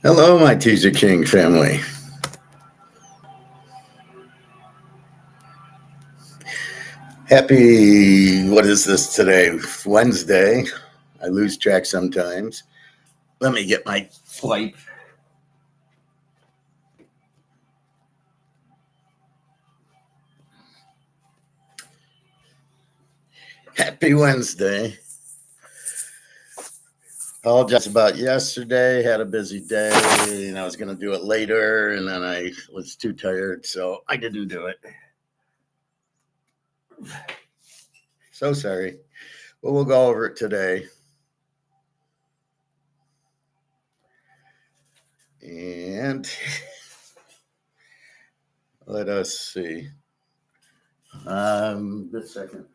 Hello, my Teaser King family. What is this today? Wednesday. I lose track sometimes. Let me get my flight. Happy Wednesday. Apologize about yesterday. Had a busy day and I was going to do it later and then I was too tired, so I didn't do it. So sorry. But we'll go over it today. And let us see. Just a second.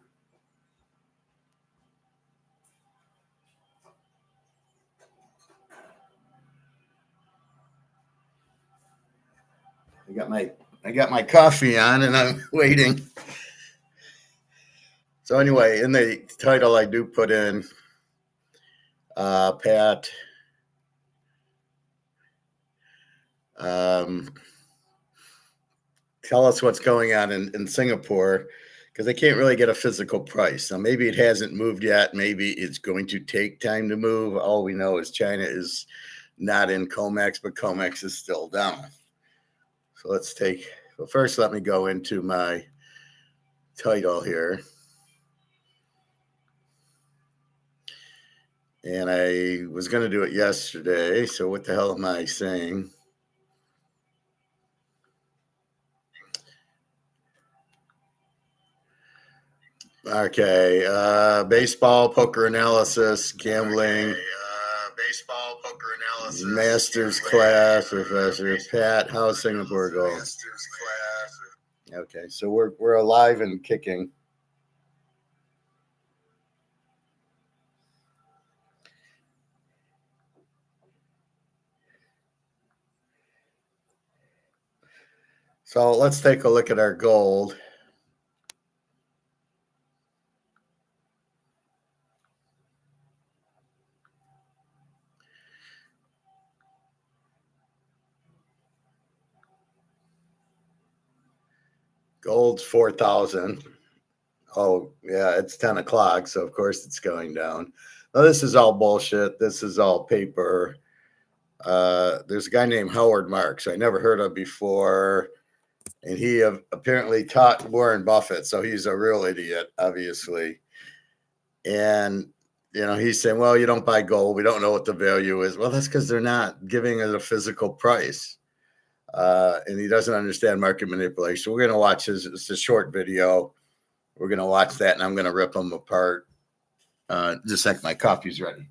I got my coffee on and I'm waiting. So anyway, in the title, I do put in Pat. Um, Tell us what's going on in Singapore because they can't really get a physical price. Now, maybe it hasn't moved yet. Maybe it's going to take time to move. All we know is China is not in COMEX, but COMEX is still down. So well, first, let me go into my title here. And I was going to do it yesterday. So what the hell am I saying? Okay. Baseball, poker analysis, gambling. Baseball, poker analysis, Masters class, Professor Pat. How's Singapore go? Masters class. Okay, so we're alive and kicking. So let's take a look at our gold. Gold's 4,000. Oh, yeah, it's 10 o'clock, so of course it's going down. Now, this is all bullshit. This is all paper. There's a guy named Howard Marks I never heard of before, and he apparently taught Warren Buffett, so he's a real idiot, obviously. And he's saying, well, you don't buy gold. We don't know what the value is. Well, that's because they're not giving it a physical price. And he doesn't understand market manipulation. We're going to watch it's a short video. We're going to watch that, and I'm going to rip them apart. Just like my coffee's ready.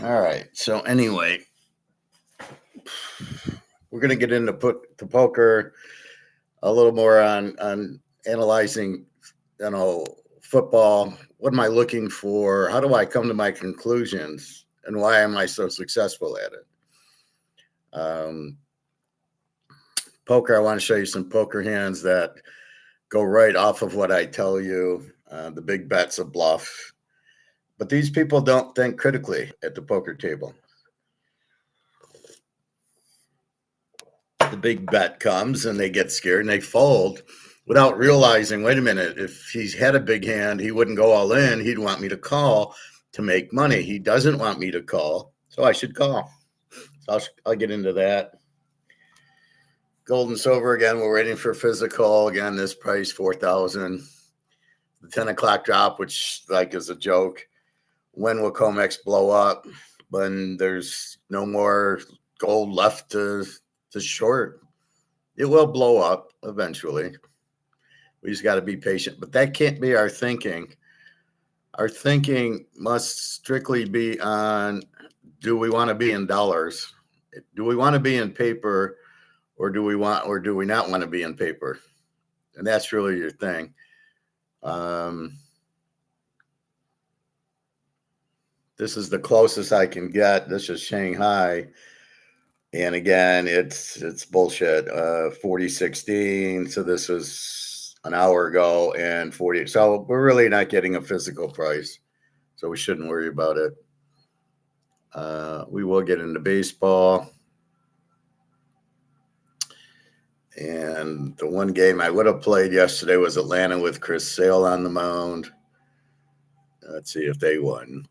All right. So anyway, we're going to get into the poker a little more on analyzing, football. What am I looking for? How do I come to my conclusions? And why am I so successful at it? Poker, I want to show you some poker hands that go right off of what I tell you. The big bet's a bluff. But these people don't think critically at the poker table. The big bet comes and they get scared and they fold without realizing, wait a minute, if he's had a big hand, he wouldn't go all in. He'd want me to call to make money. He doesn't want me to call, so I should call. So I'll get into that. Gold and silver again. We're waiting for physical again. This price 4,000. The 10 o'clock drop, which is a joke. When will COMEX blow up? When there's no more gold left to short. It will blow up eventually. We just got to be patient. But that can't be our thinking. Our thinking must strictly be on, do we want to be in dollars? Do we want to be in paper, or do we not want to be in paper? and that's really your thing. This is the closest I can get. This is Shanghai. And again, it's bullshit. 4016. So this was an hour ago, and 40. So we're really not getting a physical price. So we shouldn't worry about it. We will get into baseball. And the one game I would have played yesterday was Atlanta with Chris Sale on the mound. Let's see if they won.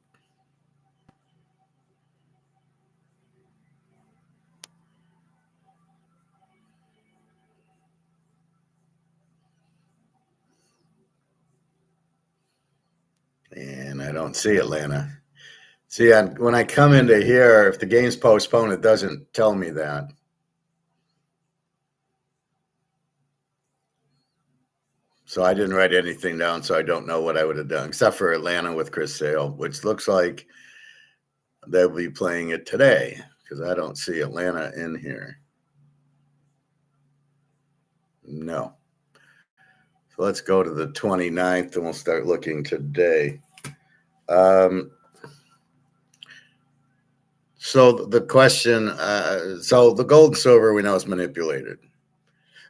And I don't see Atlanta. See, when I come into here, if the game's postponed, it doesn't tell me that. So I didn't write anything down, so I don't know what I would have done, except for Atlanta with Chris Sale, which looks like they'll be playing it today because I don't see Atlanta in here. No. So let's go to the 29th, and we'll start looking today. So the question, so the gold and silver we know is manipulated.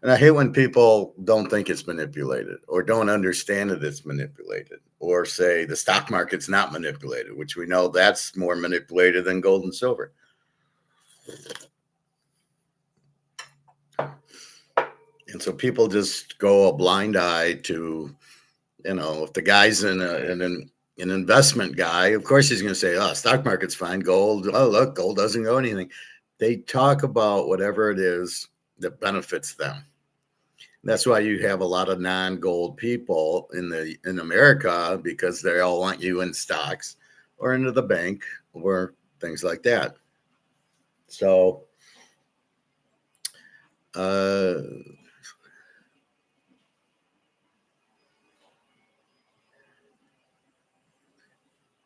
And I hate when people don't think it's manipulated or don't understand that it's manipulated or say the stock market's not manipulated, which we know that's more manipulated than gold and silver. And so people just go a blind eye to, if the guy's an investment guy, of course he's going to say, oh, stock market's fine. Gold, oh, look, gold doesn't go anything. They talk about whatever it is that benefits them. That's why you have a lot of non-gold people in America, because they all want you in stocks or into the bank or things like that. So,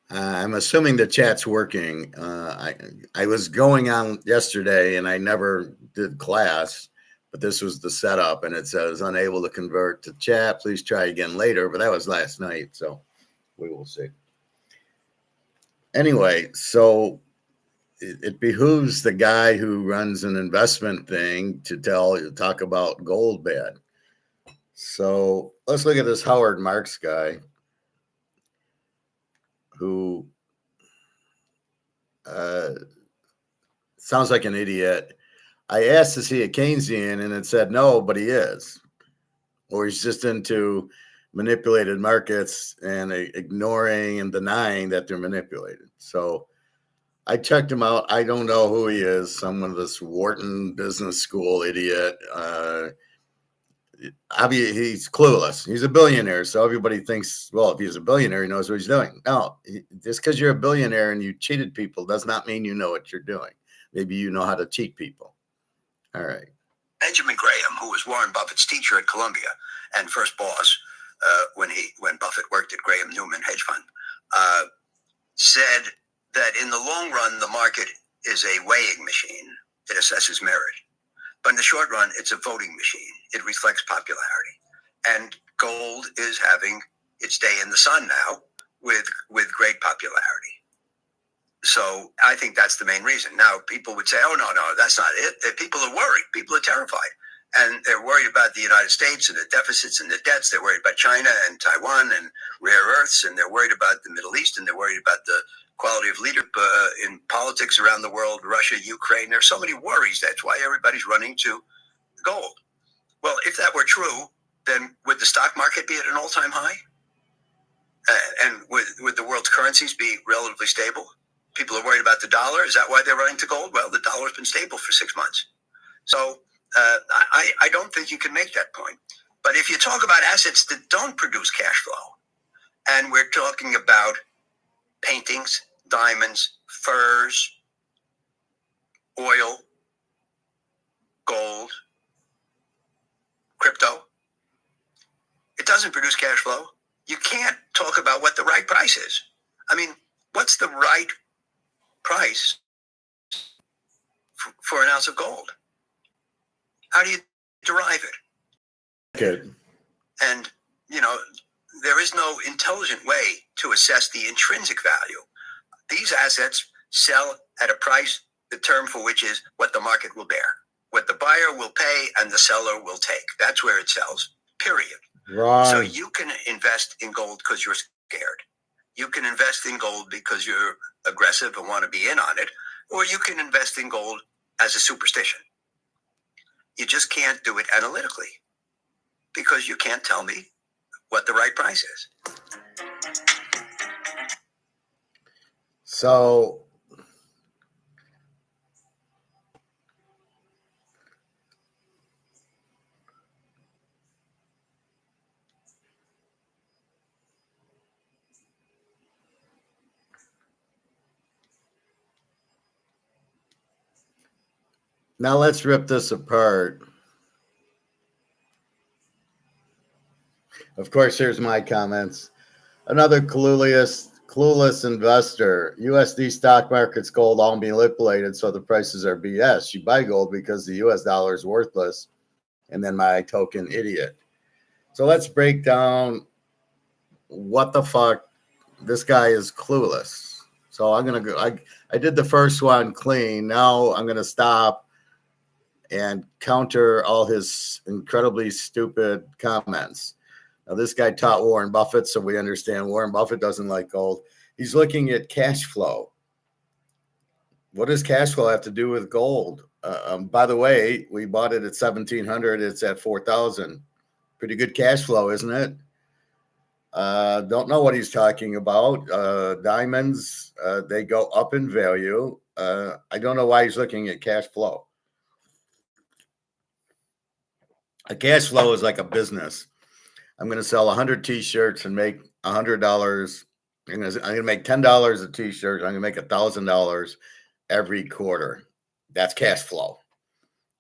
I'm assuming the chat's working. I was going on yesterday and I never did class, but this was the setup, and it says unable to convert to chat. Please try again later. But that was last night, so we will see. Anyway, so it behooves the guy who runs an investment thing to talk about gold bad. So let's look at this Howard Marks guy who sounds like an idiot. I asked, is he a Keynesian? And it said no, but he is. Or he's just into manipulated markets and ignoring and denying that they're manipulated. So I checked him out. I don't know who he is. Some of this Wharton Business School idiot. Obviously, he's clueless. He's a billionaire. So everybody thinks, well, if he's a billionaire, he knows what he's doing. No, just because you're a billionaire and you cheated people does not mean you know what you're doing. Maybe you know how to cheat people. All right. Benjamin Graham, who was Warren Buffett's teacher at Columbia and first boss when Buffett worked at Graham Newman Hedge Fund, said that in the long run, the market is a weighing machine. It assesses merit. But in the short run, it's a voting machine. It reflects popularity. And gold is having its day in the sun now with great popularity. So I think that's the main reason. Now, people would say, oh, no, that's not it. People are worried. People are terrified. And they're worried about the United States and the deficits and the debts. They're worried about China and Taiwan and rare earths. And they're worried about the Middle East. And they're worried about the quality of leadership in politics around the world, Russia, Ukraine. There's so many worries. That's why everybody's running to gold. Well, if that were true, then would the stock market be at an all-time high? And would the world's currencies be relatively stable? People are worried about the dollar. Is that why they're running to gold? Well, the dollar's been stable for 6 months. So I don't think you can make that point. But if you talk about assets that don't produce cash flow, and we're talking about paintings, diamonds, furs, oil, gold, crypto, it doesn't produce cash flow. You can't talk about what the right price is. I mean, what's the right price for an ounce of gold? How do you derive it? Good. And, you know, there is no intelligent way to assess the intrinsic value. These assets sell at a price, the term for which is what the market will bear, what the buyer will pay and the seller will take. That's where it sells, period. Right. So you can invest in gold because you're scared. You can invest in gold because you're aggressive and want to be in on it, or you can invest in gold as a superstition. You just can't do it analytically because you can't tell me what the right price is. So now let's rip this apart. Of course, here's my comments. Another clueless investor. USD stock market's gold all manipulated, so the prices are BS. You buy gold because the US dollar is worthless. And then my token idiot. So let's break down what the fuck. This guy is clueless. So I'm going to go. I did the first one clean. Now I'm going to stop and counter all his incredibly stupid comments. Now, this guy taught Warren Buffett, so we understand Warren Buffett doesn't like gold. He's looking at cash flow. What does cash flow have to do with gold? By the way, we bought it at 1,700. It's at 4,000. Pretty good cash flow, isn't it? Don't know what he's talking about. Diamonds, they go up in value. I don't know why he's looking at cash flow. A cash flow is like a business. I'm going to sell 100 T-shirts and make $100. I'm going to make $10 a T-shirt. I'm going to make $1,000 every quarter. That's cash flow.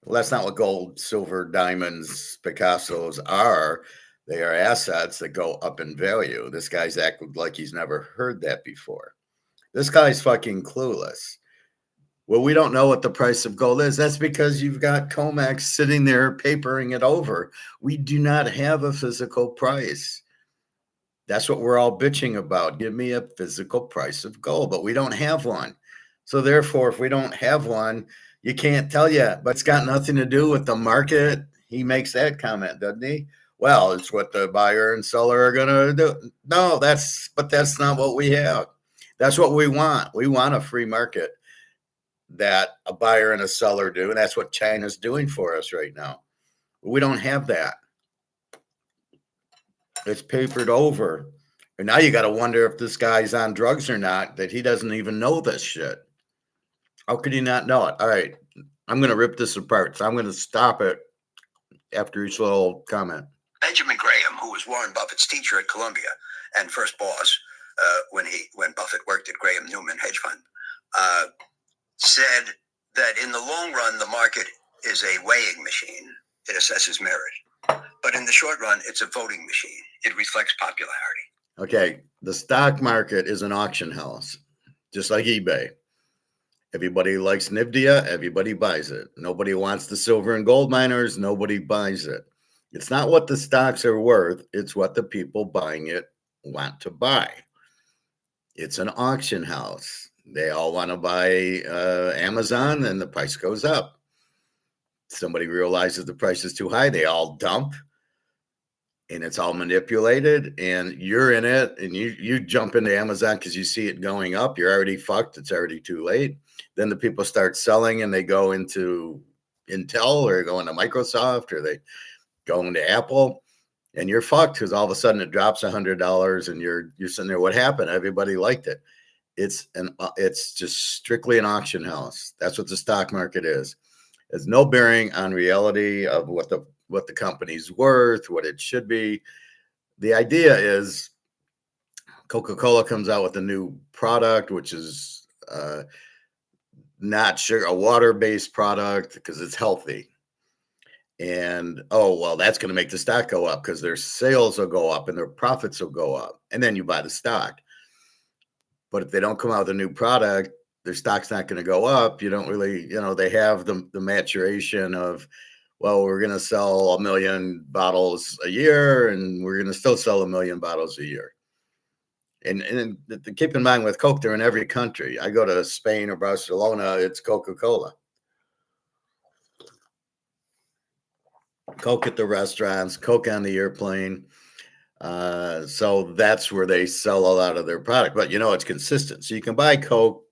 Well, that's not what gold, silver, diamonds, Picassos are. They are assets that go up in value. This guy's acted like he's never heard that before. This guy's fucking clueless. Well, we don't know what the price of gold is. That's because you've got COMEX sitting there papering it over. We do not have a physical price. That's what we're all bitching about. Give me a physical price of gold, but we don't have one. So therefore, if we don't have one, you can't tell yet. But it's got nothing to do with the market. He makes that comment, doesn't he? Well, it's what the buyer and seller are going to do. No, that's not what we have. That's what we want. We want a free market that a buyer and a seller do. And that's what China's doing for us right now. We don't have that. It's papered over. And now you got to wonder if this guy's on drugs or not, that he doesn't even know this shit. How could he not know it? All right. I'm going to rip this apart. So I'm going to stop it after each little comment. Benjamin Graham, who was Warren Buffett's teacher at Columbia and first boss when Buffett worked at Graham Newman Hedge Fund, said that in the long run, the market is a weighing machine. It assesses merit. But in the short run, it's a voting machine. It reflects popularity. Okay. The stock market is an auction house, just like eBay. Everybody likes NVIDIA. Everybody buys it. Nobody wants the silver and gold miners. Nobody buys it. It's not what the stocks are worth. It's what the people buying it want to buy. It's an auction house. They all want to buy Amazon, and the price goes up. Somebody realizes the price is too high. They all dump, and it's all manipulated, and you're in it, and you jump into Amazon because you see it going up. You're already fucked. It's already too late. Then the people start selling, and they go into Intel or go into Microsoft or they go into Apple, and you're fucked because all of a sudden it drops $100, and you're sitting there. What happened? Everybody liked it. It's just strictly an auction house. That's what the stock market is. There's no bearing on reality of what the company's worth, what it should be. The idea is Coca-Cola comes out with a new product, which is not sugar, a water-based product because it's healthy. And, oh, well, that's going to make the stock go up because their sales will go up and their profits will go up. And then you buy the stock. But if they don't come out with a new product, their stock's not going to go up. You don't really, they have the maturation of well, we're going to sell 1 million bottles a year, and we're going to still sell 1 million bottles a year. And keep in mind, with Coke, they're in every country. I go to Spain or Barcelona, it's Coca-Cola. Coke at the restaurants, Coke on the airplane. So that's where they sell a lot of their product. But it's consistent. So you can buy Coke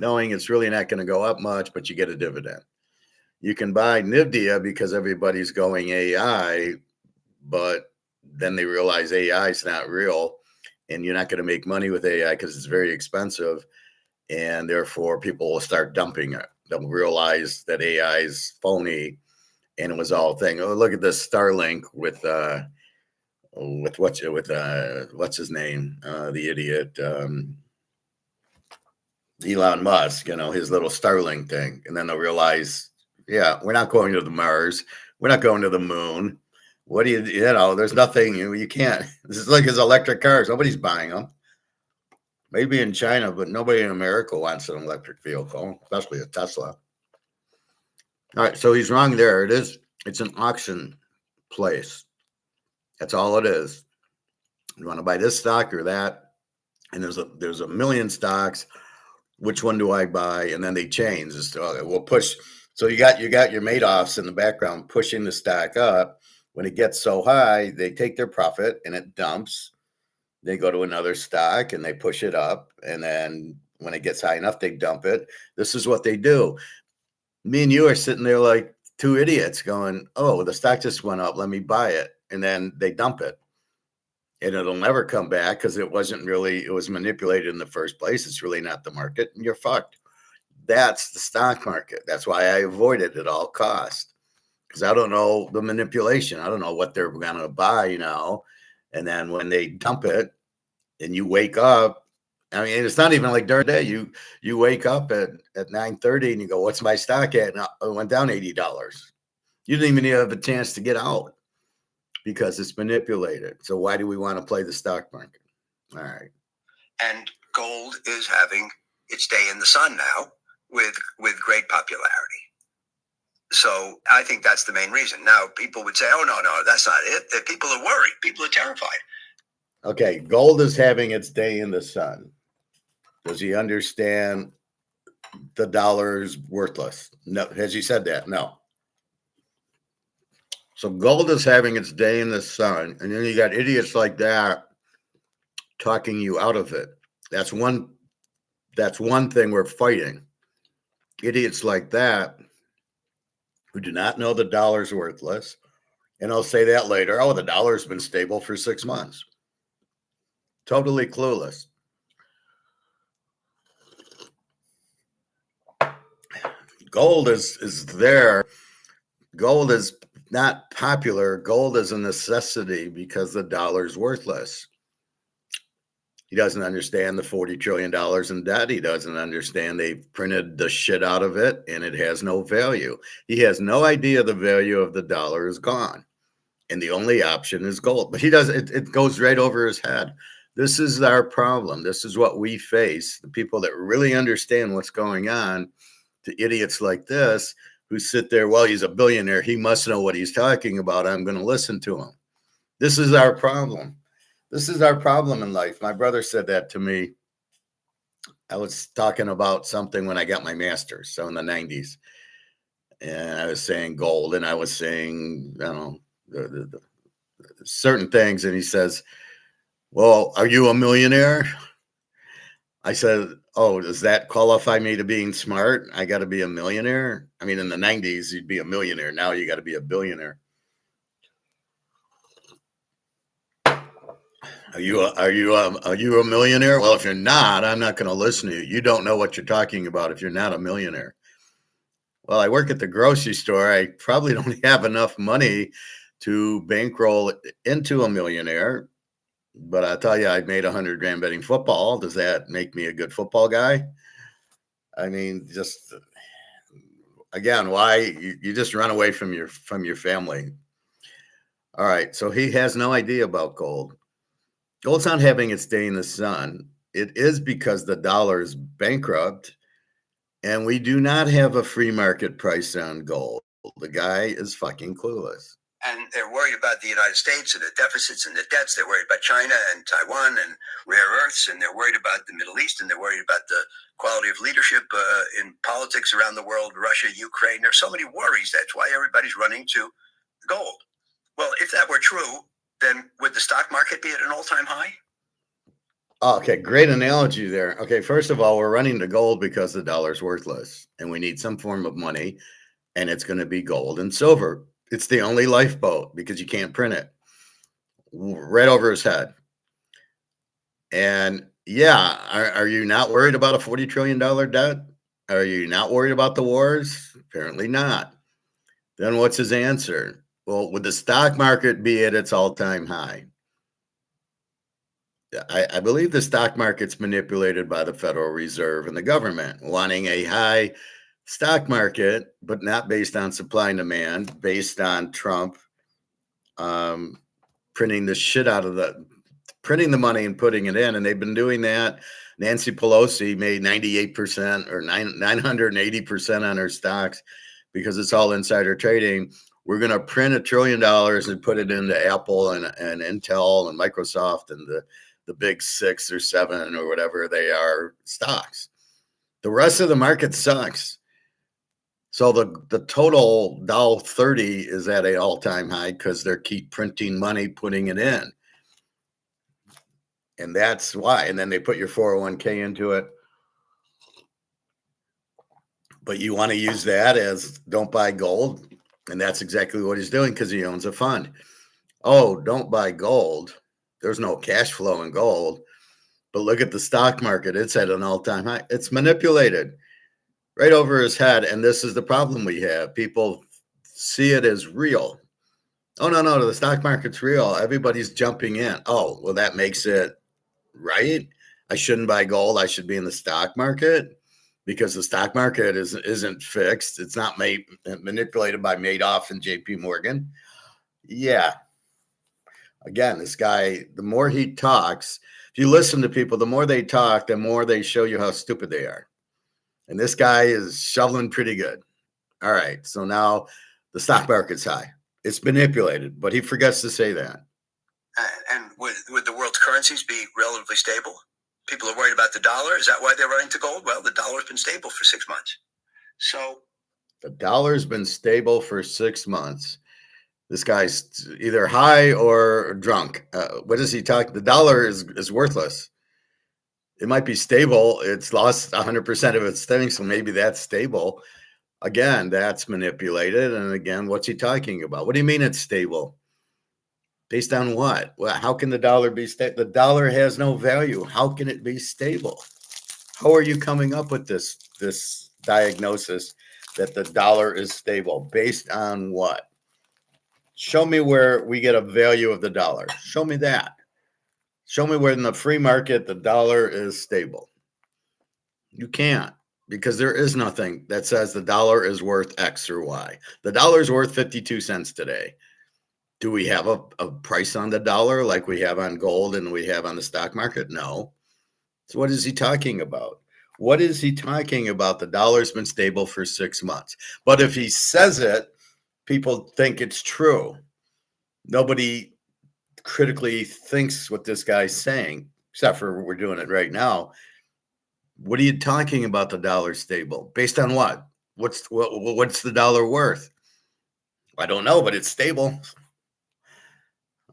knowing it's really not going to go up much, but you get a dividend. You can buy Nvidia because everybody's going AI, but then they realize AI is not real, and you're not going to make money with AI because it's very expensive, and therefore people will start dumping it. They'll realize that AI is phony, and it was all a thing. Oh, look at this Starlink with what's his name, the idiot. Elon Musk, his little Starlink thing. And then they'll realize, yeah, we're not going to the Mars. We're not going to the moon. What do there's nothing, you can't. This is like his electric cars. Nobody's buying them. Maybe in China, but nobody in America wants an electric vehicle, especially a Tesla. All right, so he's wrong there. It's an auction place. That's all it is. You want to buy this stock or that, and there's a million stocks. Which one do I buy? And then they change. We'll push. So you got your Madoffs in the background pushing the stock up. When it gets so high, they take their profit and it dumps. They go to another stock and they push it up. And then when it gets high enough, they dump it. This is what they do. Me and you are sitting there like two idiots going, oh, the stock just went up. Let me buy it. And then they dump it. And it'll never come back because it was manipulated in the first place. It's really not the market, and you're fucked. That's the stock market. That's why I avoid it at all costs, because I don't know the manipulation. I don't know what they're going to buy, and then when they dump it and you wake up, I mean, it's not even like during the day. You wake up at 9:30 and you go, what's my stock at? And it went down $80. You didn't even have a chance to get out, because it's manipulated. So why do we want to play the stock market? All right. And gold is having its day in the sun now with great popularity. So I think that's the main reason. Now, people would say, oh, no, that's not it. People are worried. People are terrified. Okay, gold is having its day in the sun. Does he understand the dollar is worthless? No. Has he said that? No. So gold is having its day in the sun, and then you got idiots like that talking you out of it. That's one thing we're fighting. Idiots like that who do not know the dollar's worthless, and I'll say that later. Oh, the dollar's been stable for 6 months. Totally clueless. Gold is there. Gold is not popular. Gold is a necessity because the dollar's worthless. He doesn't understand the $40 trillion in debt. He doesn't understand they've printed the shit out of it and it has no value. He has no idea the value of the dollar is gone. And the only option is gold. But he doesn't, it goes right over his head. This is our problem. This is what we face. The people that really understand what's going on, to idiots like this who sit there, well, he's a billionaire. He must know what he's talking about. I'm going to listen to him. This is our problem. This is our problem in life. My brother said that to me. I was talking about something when I got my master's, so in the 90s. And I was saying gold, and I was saying, I don't know, the certain things. And he says, well, are you a millionaire? I said, oh, does that qualify me to being smart? I got to be a millionaire? I mean, in the 90s, you'd be a millionaire. Now you got to be a billionaire. Are you a millionaire? Well, if you're not, I'm not going to listen to you. You don't know what you're talking about if you're not a millionaire. Well, I work at the grocery store. I probably don't have enough money to bankroll into a millionaire. But I'll tell you, I made $100,000 betting football. Does that make me a good football guy? I mean, just again, why you just run away from your family? All right, so he has no idea about gold. Gold's not having its day in the sun. It is because the dollar is bankrupt, and we do not have a free market price on gold. The guy is fucking clueless. And they're worried about the United States and the deficits and the debts. They're worried about China and Taiwan and rare earths, and they're worried about the Middle East, and they're worried about the quality of leadership in politics around the world, Russia, Ukraine. There's so many worries. That's why everybody's running to gold. Well, if that were true, then would the stock market be at an all-time high? Okay, great analogy there. Okay, first of all, we're running to gold because the dollar's worthless, and we need some form of money, and it's going to be gold and silver. It's the only lifeboat because you can't print it. Right over his head. And yeah, are you not worried about a $40 trillion debt? Are you not worried about the wars? Apparently not. Then what's his answer? Well, would the stock market be at its all-time high? I believe the stock market's manipulated by the Federal Reserve and the government, wanting a high stock market, but not based on supply and demand, based on Trump printing the shit out of printing the money and putting it in. And they've been doing that. Nancy Pelosi made 98% or 980% on her stocks because it's all insider trading. We're going to print $1 trillion and put it into Apple and Intel and Microsoft and the big 6 or 7 or whatever they are stocks. The rest of the market sucks. So the total Dow 30 is at an all-time high because they keep printing money, putting it in. And that's why. And then they put your 401k into it. But you want to use that as don't buy gold. And that's exactly what he's doing because he owns a fund. Oh, don't buy gold. There's no cash flow in gold. But look at the stock market. It's at an all-time high. It's manipulated right over his head. And this is the problem we have. People see it as real. Oh, no, the stock market's real. Everybody's jumping in. Oh, well, that makes it right. I shouldn't buy gold. I should be in the stock market because the stock market isn't fixed. It's not manipulated by Madoff and JP Morgan. Yeah. Again, this guy, the more he talks, if you listen to people, the more they talk, the more they show you how stupid they are. And this guy is shoveling pretty good. All right. So now the stock market's high. It's manipulated, but he forgets to say that. And would the world's currencies be relatively stable? People are worried about the dollar. Is that why they're running to gold? Well, the dollar's been stable for 6 months. So the dollar's been stable for 6 months. This guy's either high or drunk. What is he talking? The dollar is worthless. It might be stable. It's lost 100% of its thing, so maybe that's stable. Again, that's manipulated. And again, what's he talking about? What do you mean it's stable? Based on what? Well, how can the dollar be stable? The dollar has no value. How can it be stable? How are you coming up with this diagnosis that the dollar is stable? Based on what? Show me where we get a value of the dollar. Show me that. Show me where in the free market the dollar is stable. You can't, because there is nothing that says the dollar is worth X or Y. The dollar is worth 52 cents today. Do we have a price on the dollar like we have on gold and we have on the stock market? No. So what is he talking about? What is he talking about? The dollar's been stable for 6 months. But if he says it, people think it's true. Nobody critically thinks what this guy's saying, except for we're doing it right now. What are you talking about the dollar stable? Based on what? What's the dollar worth? I don't know, but it's stable.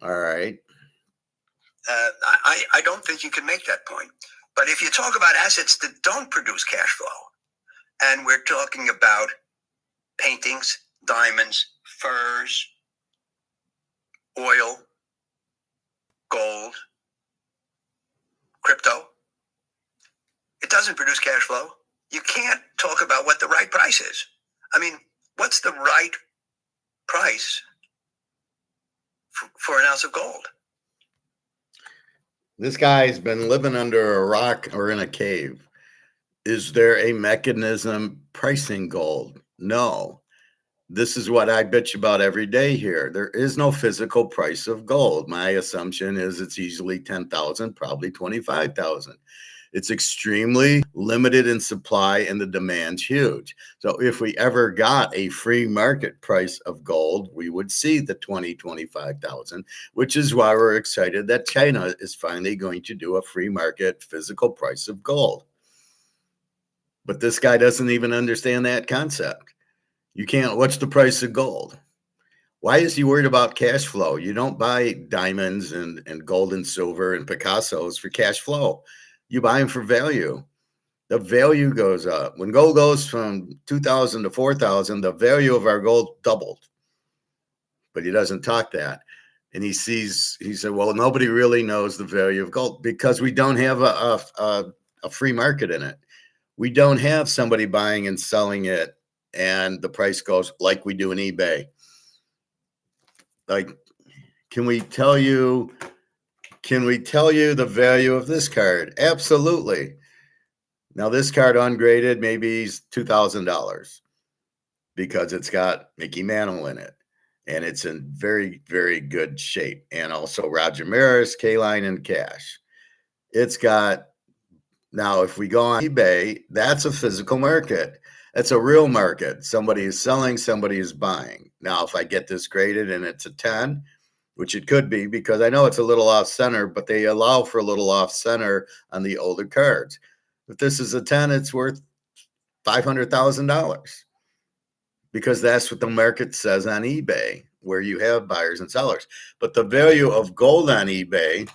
All right. I don't think you can make that point. But if you talk about assets that don't produce cash flow, and we're talking about paintings, diamonds, furs, oil, gold, crypto, it doesn't produce cash flow. You can't talk about what the right price is. I mean, what's the right price for an ounce of gold? This guy's been living under a rock or in a cave. Is there a mechanism pricing gold? No. This is what I bitch about every day here. There is no physical price of gold. My assumption is it's easily 10,000, probably 25,000. It's extremely limited in supply and the demand's huge. So if we ever got a free market price of gold, we would see the 25,000, which is why we're excited that China is finally going to do a free market physical price of gold. But this guy doesn't even understand that concept. You can't, what's the price of gold? Why is he worried about cash flow? You don't buy diamonds and gold and silver and Picassos for cash flow. You buy them for value. The value goes up. When gold goes from 2,000 to 4,000, the value of our gold doubled. But he doesn't talk that. And he said, well, nobody really knows the value of gold because we don't have a free market in it. We don't have somebody buying and selling it and the price goes like we do in eBay. Like, can we tell you the value of this card? Absolutely. Now, this card ungraded, maybe is $2,000 because it's got Mickey Mantle in it. And it's in very, very good shape. And also Roger Maris, K-Line, and cash. It's got, now if we go on eBay, that's a physical market. That's a real market. Somebody is selling, somebody is buying. Now, if I get this graded and it's a 10, which it could be because I know it's a little off center, but they allow for a little off center on the older cards. If this is a 10, it's worth $500,000 because that's what the market says on eBay, where you have buyers and sellers. But the value of gold on eBay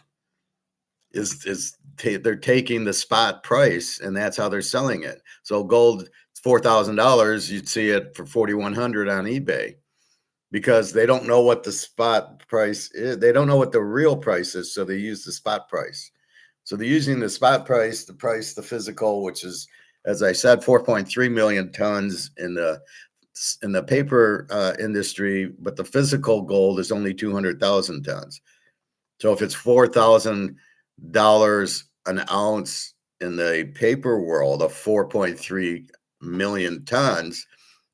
is they're taking the spot price and that's how they're selling it. So gold, $4,000, you'd see it for $4,100 on eBay because they don't know what the spot price is. They don't know what the real price is, so they use the spot price. So they're using the spot price, the physical, which is, as I said, 4.3 million tons in the paper industry, but the physical gold is only 200,000 tons. So if it's $4,000 an ounce in the paper world of 4.3 million tons,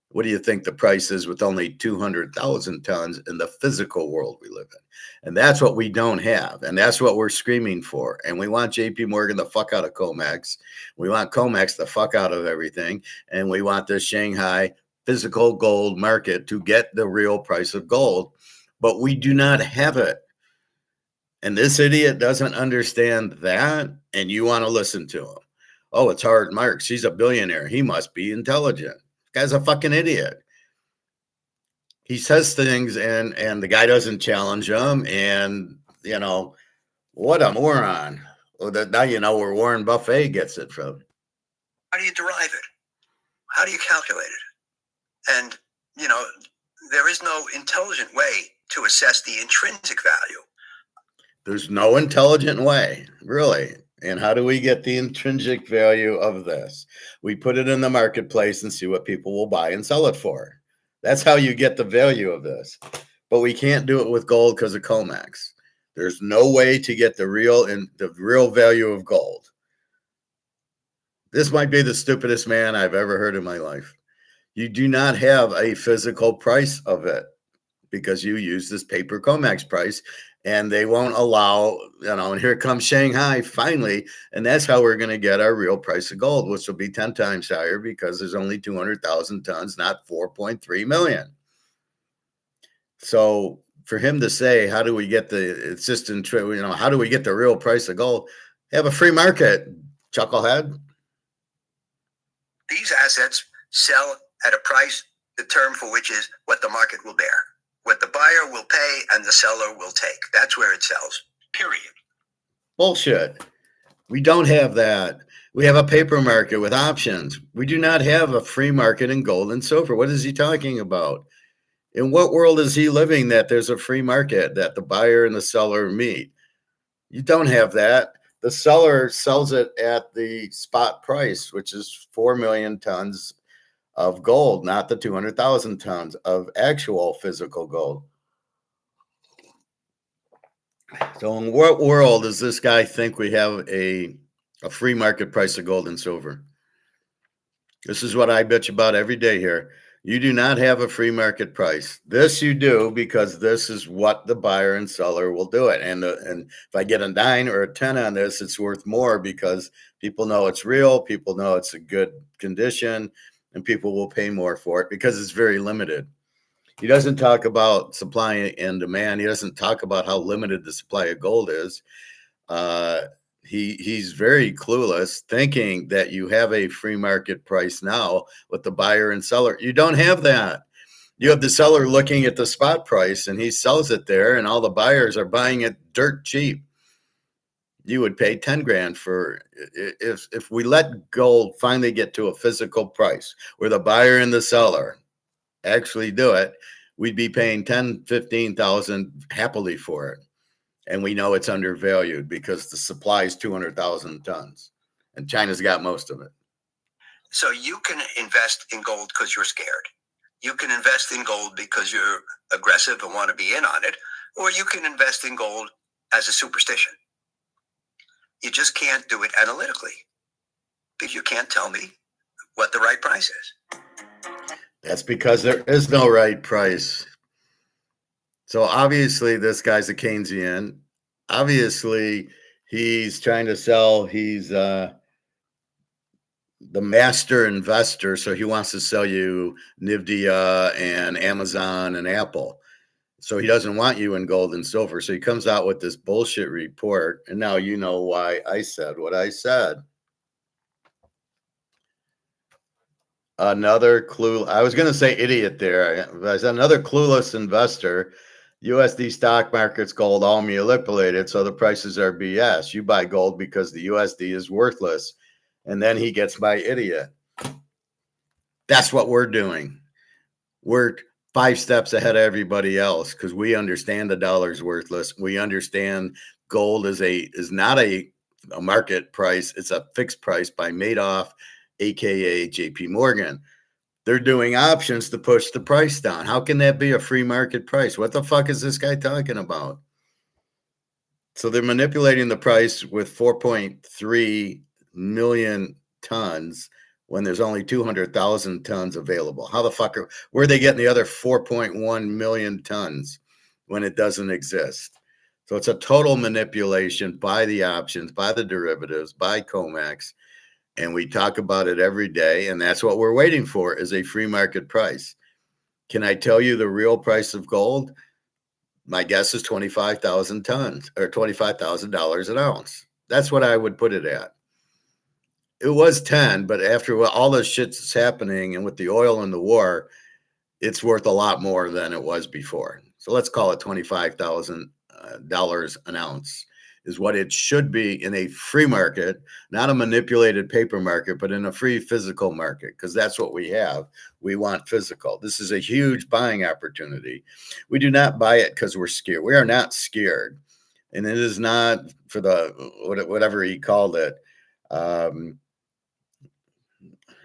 what do you think the price is with only 200,000 tons in the physical world we live in? And that's what we don't have. And that's what we're screaming for. And we want JP Morgan the fuck out of COMEX. We want COMEX the fuck out of everything. And we want the Shanghai physical gold market to get the real price of gold. But we do not have it. And this idiot doesn't understand that. And you want to listen to him. Oh, it's Howard Marks. He's a billionaire. He must be intelligent. Guy's a fucking idiot. He says things and the guy doesn't challenge him. And, you know, what a moron. Well, now you know where Warren Buffett gets it from. How do you derive it? How do you calculate it? And, you know, there is no intelligent way to assess the intrinsic value. There's no intelligent way, really. And how do we get the intrinsic value of this? We put it in the marketplace and see what people will buy and sell it for. That's how you get the value of this. But we can't do it with gold because of COMEX. There's no way to get the real value of gold. This might be the stupidest man I've ever heard in my life. You do not have a physical price of it because you use this paper COMEX price. And they won't allow, you know, and here comes Shanghai finally. And that's how we're going to get our real price of gold, which will be 10 times higher because there's only 200,000 tons, not 4.3 million. So for him to say, how do we get how do we get the real price of gold? Have a free market, chucklehead. These assets sell at a price, the term for which is what the market will bear. What the buyer will pay and the seller will take. That's where it sells, period. Bullshit. We don't have that. We have a paper market with options. We do not have a free market in gold and silver. What is he talking about? In what world is he living that there's a free market, that the buyer and the seller meet? You don't have that. The seller sells it at the spot price, which is 4 million tons of gold, not the 200,000 tons of actual physical gold. So in what world does this guy think we have a free market price of gold and silver? This is what I bitch about every day here. You do not have a free market price. This you do because this is what the buyer and seller will do it. And if I get a 9 or a 10 on this, it's worth more because people know it's real, people know it's a good condition, and people will pay more for it because it's very limited. He doesn't talk about supply and demand. He doesn't talk about how limited the supply of gold is. He's very clueless, thinking that you have a free market price now with the buyer and seller. You don't have that. You have the seller looking at the spot price, and he sells it there, and all the buyers are buying it dirt cheap. You would pay 10 grand for if we let gold finally get to a physical price where the buyer and the seller actually do it, we'd be paying 10, 15,000 happily for it. And we know it's undervalued because the supply is 200,000 tons, and China's got most of it. So you can invest in gold because you're scared. You can invest in gold because you're aggressive and want to be in on it, or you can invest in gold as a superstition. You just can't do it analytically because you can't tell me what the right price is. That's because there is no right price. So obviously this guy's a Keynesian. Obviously he's trying to sell. He's the master investor. So he wants to sell you Nvidia and Amazon and Apple. So he doesn't want you in gold and silver. So he comes out with this bullshit report. And now you know why I said what I said. Another clue. I was going to say idiot there. I said another clueless investor. USD stock market's gold all manipulated, so the prices are BS. You buy gold because the USD is worthless. And then he gets my idiot. That's what we're doing. We're 5 steps ahead of everybody else because we understand the dollar's worthless. We understand gold is not a market price. It's a fixed price by Madoff, aka JP Morgan. They're doing options to push the price down. How can that be a free market price? What the fuck is this guy talking about? So they're manipulating the price with 4.3 million tons when there's only 200,000 tons available. How the fuck where are they getting the other 4.1 million tons when it doesn't exist? So it's a total manipulation by the options, by the derivatives, by COMEX. And we talk about it every day, and that's what we're waiting for is a free market price. Can I tell you the real price of gold? My guess is 25,000 tons or $25,000 an ounce. That's what I would put it at. It was 10, but after all this shit's happening and with the oil and the war, it's worth a lot more than it was before. So let's call it $25,000 an ounce. Is what it should be in a free market, not a manipulated paper market, but in a free physical market, because that's what we have. We want physical. This is a huge buying opportunity. We do not buy it because we're scared. We are not scared. And it is not for the, whatever he called it.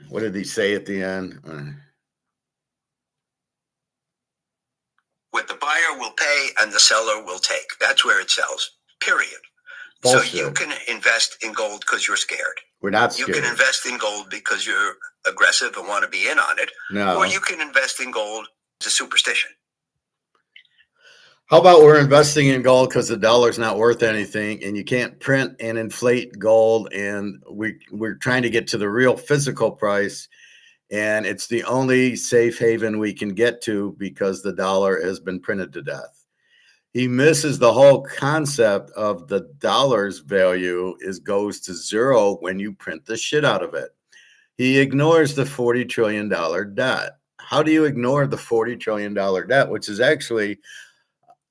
What did he say at the end? What the buyer will pay and the seller will take. That's where it sells, period. Bullshit. So you can invest in gold because you're scared. We're not scared. You can invest in gold because you're aggressive and want to be in on it. No. Or you can invest in gold as a superstition. How about we're investing in gold because the dollar's not worth anything and you can't print and inflate gold, and we're trying to get to the real physical price, and it's the only safe haven we can get to because the dollar has been printed to death. He misses the whole concept of the dollar's value goes to zero when you print the shit out of it. He ignores the $40 trillion debt. How do you ignore the $40 trillion debt, which is actually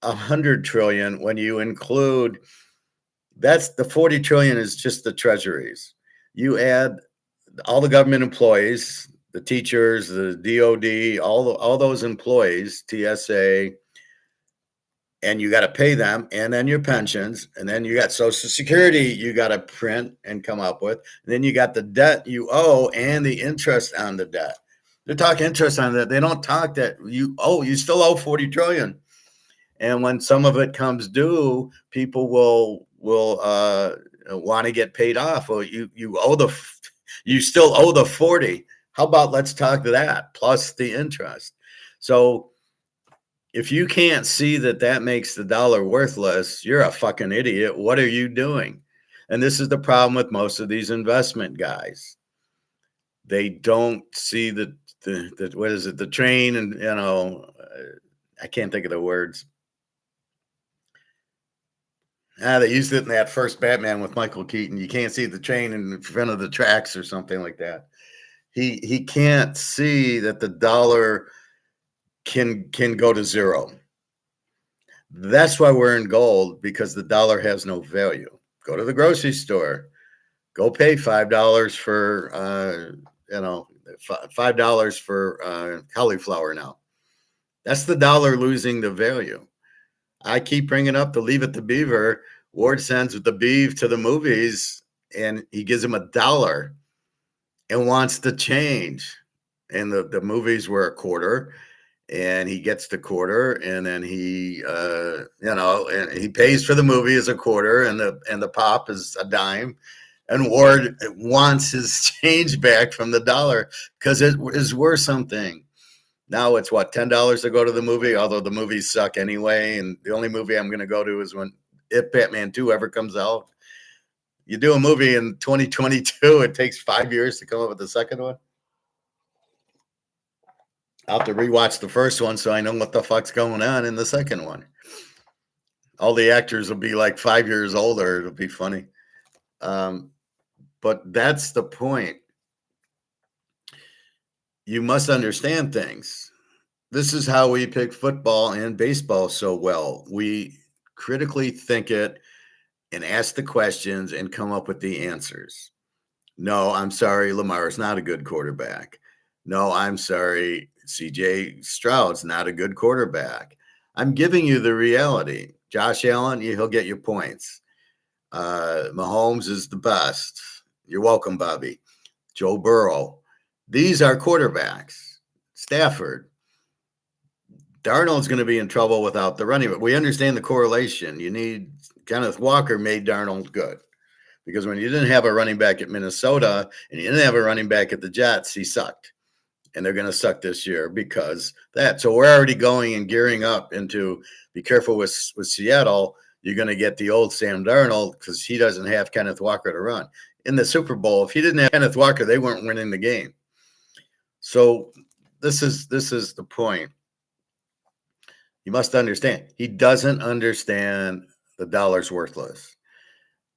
100 trillion when you include, that's the 40 trillion is just the treasuries. You add all the government employees, the teachers, the DOD, all those employees, TSA, and you got to pay them, and then your pensions, and then you got Social Security you got to print and come up with. And then you got the debt you owe and the interest on the debt. They talk interest on that. They don't talk that you still owe 40 trillion. And when some of it comes due, people will want to get paid off. Well, you still owe the 40. How about let's talk to that plus the interest? So if you can't see that makes the dollar worthless, you're a fucking idiot. What are you doing? And this is the problem with most of these investment guys. They don't see the what is it, the train, and I can't think of the words. They used it in that first Batman with Michael Keaton. You can't see the train in front of the tracks or something like that. He can't see that the dollar can go to zero. That's why we're in gold, because the dollar has no value. Go to the grocery store. Go pay $5 for $5 for cauliflower now. That's the dollar losing the value. I keep bringing up the Leave It to Beaver. Ward sends the beef to the movies, and he gives him $1 and wants to change. And the movies were a quarter, and he gets the quarter, and then he and he pays for the movie as a quarter, and the pop is a dime. And Ward wants his change back from the dollar because it is worth something. Now it's what, $10 to go to the movie, although the movies suck anyway. And the only movie I'm going to go to is if Batman 2 ever comes out. You do a movie in 2022, it takes 5 years to come up with the second one. I'll have to rewatch the first one so I know what the fuck's going on in the second one. All the actors will be like 5 years older. It'll be funny. But that's the point. You must understand things. This is how we pick football and baseball so well. We critically think it and ask the questions and come up with the answers. No, I'm sorry, Lamar is not a good quarterback. No, I'm sorry, CJ Stroud's not a good quarterback. I'm giving you the reality. Josh Allen, he'll get you points. Mahomes is the best. You're welcome, Bobby. Joe Burrow. These are quarterbacks. Stafford. Darnold's going to be in trouble without the running back. We understand the correlation. You need Kenneth Walker made Darnold good, because when you didn't have a running back at Minnesota and you didn't have a running back at the Jets, he sucked. And they're going to suck this year because that. So we're already going and gearing up into be careful with Seattle. You're going to get the old Sam Darnold because he doesn't have Kenneth Walker to run. In the Super Bowl, if he didn't have Kenneth Walker, they weren't winning the game. So this is the point. You must understand. He doesn't understand the dollar's worthless.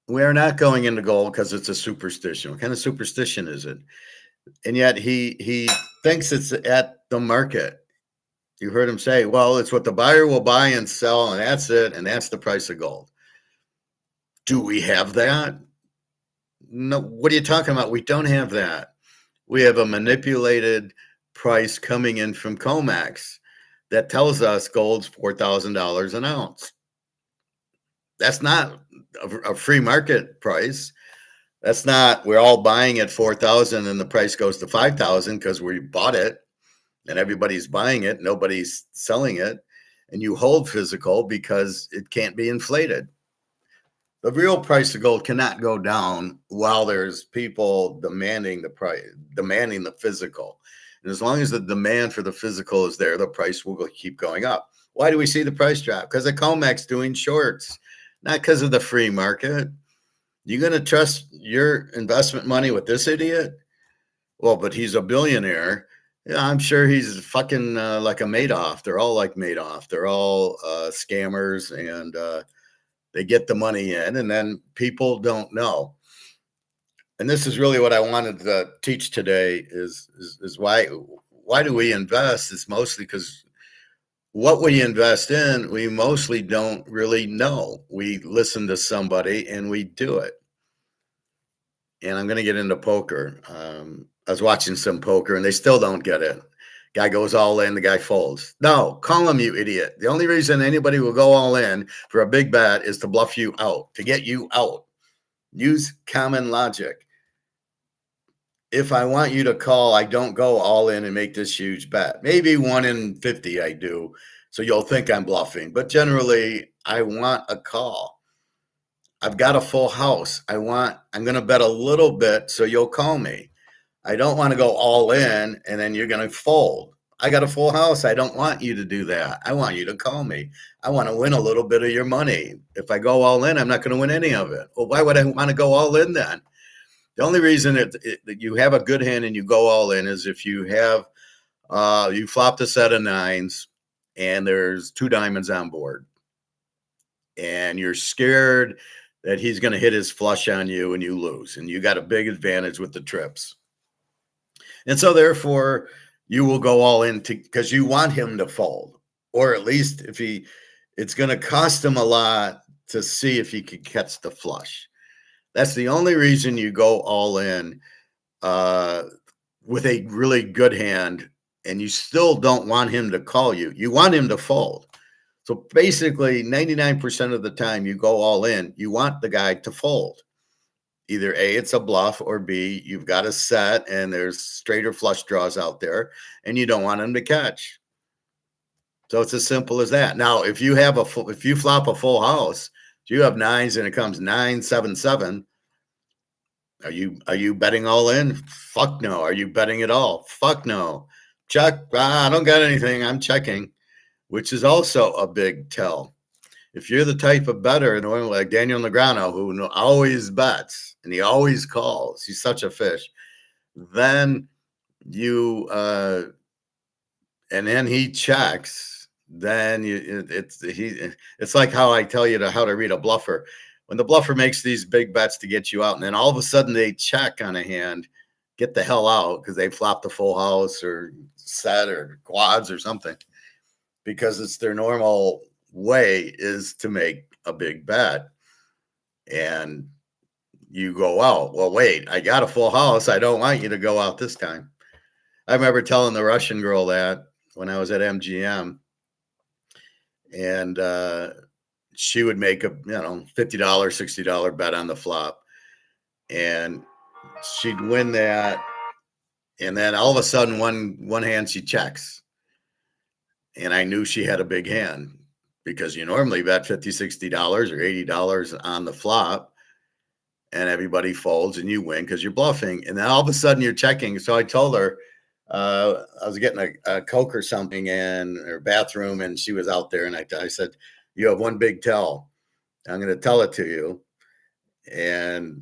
We are not going into gold because it's a superstition. What kind of superstition is it? And yet he thinks it's at the market. You heard him say, well, it's what the buyer will buy and sell, and that's it, and that's the price of gold. Do we have that? No. What are you talking about? We don't have that. We have a manipulated price coming in from COMEX that tells us gold's $4,000 an ounce. That's not a free market price. That's not, we're all buying at 4,000 and the price goes to 5,000 because we bought it and everybody's buying it. Nobody's selling it. And you hold physical because it can't be inflated. The real price of gold cannot go down while there's people demanding the price, demanding the physical. And as long as the demand for the physical is there, the price will keep going up. Why do we see the price drop? Because of COMEX doing shorts, not because of the free market. You going to trust your investment money with this idiot? Well, but he's a billionaire. Yeah, I'm sure he's fucking like a Madoff. They're all like Madoff. They're all scammers, and they get the money in, and then people don't know. And this is really what I wanted to teach today is why do we invest? It's mostly because what we invest in, we mostly don't really know. We listen to somebody and we do it. And I'm going to get into poker. I was watching some poker and they still don't get it. Guy goes all in, the guy folds. No, call him, you idiot. The only reason anybody will go all in for a big bet is to bluff you out, to get you out. Use common logic. If I want you to call, I don't go all in and make this huge bet. Maybe 1 in 50 I do, so you'll think I'm bluffing. But generally, I want a call. I've got a full house. I'm going to bet a little bit, so you'll call me. I don't want to go all in and then you're going to fold. I got a full house. I don't want you to do that. I want you to call me. I want to win a little bit of your money. If I go all in, I'm not going to win any of it. Well, why would I want to go all in then? The only reason that you have a good hand and you go all in is if you have you flopped a set of nines and there's 2 diamonds on board and you're scared that he's going to hit his flush on you and you lose, and you got a big advantage with the trips. And so therefore you will go all in because you want him to fold, or at least if it's going to cost him a lot to see if he can catch the flush. That's the only reason you go all in with a really good hand, and you still don't want him to call you. You want him to fold. So basically 99% of the time you go all in, you want the guy to fold. Either A, it's a bluff, or B, you've got a set and there's straight or flush draws out there and you don't want him to catch. So it's as simple as that. Now, if you flop a full house, you have nines and it comes 9, 7, 7. Are you betting all in? Fuck no. Are you betting it all? Fuck no. Check. I don't got anything. I'm checking, which is also a big tell. If you're the type of bettor, like Daniel Negreanu, who always bets and he always calls, he's such a fish, then and then he checks, then it's like how I tell you how to read a bluffer. When the bluffer makes these big bets to get you out, and then all of a sudden they check on a hand, get the hell out because they flopped a full house or set or quads or something, because it's their normal way is to make a big bet, and you go out. Well, wait, I got a full house. I don't want you to go out this time. I remember telling the Russian girl that when I was at MGM, and she would make a $50, $60 bet on the flop, and she'd win that, and then all of a sudden one hand she checks, and I knew she had a big hand, because you normally bet $50, $60 or $80 on the flop and everybody folds and you win because you're bluffing. And then all of a sudden you're checking. So I told her I was getting a Coke or something in her bathroom, and she was out there, and I said, you have one big tell. I'm going to tell it to you. And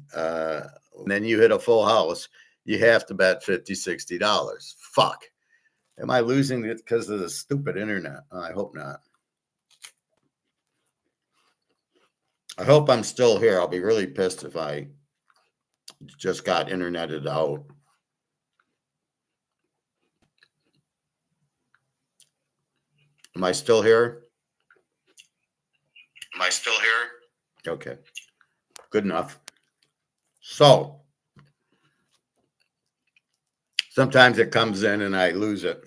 then you hit a full house. You have to bet $50, $60. Fuck. Am I losing it because of the stupid internet? I hope not. I hope I'm still here. I'll be really pissed if I just got interneted out. Am I still here? Am I still here? Okay. Good enough. So sometimes it comes in and I lose it.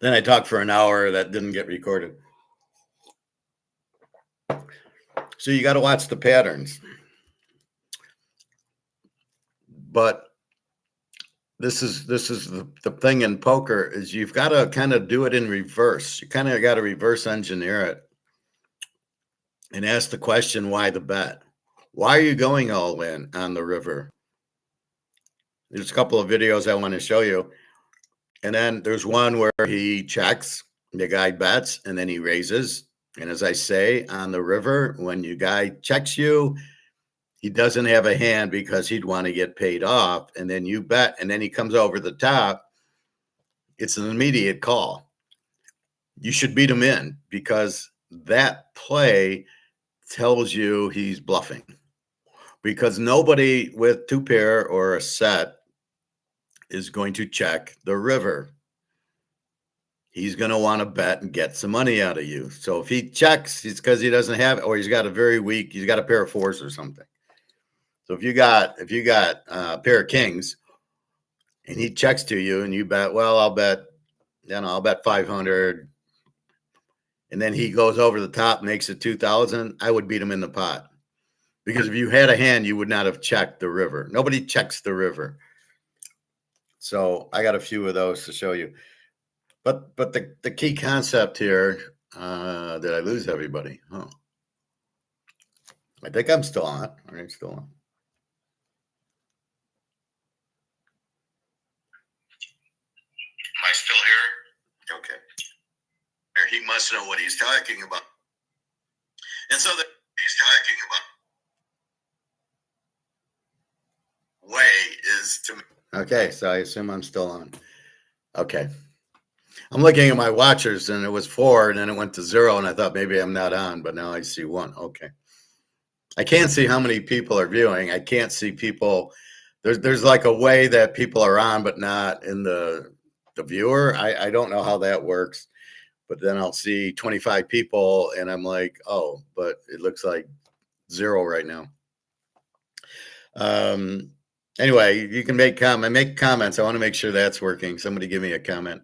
Then I talk for an hour that didn't get recorded. So you got to watch the patterns. But this is the thing in poker is you've got to kind of do it in reverse. You kind of got to reverse engineer it and ask the question, why the bet? Why are you going all in on the river? There's a couple of videos I want to show you. And then there's one where he checks, the guy bets, and then he raises. And as I say, on the river, when your guy checks you, he doesn't have a hand because he'd want to get paid off. And then you bet, and then he comes over the top. It's an immediate call. You should beat him in, because that play tells you he's bluffing. Because nobody with 2 pair or a set is going to check the river. He's going to want to bet and get some money out of you. So if he checks, it's because he doesn't have it, or he's got a pair of 4s or something. So if you got a pair of kings and he checks to you and you bet, well, I'll bet 500. And then he goes over the top, makes it 2,000. I would beat him in the pot, because if you had a hand, you would not have checked the river. Nobody checks the river. So I got a few of those to show you. But the key concept here, did I lose everybody? Oh, I think I'm still on. All right, still on. must know what he's talking about. And so he's talking about way is to me. Okay, so I assume I'm still on. Okay. I'm looking at my watchers and it was 4 and then it went to 0 and I thought maybe I'm not on, but now I see 1. Okay. I can't see how many people are viewing. I can't see people. There's like a way that people are on, but not in the viewer. I don't know how that works, but then I'll see 25 people and I'm like, oh, but it looks like 0 right now. Anyway, you can make comments. I want to make sure that's working. Somebody give me a comment.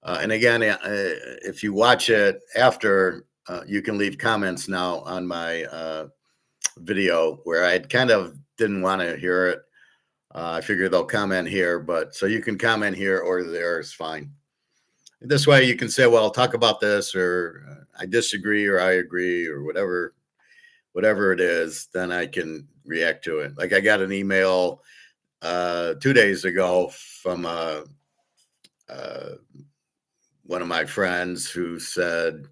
And again, if you watch it after, you can leave comments now on my video where I kind of didn't want to hear it. I figure they'll comment here, but so you can comment here or there is fine. This way you can say, well, talk about this, or I disagree, or I agree, or whatever it is, then I can react to it. Like I got an email 2 days ago from one of my friends who said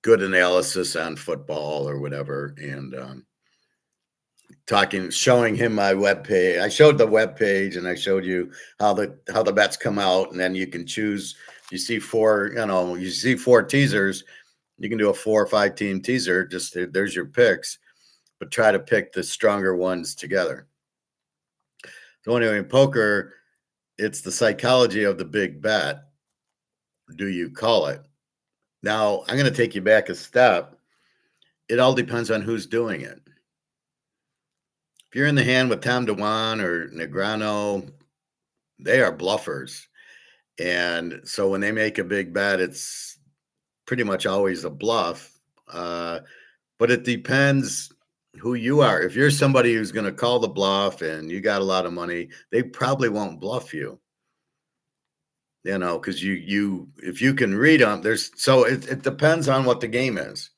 good analysis on football or whatever, and showing him my webpage. I showed the webpage and I showed you how the bets come out, and then you can choose. You see 4, you see 4 teasers. You can do a 4 or 5 team teaser. Just there's your picks, but try to pick the stronger ones together. So anyway, in poker, it's the psychology of the big bet. Do you call it? Now, I'm going to take you back a step. It all depends on who's doing it. If you're in the hand with Tom DeJuan or Negrano, they are bluffers. And so when they make a big bet, it's pretty much always a bluff. But it depends who you are. If you're somebody who's going to call the bluff and you got a lot of money, they probably won't bluff you. Because if you can read them, it depends on what the game is.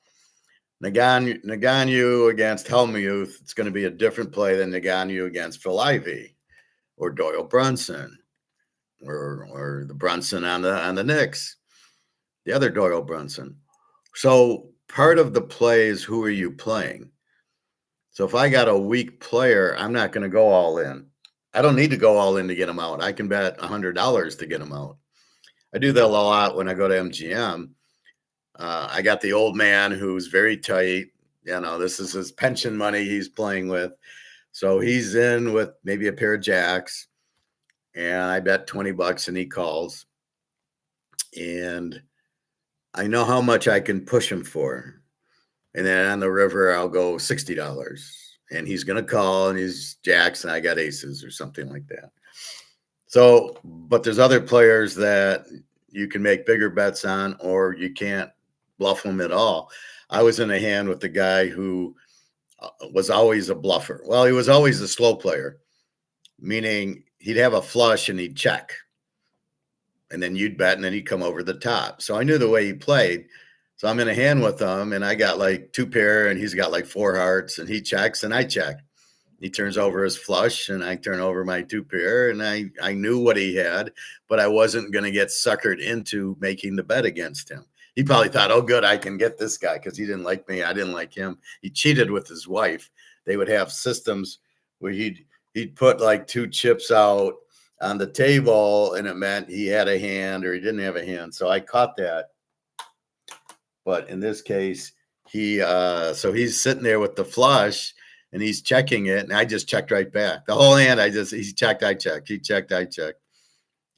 Nagano against Hellmuth, it's going to be a different play than Nagano against Phil Ivey or Doyle Brunson or the Brunson on the Knicks, the other Doyle Brunson. So part of the play is who are you playing? So if I got a weak player, I'm not going to go all in. I don't need to go all in to get him out. I can bet $100 to get him out. I do that a lot when I go to MGM. I got the old man who's very tight. This is his pension money he's playing with. So he's in with maybe a pair of jacks, and I bet $20 and he calls. And I know how much I can push him for. And then on the river, I'll go $60. And he's going to call, and he's jacks, and I got aces or something like that. So, but there's other players that you can make bigger bets on, or you can't bluff them at all. I was in a hand with the guy who was always a bluffer. Well, he was always a slow player, meaning he'd have a flush and he'd check. And then you'd bet, and then he'd come over the top. So I knew the way he played. So I'm in a hand with him, and I got like 2 pair, and he's got like 4 hearts, and he checks, and I check. He turns over his flush, and I turn over my 2 pair, and I knew what he had, but I wasn't going to get suckered into making the bet against him. He probably thought, oh, good, I can get this guy because he didn't like me. I didn't like him. He cheated with his wife. They would have systems where he'd put like 2 chips out on the table, and it meant he had a hand or he didn't have a hand. So I caught that. But in this case, so he's sitting there with the flush, and he's checking it, and I just checked right back. The whole hand, he checked, I checked. He checked, I checked.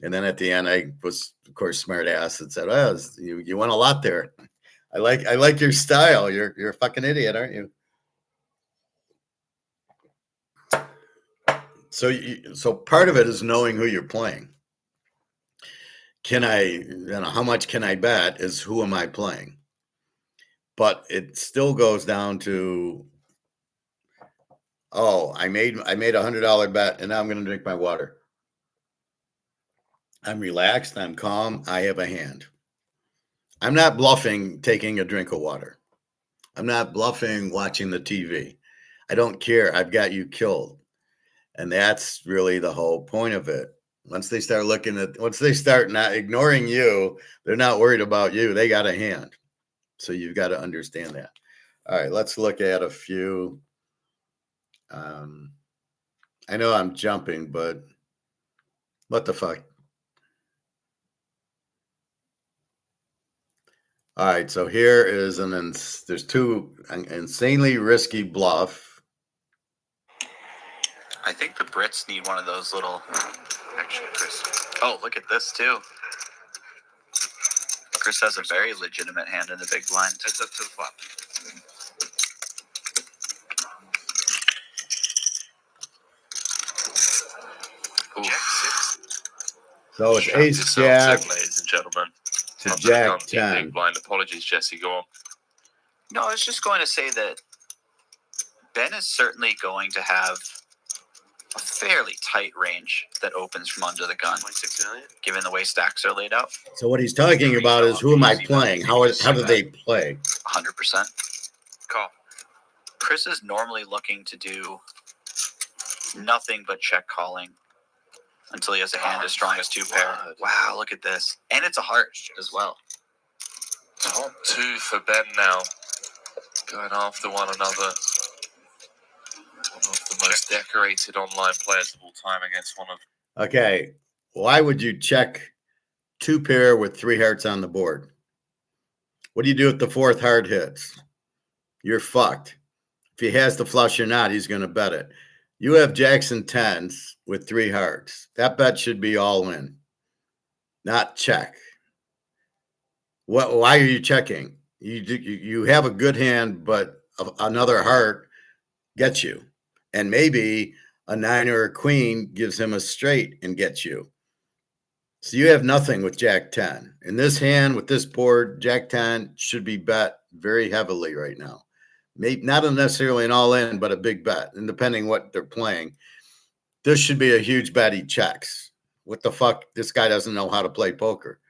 And then at the end, I was, of course, smart ass and said, well, you won a lot there. I like your style. You're a fucking idiot, aren't you? So part of it is knowing who you're playing. How much can I bet is who am I playing? But it still goes down to, I made a $100 bet, and now I'm going to drink my water. I'm relaxed. I'm calm. I have a hand. I'm not bluffing taking a drink of water. I'm not bluffing watching the TV. I don't care. I've got you killed. And that's really the whole point of it. Once they start not ignoring you, they're not worried about you. They got a hand. So you've got to understand that. All right, let's look at a few. I know I'm jumping, but what the fuck? All right, so here is there's two insanely risky bluff. I think the Brits need one of those little. Actually, Chris. Oh, look at this too. Chris has a very legitimate hand in the big blind. It's up to the flop. Jack 6. So it's Shut ace yourselves jack in, ladies and gentlemen. to I've jack gone deep, 10. big blind. Apologies, Jesse. Go on. No, I was just going to say that Ben is certainly going to have a fairly tight range that opens from under the gun, 26 million. given the way stacks are laid out. So what he's talking about is who am I playing? How do they play? 100%. Call. Chris is normally looking to do nothing but check calling until he has a hand as strong as two pair. Wow, look at this. And it's a heart as well. Top 2 for Ben now. Going after one another. One of the most decorated online players of all time against one of. Okay, why would you check two pair with 3 hearts on the board? What do you do if the 4th heart hits? You're fucked. If he has the flush or not, he's going to bet it. You have jacks and 10s with 3 hearts. That bet should be all in, not check. Why are you checking? You have a good hand, but another heart gets you. And maybe a 9 or a queen gives him a straight and gets you. So you have nothing with jack 10. In this hand, with this board, jack 10 should be bet very heavily right now. Maybe not necessarily an all-in, but a big bet. And depending what they're playing, this should be a huge bet he checks. What the fuck? This guy doesn't know how to play poker.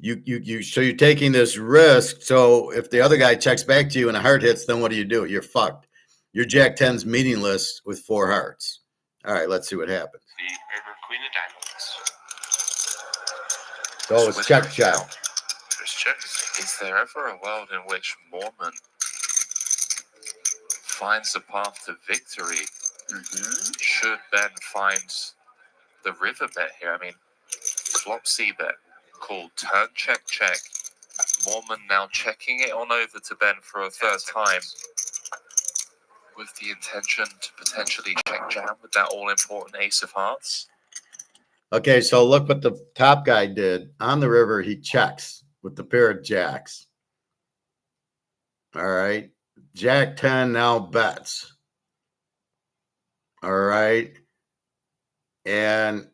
So you're taking this risk. So if the other guy checks back to you and a heart hits, then what do? You're fucked. Your jack 10's meaningless with 4 hearts. All right, let's see what happens. The river queen of diamonds. So it's check. Chris checks. Is there ever a world in which Mormon finds the path to victory? Should Ben find the river bet here? I mean, flop C bet called turn check. Mormon now checking it on over to Ben for a third time, with the intention to potentially check jam with that all-important ace of hearts. Okay, so look what the top guy did. On the river, he checks with the pair of jacks. All right. Jack 10 now bets. All right. And,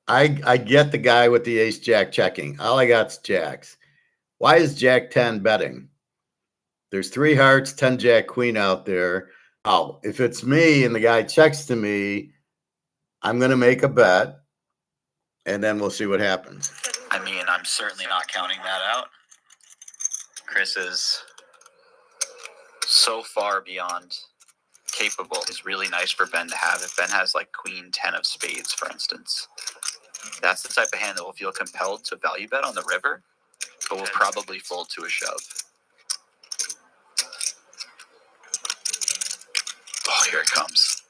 I get the guy with the ace jack checking. All I got's jacks. Why is jack 10 betting? There's 3 hearts, 10 jack queen out there. Oh, if it's me and the guy checks to me, I'm going to make a bet, and then we'll see what happens. I mean, I'm certainly not counting that out. Chris is so far beyond capable. It's really nice for Ben to have. If Ben has like queen 10 of spades, for instance, that's the type of hand that will feel compelled to value bet on the river, but will probably fold to a shove. Oh, here it comes.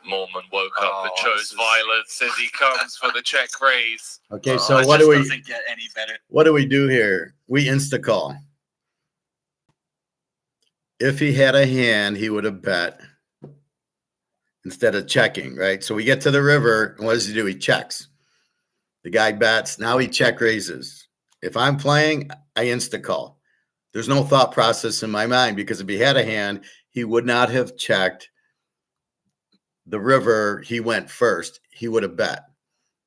Mormon woke up and chose violence as he comes for the check raise. Okay, so what do we doesn't get any better. What do we do here? We insta call. If he had a hand, he would have bet instead of checking, right? So we get to the river, and what does he do? He checks. The guy bets. Now he check raises. If I'm playing, I insta call. There's no thought process in my mind, because if he had a hand, he would not have checked the river. He went first. He would have bet,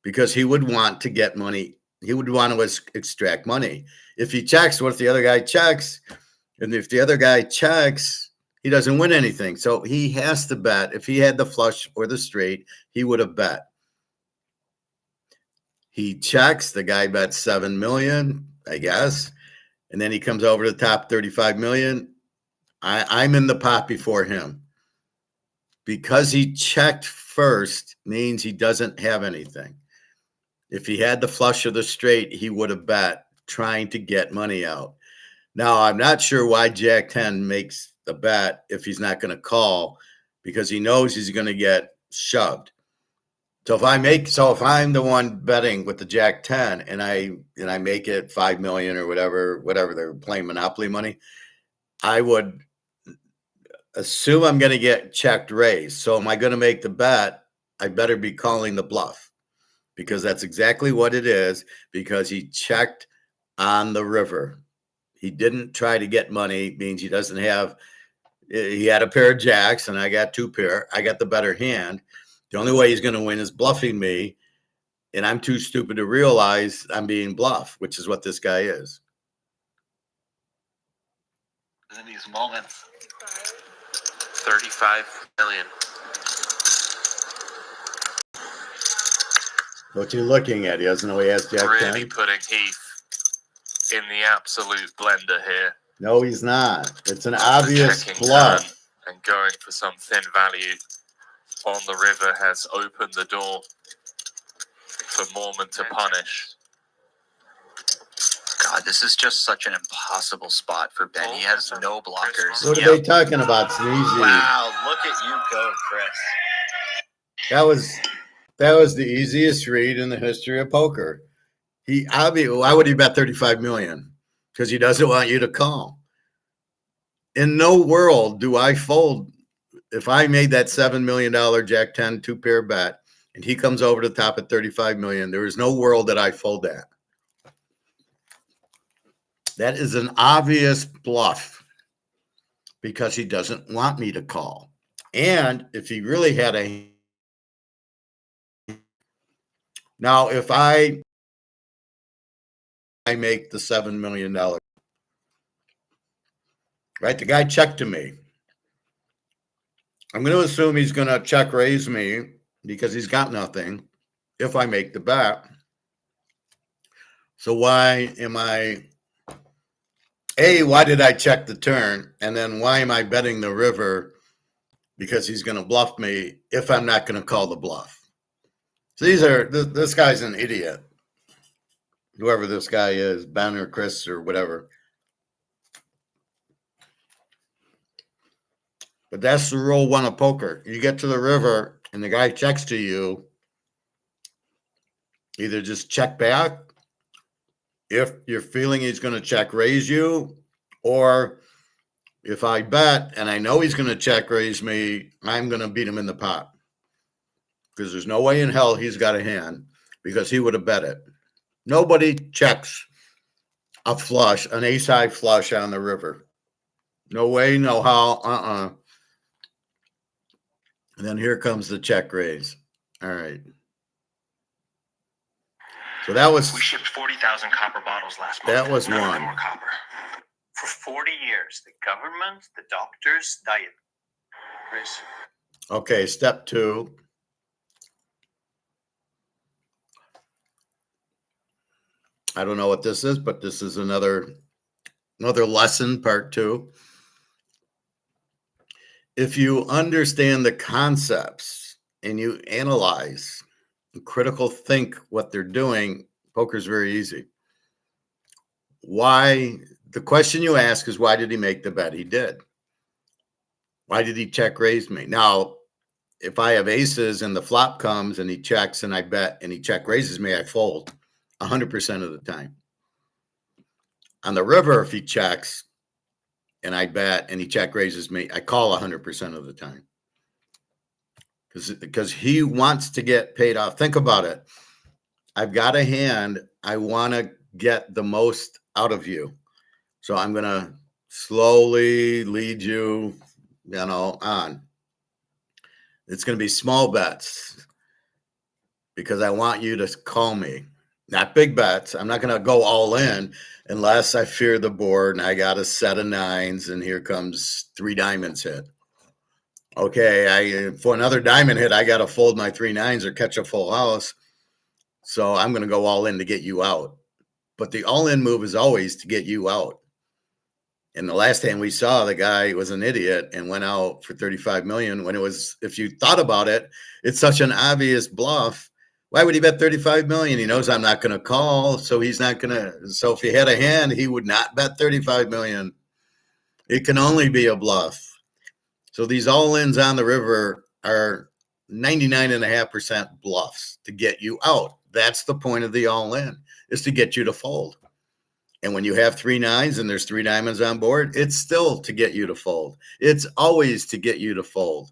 because he would want to get money. He would want to extract money. If he checks, what if the other guy checks? And if the other guy checks, he doesn't win anything. So he has to bet. If he had the flush or the straight, he would have bet. He checks. The guy bets 7 million, I guess. And then he comes over to the top 35 million. I'm in the pot before him. Because he checked first means he doesn't have anything. If he had the flush or the straight, he would have bet trying to get money out. Now, I'm not sure why Jack 10 makes the bet if he's not going to call, because he knows he's going to get shoved. So if I'm the one betting with the Jack 10 and I make it 5 million or whatever they're playing Monopoly money, I would assume I'm going to get checked raised. So am I going to make the bet? I better be calling the bluff, because that's exactly what it is, because he checked on the river. He didn't try to get money, means he doesn't have, he had a pair of jacks and I got 2 pair. I got the better hand. The only way he's going to win is bluffing me. And I'm too stupid to realize I'm being bluffed, which is what this guy is. In these moments. 35 million. What you looking at? He doesn't know he has Jack Really 10. putting Heath in the absolute blender here. No, he's not. It's an obvious Checking bluff. turn and going for some thin value on the river has opened the door for Mormon to punish. God, this is just such an impossible spot for Ben. He has no blockers. What are they talking about, Sneezy? Wow, look at you go, Chris. That was the easiest read in the history of poker. Why would he bet 35 million? Because he doesn't want you to call. In no world do I fold. If I made that $7 million Jack 10 2-pair bet and he comes over the top at 35 million, there is no world that I fold that. That is an obvious bluff, because he doesn't want me to call. And if he really had now, if I make the $7 million, right? The guy checked to me. I'm going to assume he's going to check raise me because he's got nothing if I make the bet. So why did I check the turn? And then why am I betting the river? Because he's going to bluff me if I'm not going to call the bluff. So this guy's an idiot. Whoever this guy is, Ben or Chris or whatever. But that's the rule 1 of poker. You get to the river and the guy checks to you. Either just check back if you're feeling he's going to check raise you, or if I bet and I know he's going to check raise me, I'm going to beat him in the pot. Because there's no way in hell he's got a hand, because he would have bet it. Nobody checks a flush, an ace-high flush on the river. No way, no how, And then here comes the check raise. All right. So that was. We shipped 40,000 copper bottles last month. That was None of one. them were copper. For 40 years, the government, the doctors, diet. Chris. Okay, step 2. I don't know what this is, but this is another lesson, part 2. If you understand the concepts and you analyze, critical think what they're doing, poker's very easy. The question you ask is, why did he make the bet he did? Why did he check raise me? Now, if I have aces and the flop comes and he checks and I bet and he check raises me, I fold 100% of the time. On the river, if he checks and I bet and he check raises me, I call 100% of the time. Because he wants to get paid off. Think about it. I've got a hand. I want to get the most out of you. So I'm going to slowly lead you, on. It's going to be small bets because I want you to call me. Not big bets. I'm not going to go all in unless I fear the board and I got a set of 9s and here comes 3 diamonds hit. Okay, for another diamond hit, I got to fold my 3 9s or catch a full house. So I'm going to go all in to get you out. But the all-in move is always to get you out. And the last hand we saw, the guy was an idiot and went out for 35 million when it was, if you thought about it, it's such an obvious bluff. Why would he bet 35 million? He knows I'm not going to call, so he's not going to. So if he had a hand, he would not bet 35 million. It can only be a bluff. So these all-ins on the river are 99.5% bluffs to get you out. That's the point of the all-in, is to get you to fold. And when you have 3 nines and there's 3 diamonds on board, it's still to get you to fold. It's always to get you to fold.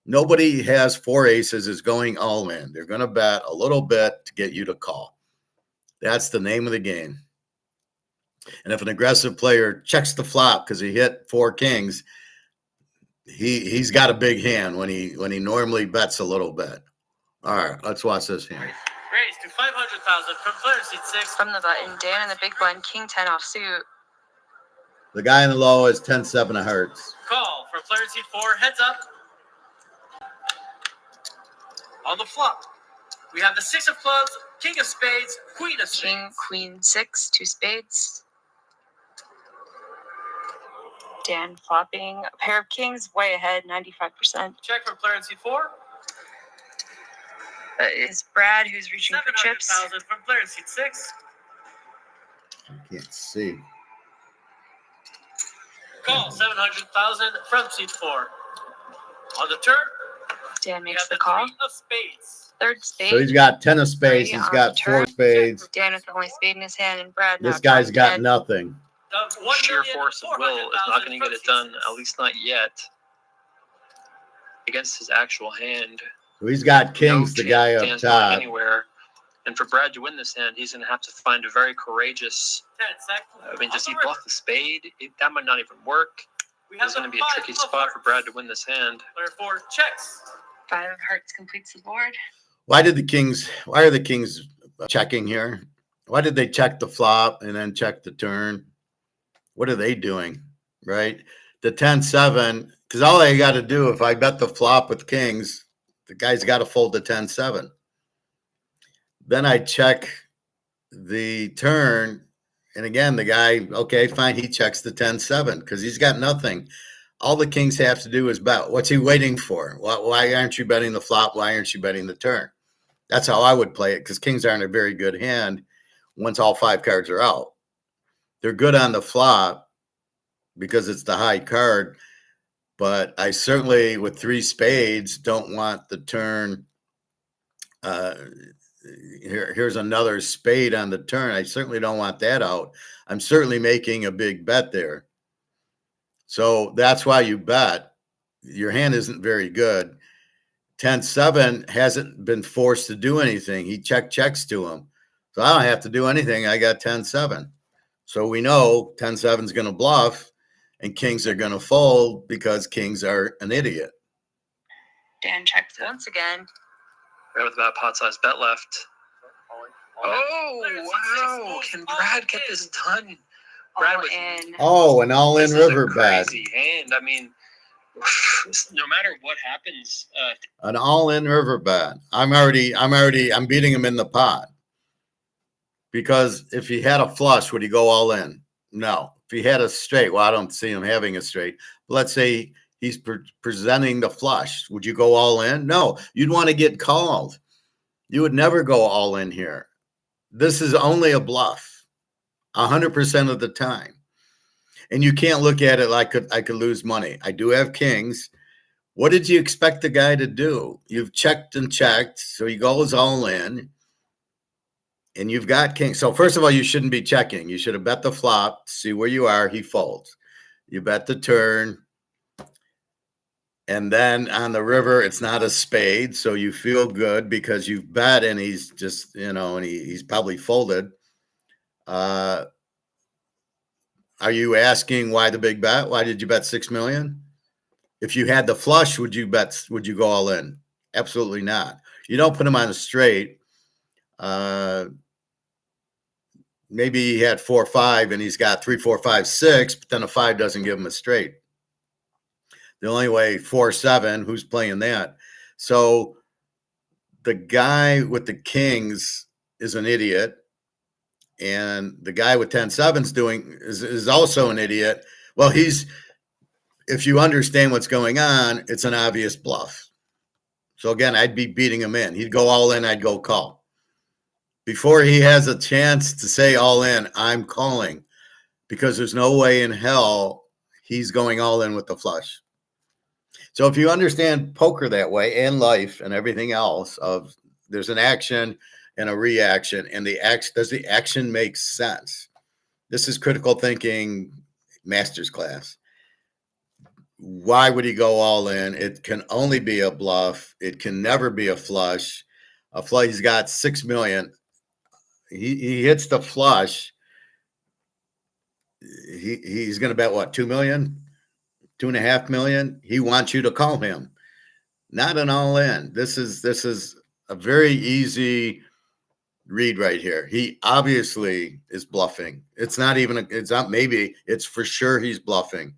Nobody has 4 aces is going all in. They're going to bet a little bit to get you to call. That's the name of the game. And if an aggressive player checks the flop because he hit 4 kings, he's got a big hand when he normally bets a little bit. All right, let's watch this hand. Raised to 500,000 from player seat 6. From the button, Dan in the big blind, king 10 offsuit. The guy in the low is 10-7 of hearts. Call from player seat 4. Heads up. On the flop, we have the 6 of clubs, king of spades, queen of spades. King, queen 6, 2 spades. Dan flopping. A pair of kings, way ahead, 95%. Check from player seat 4. That is Brad, who's reaching for chips. 700,000 from player seat 6. I can't see. Call 700,000 from seat 4. On the turn, Dan we makes have the the call. 3 of spades. Third spade. So he's got 10 of spades. Three He's on got the 4 turn. spades. Dan with the only spade in his hand, and Brad This now guy's down got dead. nothing. The Sheer force of will is not going to get it done, at least not yet, against his actual hand. So he's got kings, No the guy chance up Dan's going top. anywhere. And for Brad to win this hand, he's going to have to find a very courageous. 10 seconds. I mean, does he bluff the spade? That might not even work. It's going to be a tricky spot for Brad to win this hand. Player 4 checks. 5 of hearts completes the board. Why are the kings checking here? Why did they check the flop and then check the turn? What are they doing, right? The 10-7, because all I got to do, if I bet the flop with kings, the guy's got to fold the 10-7. Then I check the turn, and again, the guy, okay, fine, he checks the 10-7 because he's got nothing. All the kings have to do is bet. What's he waiting for? Why aren't you betting the flop? Why aren't you betting the turn? That's how I would play it, because kings aren't a very good hand once all 5 cards are out. They're good on the flop because it's the high card, but I certainly, with 3 spades, don't want the turn. Here's another spade on the turn. I certainly don't want that out. I'm certainly making a big bet there. So that's why you bet. Your hand isn't very good. 10-7 hasn't been forced to do anything. He checks to him. So I don't have to do anything. I got 10-7. So we know 10-7 is going to bluff and kings are going to fold because kings are an idiot. Dan checks once again. Right with about pot-sized bet left. Oh, wow. Can Brad get this done? Brad All was in. Oh, an all-in This is a river bet. crazy hand. I mean, no matter what happens, An all-in river bet. I'm beating him in the pot. Because if he had a flush, would he go all in? No. If he had a straight, well, I don't see him having a straight. But let's say he's presenting the flush. Would you go all in? No. You'd want to get called. You would never go all in here. This is only a bluff 100% of the time. And you can't look at it like I could lose money. I do have kings. What did you expect the guy to do? You've checked and checked, so he goes all in. And you've got kings. So first of all, you shouldn't be checking. You should have bet the flop, see where you are. He folds. You bet the turn. And then on the river, it's not a spade. So you feel good because you've bet and he's just, and he's probably folded. Are you asking why the big bet? Why did you bet 6 million? If you had the flush, would you go all in? Absolutely not. You don't put him on a straight. Maybe he had 4-5 and he's got 3-4-5-6, but then a 5 doesn't give him a straight. The only way 4-7, who's playing that? So the guy with the kings is an idiot, and the guy with 10-7 is also an idiot. Well, if you understand what's going on, it's an obvious bluff. So again, I'd be beating him in. He'd go all in, I'd go call. Before he has a chance to say all in, I'm calling, because there's no way in hell he's going all in with the flush. So if you understand poker that way, and life and everything else, of there's an action and a reaction, and does the action make sense? This is critical thinking master's class. Why would he go all in? It can only be a bluff. It can never be a flush. A flush, he's got 6 million. He hits the flush. He's going to bet what, 2 million, 2.5 million. He wants you to call him, not an all in. This is a very easy read right here. He obviously is bluffing. It's not maybe, it's for sure he's bluffing,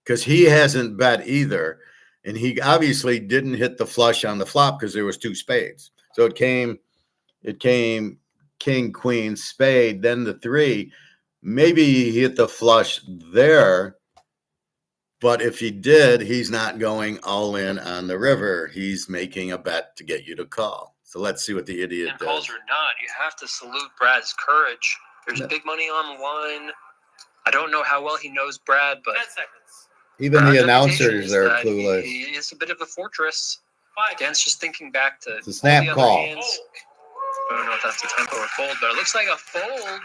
because he hasn't bet either. And he obviously didn't hit the flush on the flop because there was 2 spades. So it came king, queen, spade, then the 3. Maybe he hit the flush there, but if he did, he's not going all in on the river. He's making a bet to get you to call. So let's see what the idiot And does. calls or not, you have to salute Brad's courage. There's big money on the line. I don't know how well he knows Brad, but 10 seconds. Even Brad's the reputation announcers is are that clueless. He is a bit of a fortress. 5 Dan's just thinking back to It's a all snap the other call. hands. I don't know if that's a tempo or fold, but it looks like a fold.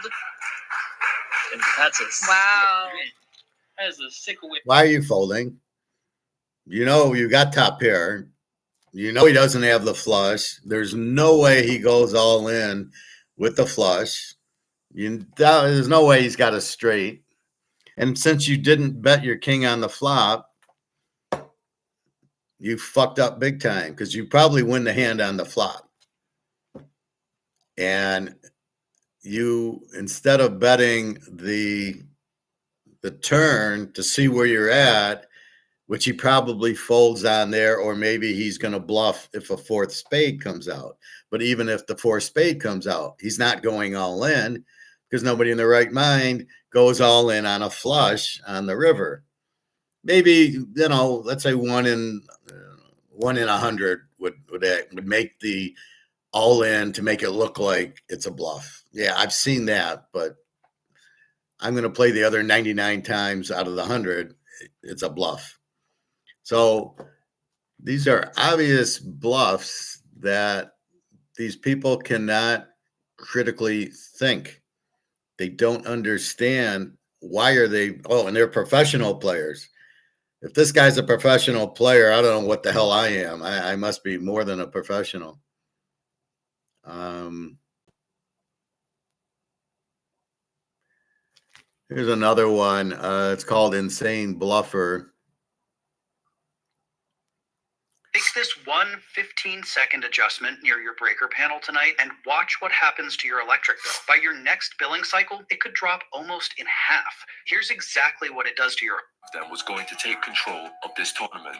And that's a Wow. That is a sick win. Why are you folding? You know you got top pair. You know he doesn't have the flush. There's no way he goes all in with the flush. There's no way he's got a straight. And since you didn't bet your king on the flop, you fucked up big time, because you probably win the hand on the flop. And you, instead of betting the turn to see where you're at, which he probably folds on there, or maybe he's going to bluff if a 4th spade comes out. But even if the 4th spade comes out, he's not going all in, because nobody in their right mind goes all in on a flush on the river. Maybe, let's say 1 in 100 would make the all in to make it look like it's a bluff. Yeah, I've seen that, but I'm going to play the other 99 times out of the 100. It's a bluff. So these are obvious bluffs that these people cannot critically think. They don't understand why are they, and they're professional players. If this guy's a professional player, I don't know what the hell I am. I must be more than a professional. Here's another one. It's called Insane Bluffer. Take this one 15-second adjustment near your breaker panel tonight and watch what happens to your electric bill. By your next billing cycle, it could drop almost in half. Here's exactly what it does to your... Then was going to take control of this tournament.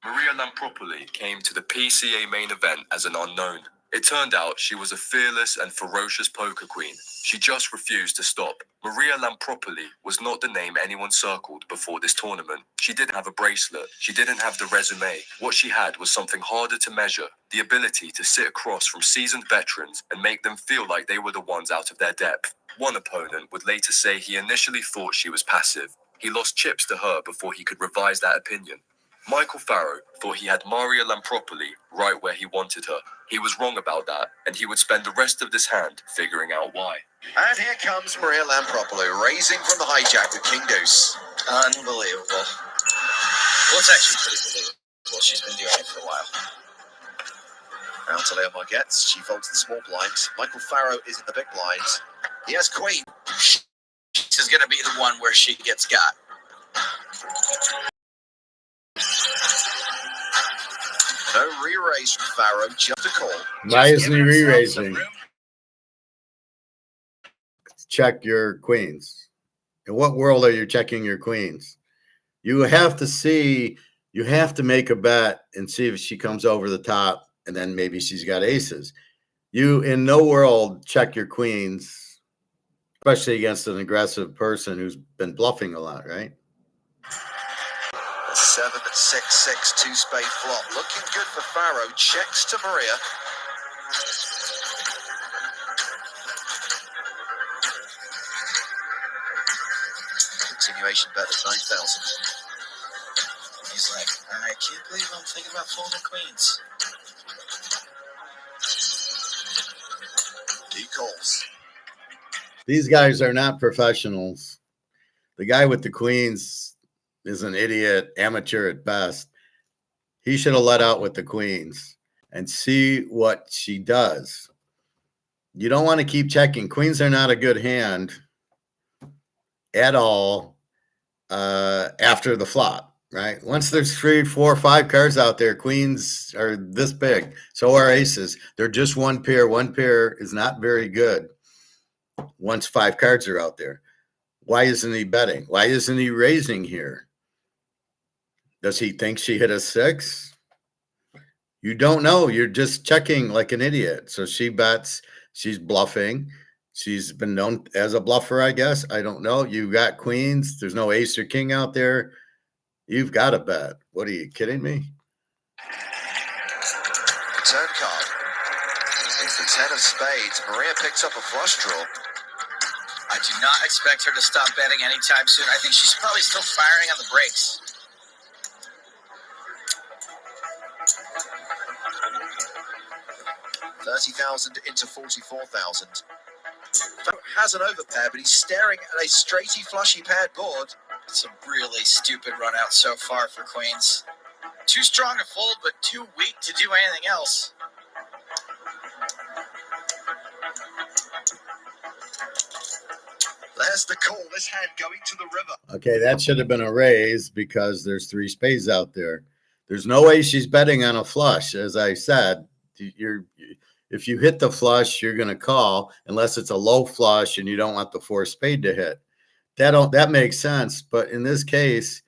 Maria Lampropoli came to the PCA main event as an unknown. It turned out she was a fearless and ferocious poker queen. She just refused to stop. Maria Lampropoli was not the name anyone circled before this tournament. She didn't have a bracelet. She didn't have the resume. What she had was something harder to measure: the ability to sit across from seasoned veterans and make them feel like they were the ones out of their depth. One opponent would later say he initially thought she was passive. He lost chips to her before he could revise that opinion. Michael Farrow thought he had Maria Lampropoli right where he wanted her. He was wrong about that, and he would spend the rest of this hand figuring out why. And here comes Maria Lampropoli, raising from the hijack with King Deuce. Unbelievable. Well, it's actually pretty believable. She's been doing it for a while. Now to Leo Margetts. She folds the small blinds. Michael Farrow is in the big blinds. He has queen. This is going to be the one where she gets got. No re-raise from Farrow, just a call. Why isn't he re-raising? Check your queens. In what world are you checking your queens? You have to make a bet and see if she comes over the top, and then maybe she's got aces. You, in no world, check your queens, especially against an aggressive person who's been bluffing a lot, right? The 7-6-6 two-spade flop. Looking good for Faro. Checks to Maria. Continuation bet at 9,000. He's like, I can't believe I'm thinking about folding queens. He calls. These guys are not professionals. The guy with the queens is an idiot, amateur at best. He should have let out with the queens and see what she does. You don't want to keep checking. Queens are not a good hand at all after the flop, right? Once there's 3, 4, 5 cards out there, queens are this big. So are aces. They're just one pair. One pair is not very good once 5 cards are out there. Why isn't he betting? Why isn't he raising here? Does he think she hit a 6? You don't know. You're just checking like an idiot. So she bets. She's bluffing. She's been known as a bluffer, I guess. I don't know. You got queens. There's no ace or king out there. You've got to bet. What, are you kidding me? Turn card. It's the 10 of spades. Maria picks up a flush draw. I do not expect her to stop betting anytime soon. I think she's probably still firing on the brakes. $30,000 into 44,000. Has an overpair, but he's staring at a straighty flushy paired board. It's a really stupid run out so far for queens. Too strong to fold, but too weak to do anything else. There's the call. This hand going to the river. Okay, that should have been a raise because there's 3 spades out there. There's no way she's betting on a flush. As I said, if you hit the flush, you're going to call unless it's a low flush and you don't want the 4 spade to hit. That makes sense. But in this case,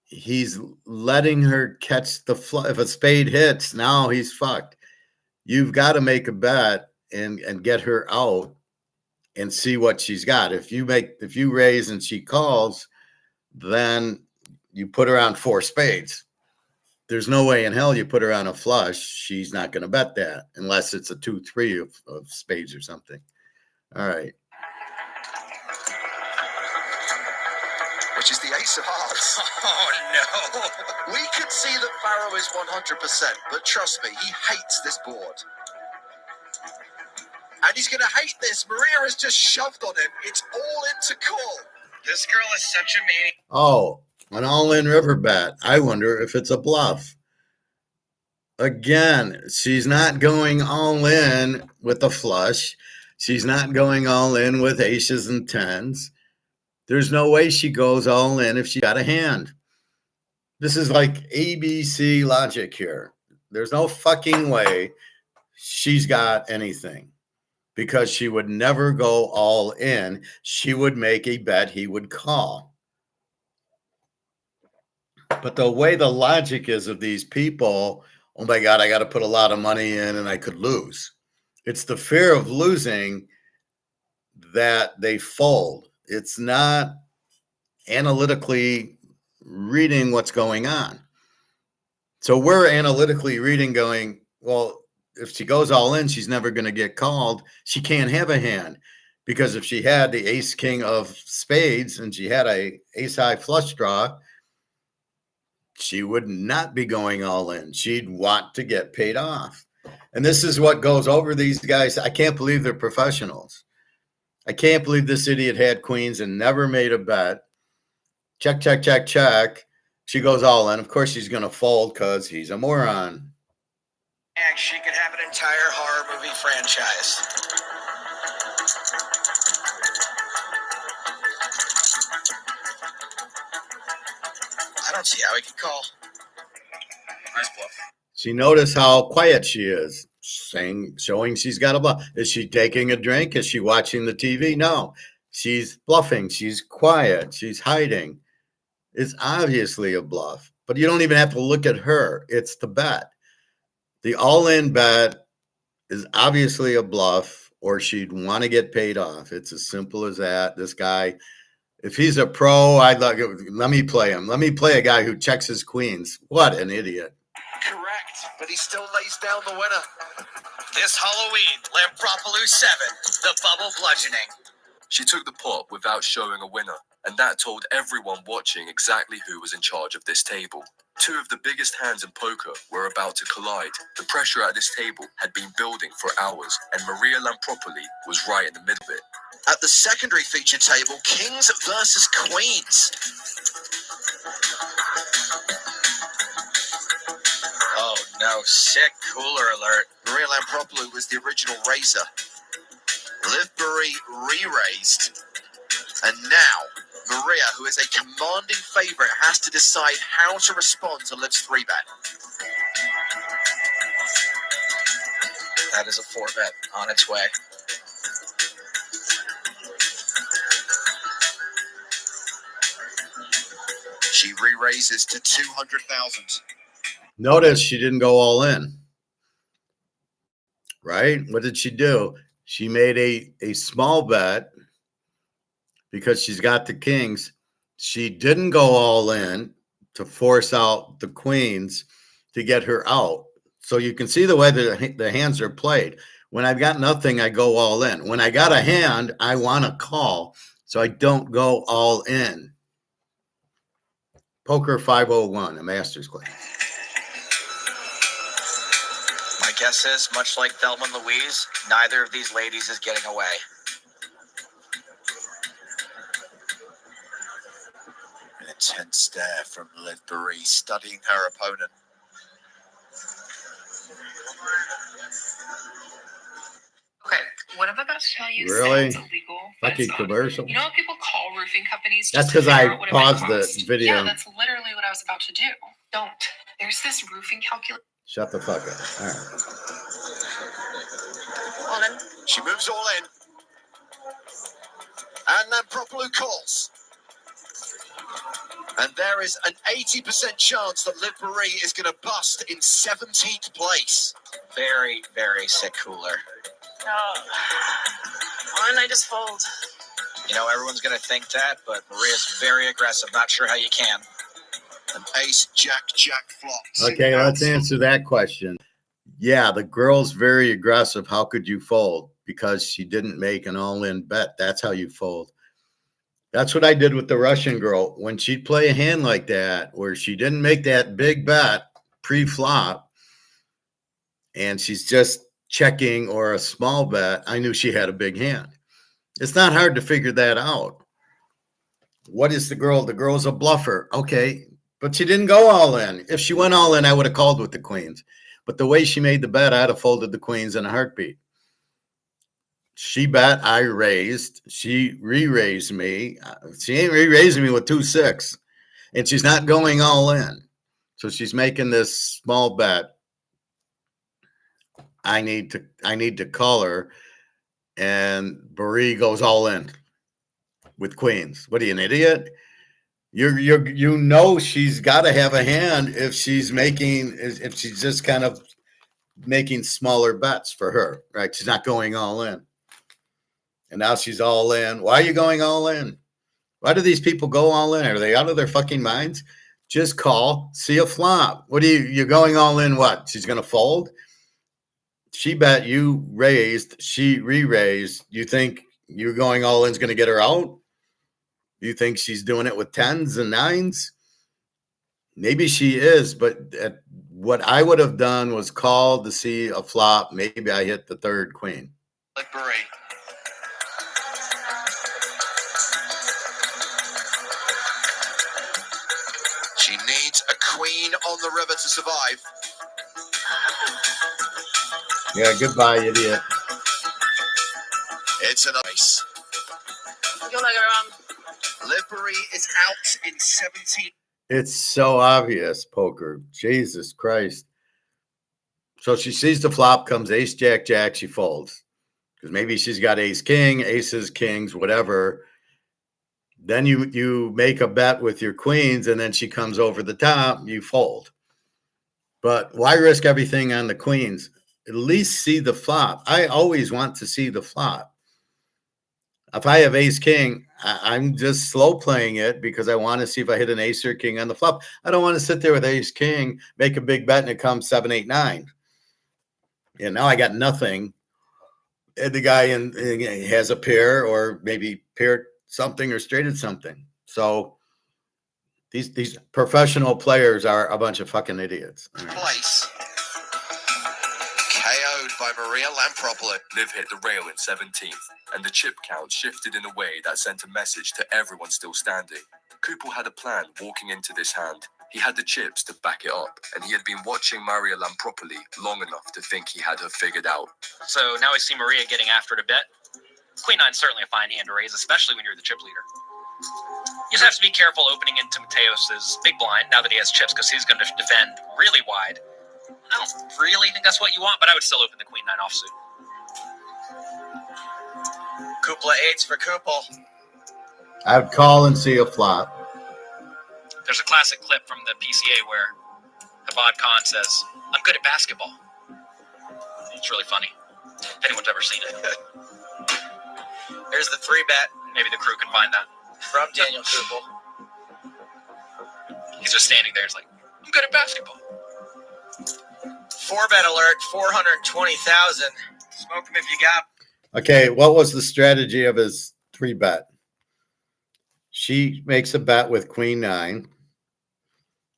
he's letting her catch the flush. If a spade hits, now he's fucked. You've got to make a bet and get her out and see what she's got. If you raise and she calls, then you put her on 4 spades. There's no way in hell you put her on a flush. She's not going to bet that unless it's a 2-3 of spades or something. All right. Which is the ace of hearts. Oh, no. We could see that Faro is 100%, but trust me, he hates this board. And he's going to hate this. Maria has just shoved on him. It's all in to call. This girl is such a maniac. Oh, an all-in river bet. I wonder if it's a bluff. Again, she's not going all in with a flush. She's not going all in with aces and 10s. There's no way she goes all in if she got a hand. This is like ABC logic here. There's no fucking way she's got anything because she would never go all in. She would make a bet he would call. But the way the logic is of these people, oh my God, I got to put a lot of money in and I could lose. It's the fear of losing that they fold. It's not analytically reading what's going on. So we're analytically reading going, well, if she goes all in, she's never going to get called. She can't have a hand because if she had the ace king of spades and she had a ace high flush draw, she would not be going all in. She'd want to get paid off. And this is what goes over these guys. I can't believe they're professionals. I can't believe this idiot had queens and never made a bet. Check, check, check, check. She goes all in. Of course, she's going to fold because he's a moron. And she could have an entire horror movie franchise. I don't see how he can call. Nice bluff. She noticed how quiet she is, showing she's got a bluff. Is she taking a drink? Is she watching the TV? No. She's bluffing. She's quiet. She's hiding. It's obviously a bluff, but you don't even have to look at her. It's the bet. The all-in bet is obviously a bluff or she'd want to get paid off. It's as simple as that. This guy If he's a pro, I'd like let me play him. Let me play a guy who checks his queens. What an idiot. Correct, but he still lays down the winner. This Halloween, Lampropoulos 7, the bubble bludgeoning. She took the pot without showing a winner, and that told everyone watching exactly who was in charge of this table. Two of the biggest hands in poker were about to collide. The pressure at this table had been building for hours, and Maria Lampropoli was right in the middle of it. At the secondary feature table, kings versus queens. Oh no, sick cooler alert. Maria Lampropoulou was the original raiser. Liv Boeree re-raised. And now, Maria, who is a commanding favorite, has to decide how to respond to Liv's 3-bet. That is a 4-bet on its way. She re-raises to 200,000. Notice she didn't go all in. Right? What did she do? She made a small bet because she's got the kings. She didn't go all in to force out the queens to get her out. So you can see the way the hands are played. When I've got nothing, I go all in. When I got a hand, I want to call, so I don't go all in. Poker 501, a master's class. My guess is, much like Thelma and Louise, neither of these ladies is getting away. An intense stare from Liv Boeree, studying her opponent. Okay, what I'm about to tell you Really? sounds illegal. But Fucking it's not. commercial. You know what people call roofing companies? That's just to because figure I out what it might paused the cost? video. Yeah, that's literally what I was about to do. Don't. There's this roofing calculator. Shut the fuck up. All right. All in. She moves all in. And Lampropoulou calls. And there is an 80% chance that Liv Boeree is going to bust in 17th place. Very, very sick cooler. Why didn't I just fold? You know, everyone's going to think that, but Maria's very aggressive. Not sure how you can. An ace, jack, flops. Okay, let's answer that question. Yeah, the girl's very aggressive. How could you fold? Because she didn't make an all-in bet. That's how you fold. That's what I did with the Russian girl. When she'd play a hand like that, where she didn't make that big bet pre-flop, and she's just checking or a small bet, I knew she had a big hand. It's not hard to figure that out. What is the girl? The girl's a bluffer. Okay, but she didn't go all in. If she went all in, I would have called with the queens. But the way she made the bet, I'd have folded the queens in a heartbeat. She bet, I raised. She re-raised me. She ain't re-raising me with 2-6. And she's not going all in. So she's making this small bet. I need to call her. And Boeree goes all in with queens. What are you, an idiot? You know she's got to have a hand if she's just kind of making smaller bets for her, right? She's not going all in. And now she's all in. Why are you going all in? Why do these people go all in? Are they out of their fucking minds? Just call, see a flop. What are you're going all in what? She's going to fold? She bet, you raised, she re-raised. You think you're going all in is going to get her out? You think she's doing it with 10s and 9s? Maybe she is, but what I would have done was call to see a flop. Maybe I hit the third queen. Liv Boeree. She needs a queen on the river to survive. Yeah, goodbye, idiot. It's an ace. You're not wrong. Liv Boeree is out in 17. It's so obvious, poker. Jesus Christ. So she sees the flop, comes ace, jack, jack, she folds. Because maybe she's got ace, king, aces, kings, whatever. Then you make a bet with your queens, and then she comes over the top, you fold. But why risk everything on the queens? At least see the flop. I always want to see the flop. If I have ace king, I'm just slow playing it because I want to see if I hit an ace or king on the flop. I don't want to sit there with ace king, make a big bet, and it comes 7, 8, 9. Yeah, now I got nothing. And the guy has a pair or maybe paired something or straighted something. So these professional players are a bunch of fucking idiots. Place. KO'd by Maria Lampropoulos. Liv hit the rail in 17th, and the chip count shifted in a way that sent a message to everyone still standing. Kupel had a plan walking into this hand. He had the chips to back it up, and he had been watching Maria Lampropoulos long enough to think he had her figured out. So now we see Maria getting after it a bit. Queen nine's certainly a fine hand to raise, especially when you're the chip leader. You just have to be careful opening into Mateos's big blind now that he has chips, because he's going to defend really wide. I don't really think that's what you want, but I would still open the queen nine offsuit. Kupla 8s for Kupel. I would call and see a flop. There's a classic clip from the PCA where Abad Khan says, "I'm good at basketball." It's really funny. If anyone's ever seen it. There's the 3-bet Maybe the crew can find that. from Daniel Kupel. He's just standing there. It's like, "I'm good at basketball." 4-bet alert, 420,000. Smoke him if you got. Okay, what was the strategy of his 3-bet? She makes a bet with queen 9.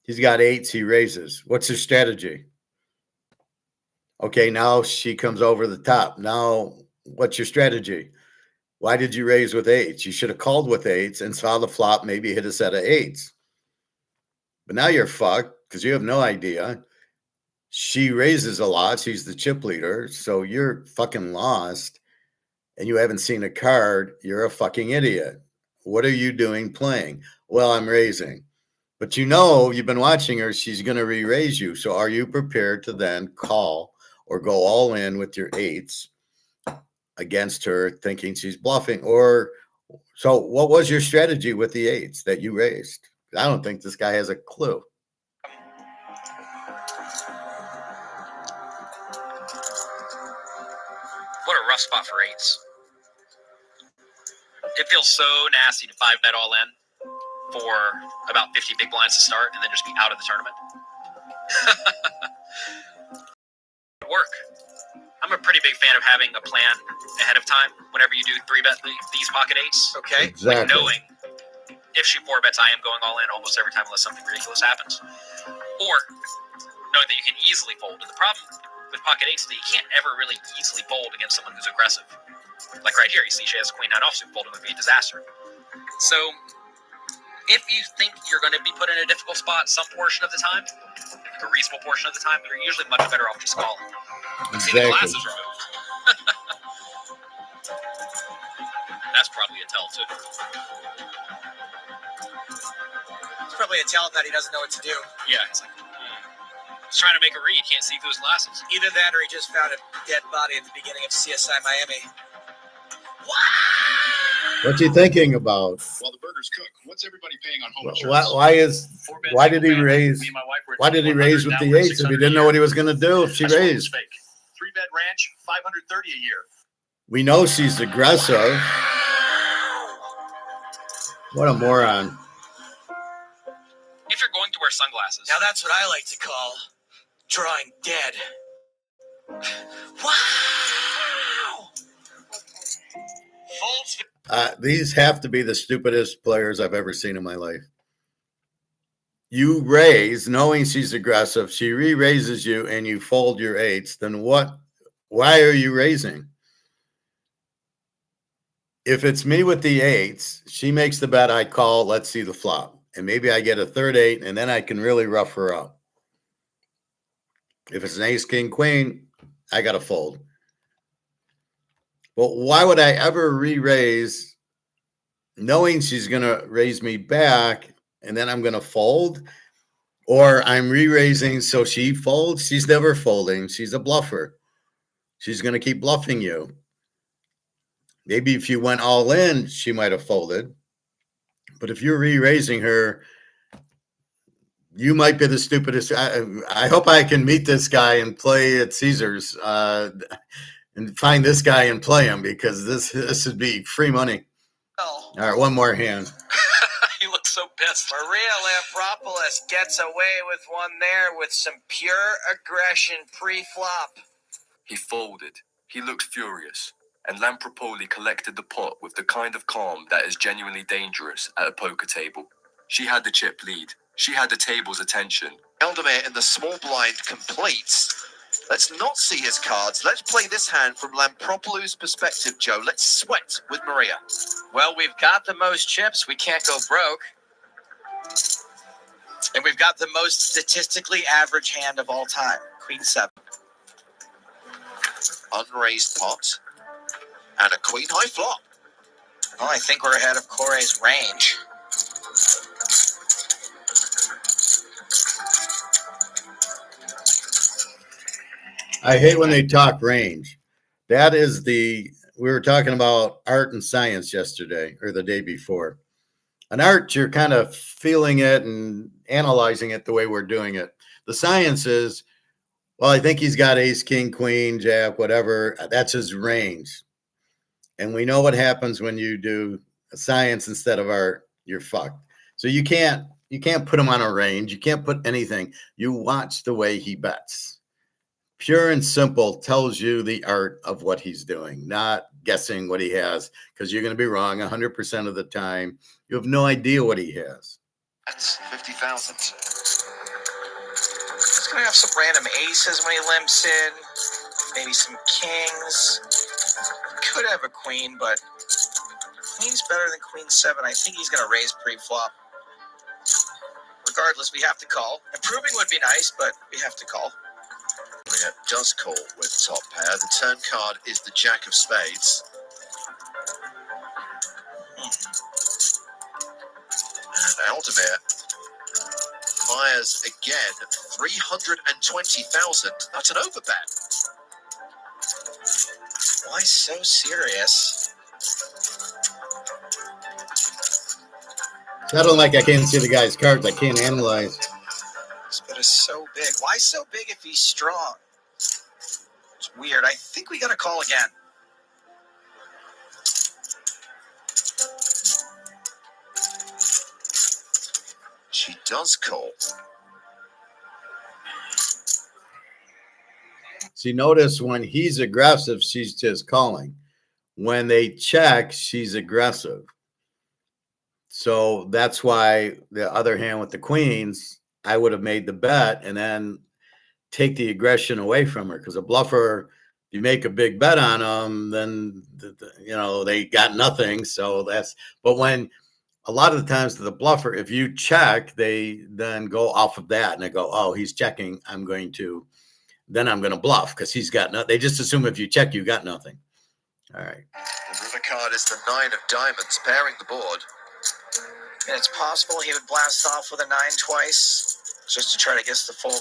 He's got 8s, he raises. What's his strategy? Okay, now she comes over the top. Now, what's your strategy? Why did you raise with 8s? You should have called with 8s and saw the flop, maybe hit a set of 8s. But now you're fucked because you have no idea. She raises a lot. She's the chip leader. So you're fucking lost and you haven't seen a card. You're a fucking idiot. What are you doing playing? Well, I'm raising. But you know, you've been watching her. She's going to re-raise you. So are you prepared to then call or go all in with your 8s against her thinking she's bluffing? Or so what was your strategy with the 8s that you raised? I don't think this guy has a clue. What a rough spot for 8s. It feels so nasty to 5-bet all in for about 50 big blinds to start and then just be out of the tournament. Work. I'm a pretty big fan of having a plan ahead of time whenever you do 3-bet these pocket 8s. Okay. Exactly. Like knowing if she 4-bets, I am going all in almost every time unless something ridiculous happens. Or knowing that you can easily fold. And the problem with pocket 8s is that you can't ever really easily fold against someone who's aggressive. Like right here, you see she has queen 9 offsuit, folding would be a disaster. So if you think you're going to be put in a difficult spot some portion of the time, a reasonable portion of the time, you're usually much better off just calling. See the glasses removed. That's probably a tell too. It's probably a tell that he doesn't know what to do. Yeah, it's like, he's trying to make a read, can't see through his glasses. Either that or he just found a dead body at the beginning of CSI Miami. What's he thinking about? While the burgers cook, what's everybody paying on home insurance? Why did he raise? Why did he raise with the 8s if he didn't know what he was going to do if she raised? 3-bed ranch, $530 a year. We know she's aggressive. What a moron. If you're going to wear sunglasses. Now that's what I like to call drawing dead. Wow! These have to be the stupidest players I've ever seen in my life. You raise knowing she's aggressive. She re-raises you and you fold your 8s. Then what? Why are you raising? If it's me with the 8s, she makes the bet, I call, let's see the flop. And maybe I get a third 8 and then I can really rough her up. If it's an ace, king, queen, I got to fold. Well, why would I ever re-raise knowing she's going to raise me back and then I'm going to fold? Or I'm re-raising so she folds? She's never folding. She's a bluffer. She's going to keep bluffing you. Maybe if you went all in, she might have folded. But if you're re-raising her, you might be the stupidest. I hope I can meet this guy and play at Caesars. and find this guy and play him because this would be free money. All right, one more hand. He looks so pissed. Maria Lampropoulos gets away with one there with some pure aggression pre-flop. He folded. He looked furious. And Lampropoli collected the pot with the kind of calm that is genuinely dangerous at a poker table. She had the chip lead. She had the table's attention. Eldemir in the small blind completes. Let's not see his cards. Let's play this hand from Lampropoulos' perspective, Joe. Let's sweat with Maria. Well, we've got the most chips. We can't go broke. And we've got the most statistically average hand of all time. Queen 7. Unraised pot. And a queen high flop. Well, I think we're ahead of Corey's range. I hate when they talk range. That is we were talking about art and science yesterday or the day before. An art, you're kind of feeling it and analyzing it the way we're doing it. The science is, well, I think he's got ace, king, queen, jack, whatever. That's his range. And we know what happens when you do science instead of art. You're fucked. So you can't put him on a range. You can't put anything. You watch the way he bets. Pure and simple tells you the art of what he's doing, not guessing what he has, because you're going to be wrong 100% of the time. You have no idea what he has. That's 50,000. He's going to have some random aces when he limps in. Maybe some kings. Could have a queen, but queen's better than queen 7. I think he's going to raise pre-flop. Regardless, we have to call. Improving would be nice, but we have to call. Maria does call with top pair. The turn card is the jack of spades. And Eldemir fires again. 320,000. That's an overbet. Why so serious? I don't like I can't see the guy's cards. I can't analyze. This bet is so big. Why so big if he's strong? It's weird. I think we got to call again. She does call. See, notice when he's aggressive, she's just calling. When they check, she's aggressive. So that's why the other hand with the queens, I would have made the bet and then take the aggression away from her. Because a bluffer, you make a big bet on them, then they got nothing. So but when a lot of the times to the bluffer, if you check, they then go off of that and they go, oh, he's checking. I'm going to bluff because he's got nothing. They just assume if you check, you got nothing. All right. The river card is the 9 of diamonds, pairing the board. And it's possible he would blast off with a 9 twice just to try to get the full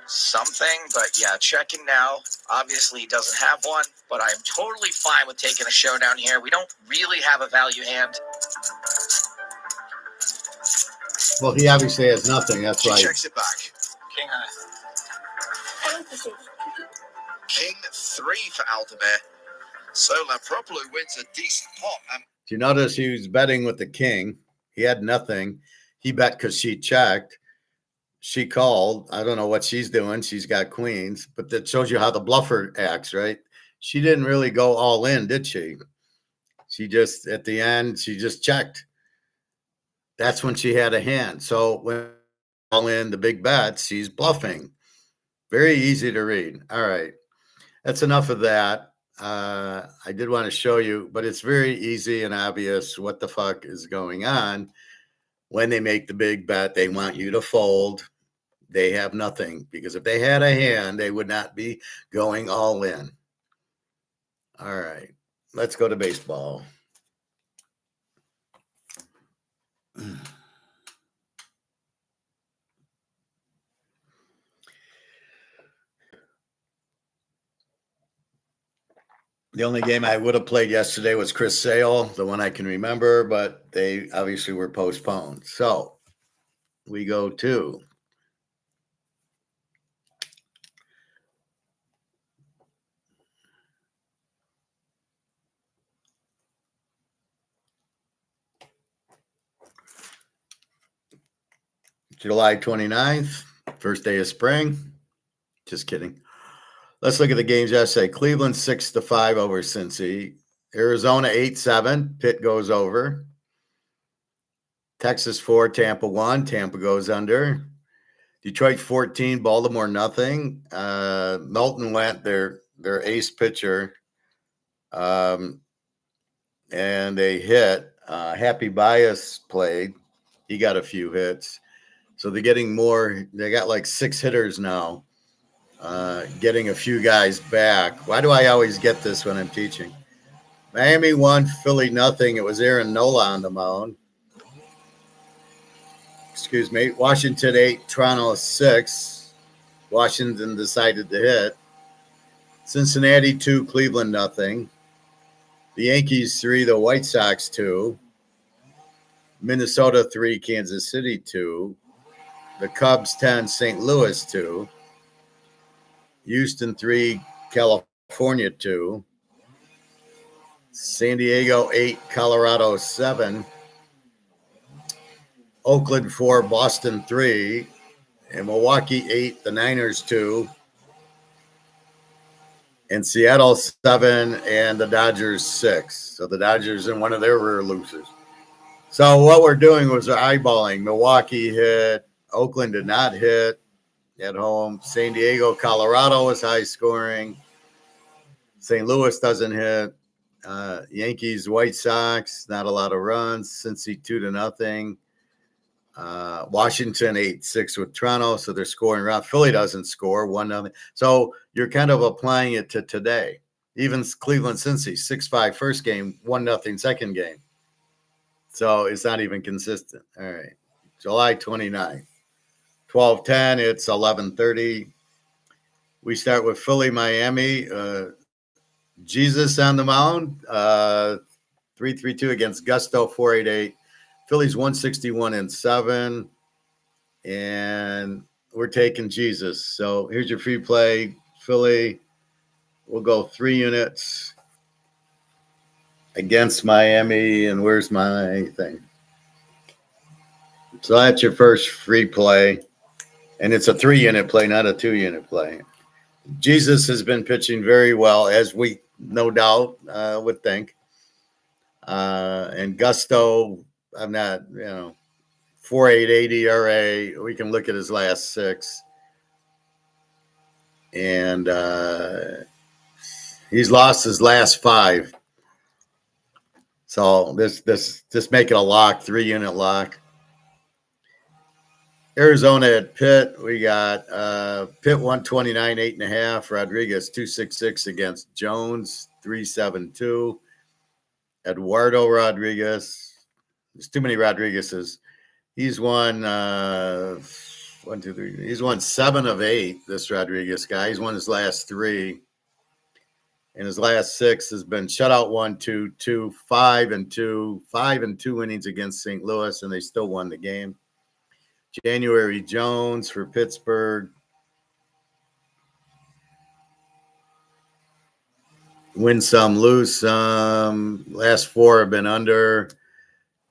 something. But yeah, checking now. Obviously, he doesn't have one, but I'm totally fine with taking a showdown here. We don't really have a value hand. Well, he obviously has nothing. That's She right. checks it back. King high. King 3 for Eldemir. So Lampropoulos wins a decent pot. Do you notice he was betting with the king? He had nothing. He bet because she checked. She called. I don't know what she's doing. She's got queens, but that shows you how the bluffer acts, right? She didn't really go all in, did she? She just, at the end, she just checked. That's when she had a hand. So when all in the big bets, she's bluffing. Very easy to read. All right. That's enough of that. I did want to show you, but it's very easy and obvious what the fuck is going on. When they make the big bet, they want you to fold. They have nothing because if they had a hand, they would not be going all in. All right, let's go to baseball. The only game I would have played yesterday was Chris Sale, the one I can remember, but they obviously were postponed. So we go to July 29th, first day of spring. Just kidding. Let's look at the games yesterday. Cleveland 6-5 over Cincy. Arizona 8-7. Pitt goes over. Texas 4, Tampa 1. Tampa goes under. Detroit 14, Baltimore nothing. Melton went their ace pitcher, and they hit. Happy Bias played. He got a few hits. So they're getting more. They got like 6 hitters now. Getting a few guys back. Why do I always get this when I'm teaching? Miami 1, Philly nothing. It was Aaron Nola on the mound. Excuse me. Washington 8, Toronto 6. Washington decided to hit. Cincinnati 2, Cleveland nothing. The Yankees 3, the White Sox 2. Minnesota 3, Kansas City 2. The Cubs 10, St. Louis 2. Houston 3, California 2. San Diego 8, Colorado 7. Oakland 4, Boston 3. And Milwaukee 8, the Niners 2. And Seattle 7 and the Dodgers 6. So the Dodgers in one of their rare losers. So what we're doing was eyeballing. Milwaukee hit. Oakland did not hit at home. San Diego, Colorado was high scoring. St. Louis doesn't hit. Yankees, White Sox, not a lot of runs. Cincy 2-0. Washington 8-6 with Toronto, so they're scoring around. Philly doesn't score 1-0. So you're kind of applying it to today. Even Cleveland, Cincy 6-5 first game, 1-0 second game. So it's not even consistent. All right, July 29th, 12:10. It's 11:30. We start with Philly, Miami. Jesus on the mound. 3-3-2 against Gusto 4-8-8. Philly's 161-7. And we're taking Jesus. So here's your free play. Philly, we'll go 3 units against Miami. And where's my thing? So that's your first free play. And it's a 3-unit play, not a 2-unit play. Jesus has been pitching very well, as we no doubt would think. And Gusto, I'm not, 4.88 ERA. We can look at his last 6. And he's lost his last 5. So this make it a lock, 3-unit lock. Arizona at Pitt. We got Pitt 129, 8.5. Rodriguez 266 against Jones 372. Eduardo Rodriguez. There's too many Rodriguez's. He's won 1, 2, 3. He's won 7 of 8. This Rodriguez guy. He's won his last 3. And his last 6 has been shutout 1, 2, 2, 5 and 2, 5 and 2 innings against St. Louis, and they still won the game. January Jones for Pittsburgh. Win some, lose some. Last 4 have been under.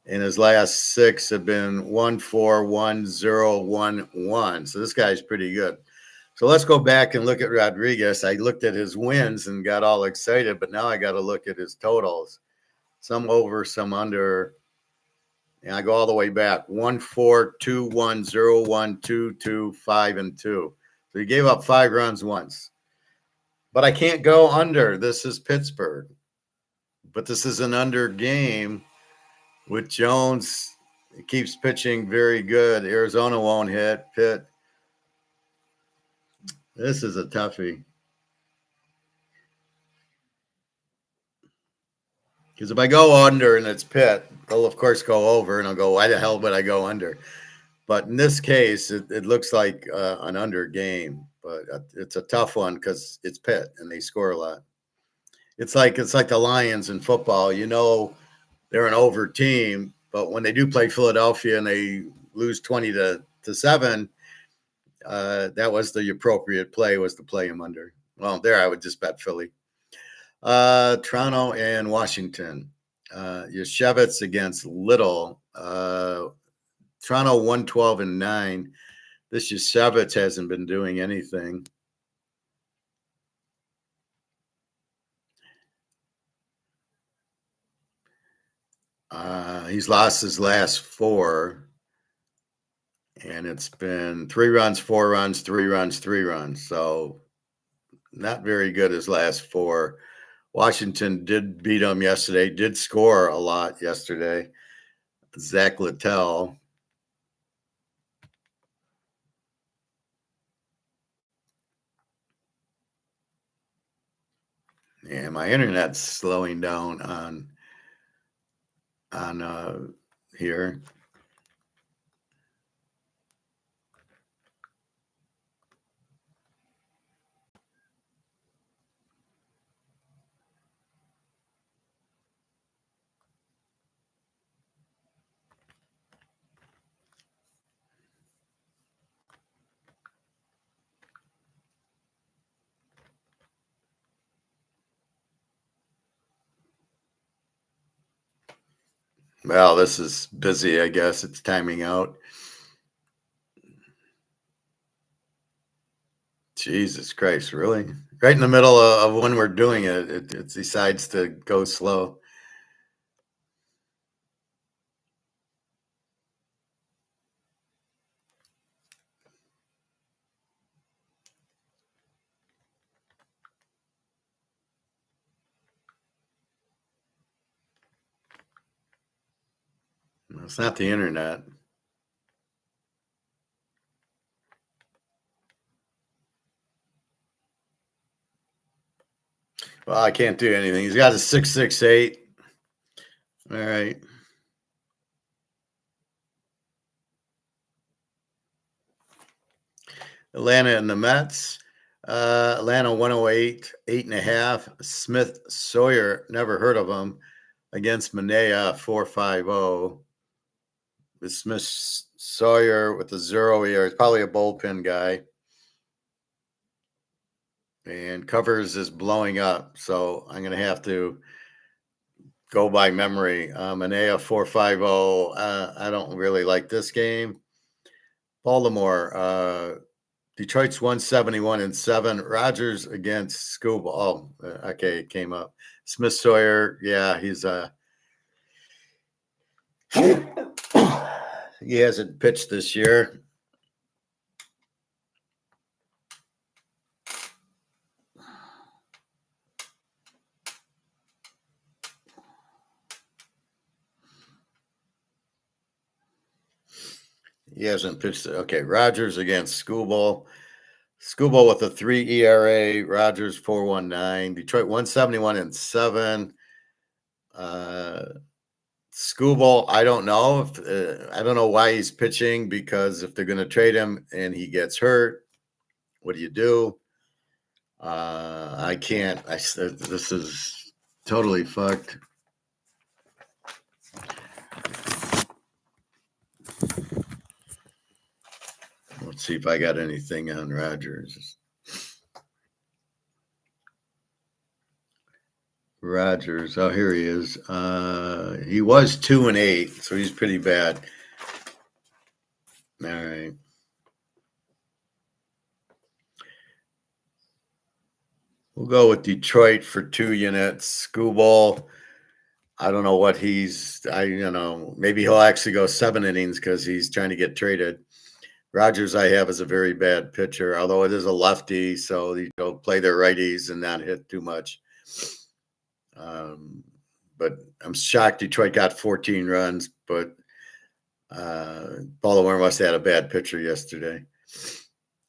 And his last 6 have been 1, 4, 1, 0, 1, 1. So this guy's pretty good. So let's go back and look at Rodriguez. I looked at his wins and got all excited, but now I got to look at his totals. Some over, some under. And I go all the way back. 1, 4, 2, 1, 0, 1, 2, 2, 5, and 2. So he gave up 5 runs once. But I can't go under. This is Pittsburgh. But this is an under game with Jones. He keeps pitching very good. Arizona won't hit. Pitt. This is a toughie. Because if I go under and it's Pitt, they'll of course go over, and I'll go, why the hell would I go under? But in this case, it looks like an under game, but it's a tough one because it's Pitt and they score a lot. It's like the Lions in football. They're an over team, but when they do play Philadelphia and they lose 20-7, that was the appropriate play, was to play them under. Well, there I would just bet Philly. Toronto and Washington. Yashevitz against Little. Toronto 112-9. This Yashevitz hasn't been doing anything. He's lost his last 4, and it's been 3 runs, 4 runs, 3 runs, 3 runs. So not very good his last 4. Washington did beat him yesterday, did score a lot yesterday. Zach Littell. Yeah, my internet's slowing down on here. Well, this is busy, I guess. It's timing out. Jesus Christ, really? Right in the middle of when we're doing it, it decides to go slow. It's not the internet. Well, I can't do anything. He's got a 6.68. All right. Atlanta and the Mets. Atlanta 108, 8.5. Smith Sawyer, never heard of him, against Manea 4.50. With Smith Sawyer with a 0 ERA. He's probably a bullpen guy. And covers is blowing up. So I'm going to have to go by memory. Manea 4.50. I don't really like this game. Baltimore. Detroit's 171-7. Rogers against Scuba. Oh, okay, it came up. Smith Sawyer, yeah, he's he hasn't pitched this year. He hasn't pitched. Okay, Rogers against Scuball. Scuball with a 3 ERA. Rogers 4.19. Detroit 171-7. Scuball, I don't know if I don't know why he's pitching, because if they're going to trade him and he gets hurt, what do you do? I can't. This is totally fucked. Let's see if I got anything on Rogers. Rogers. Oh, here he is. He was 2-8, so he's pretty bad. All right. We'll go with Detroit for 2 units. Scuball, I don't know what maybe he'll actually go 7 innings because he's trying to get traded. Rogers, I have as a very bad pitcher, although it is a lefty, so play their righties and not hit too much. But I'm shocked Detroit got 14 runs, but Baltimore must have had a bad pitcher yesterday.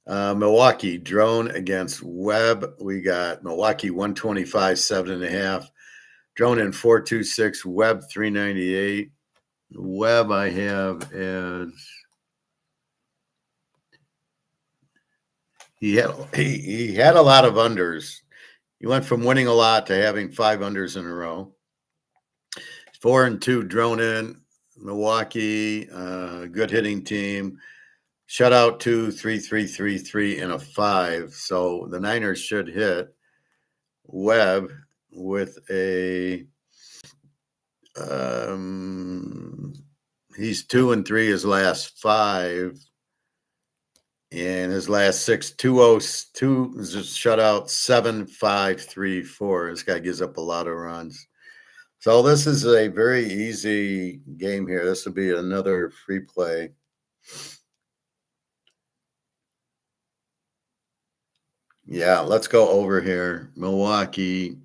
Milwaukee, Drone against Webb. We got Milwaukee 125, 7.5. Drone in 4.26, Webb 3.98. Webb I have as he had a lot of unders. He went from winning a lot to having 5 unders in a row. 4-2 Drone in. Milwaukee, good hitting team. Shutout 2, 3-3-3-3, and a 5. So the Niners should hit. Webb with a He's 2-3 his last 5. And his last 6, 2-0-2 is a shutout, 7-5-3-4. This guy gives up a lot of runs. So this is a very easy game here. This will be another free play. Yeah, let's go over here. Milwaukee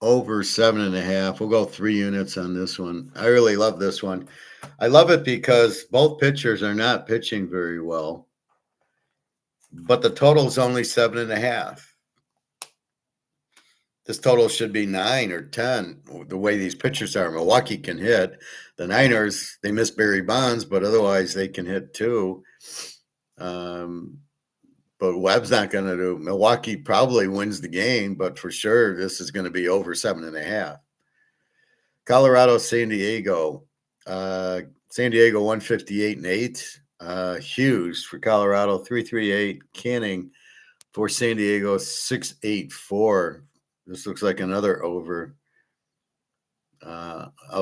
over 7.5. We'll go 3 units on this one. I really love this one. I love it because both pitchers are not pitching very well, but the total is only 7.5. This total should be 9 or 10. The way these pitchers are, Milwaukee can hit. The Niners, they miss Barry Bonds, but otherwise they can hit too. But Webb's not going to do. Milwaukee probably wins the game, but for sure this is going to be over 7.5. Colorado, San Diego. San Diego 158-8. Hughes for Colorado 338. Canning for San Diego 684. This looks like another over.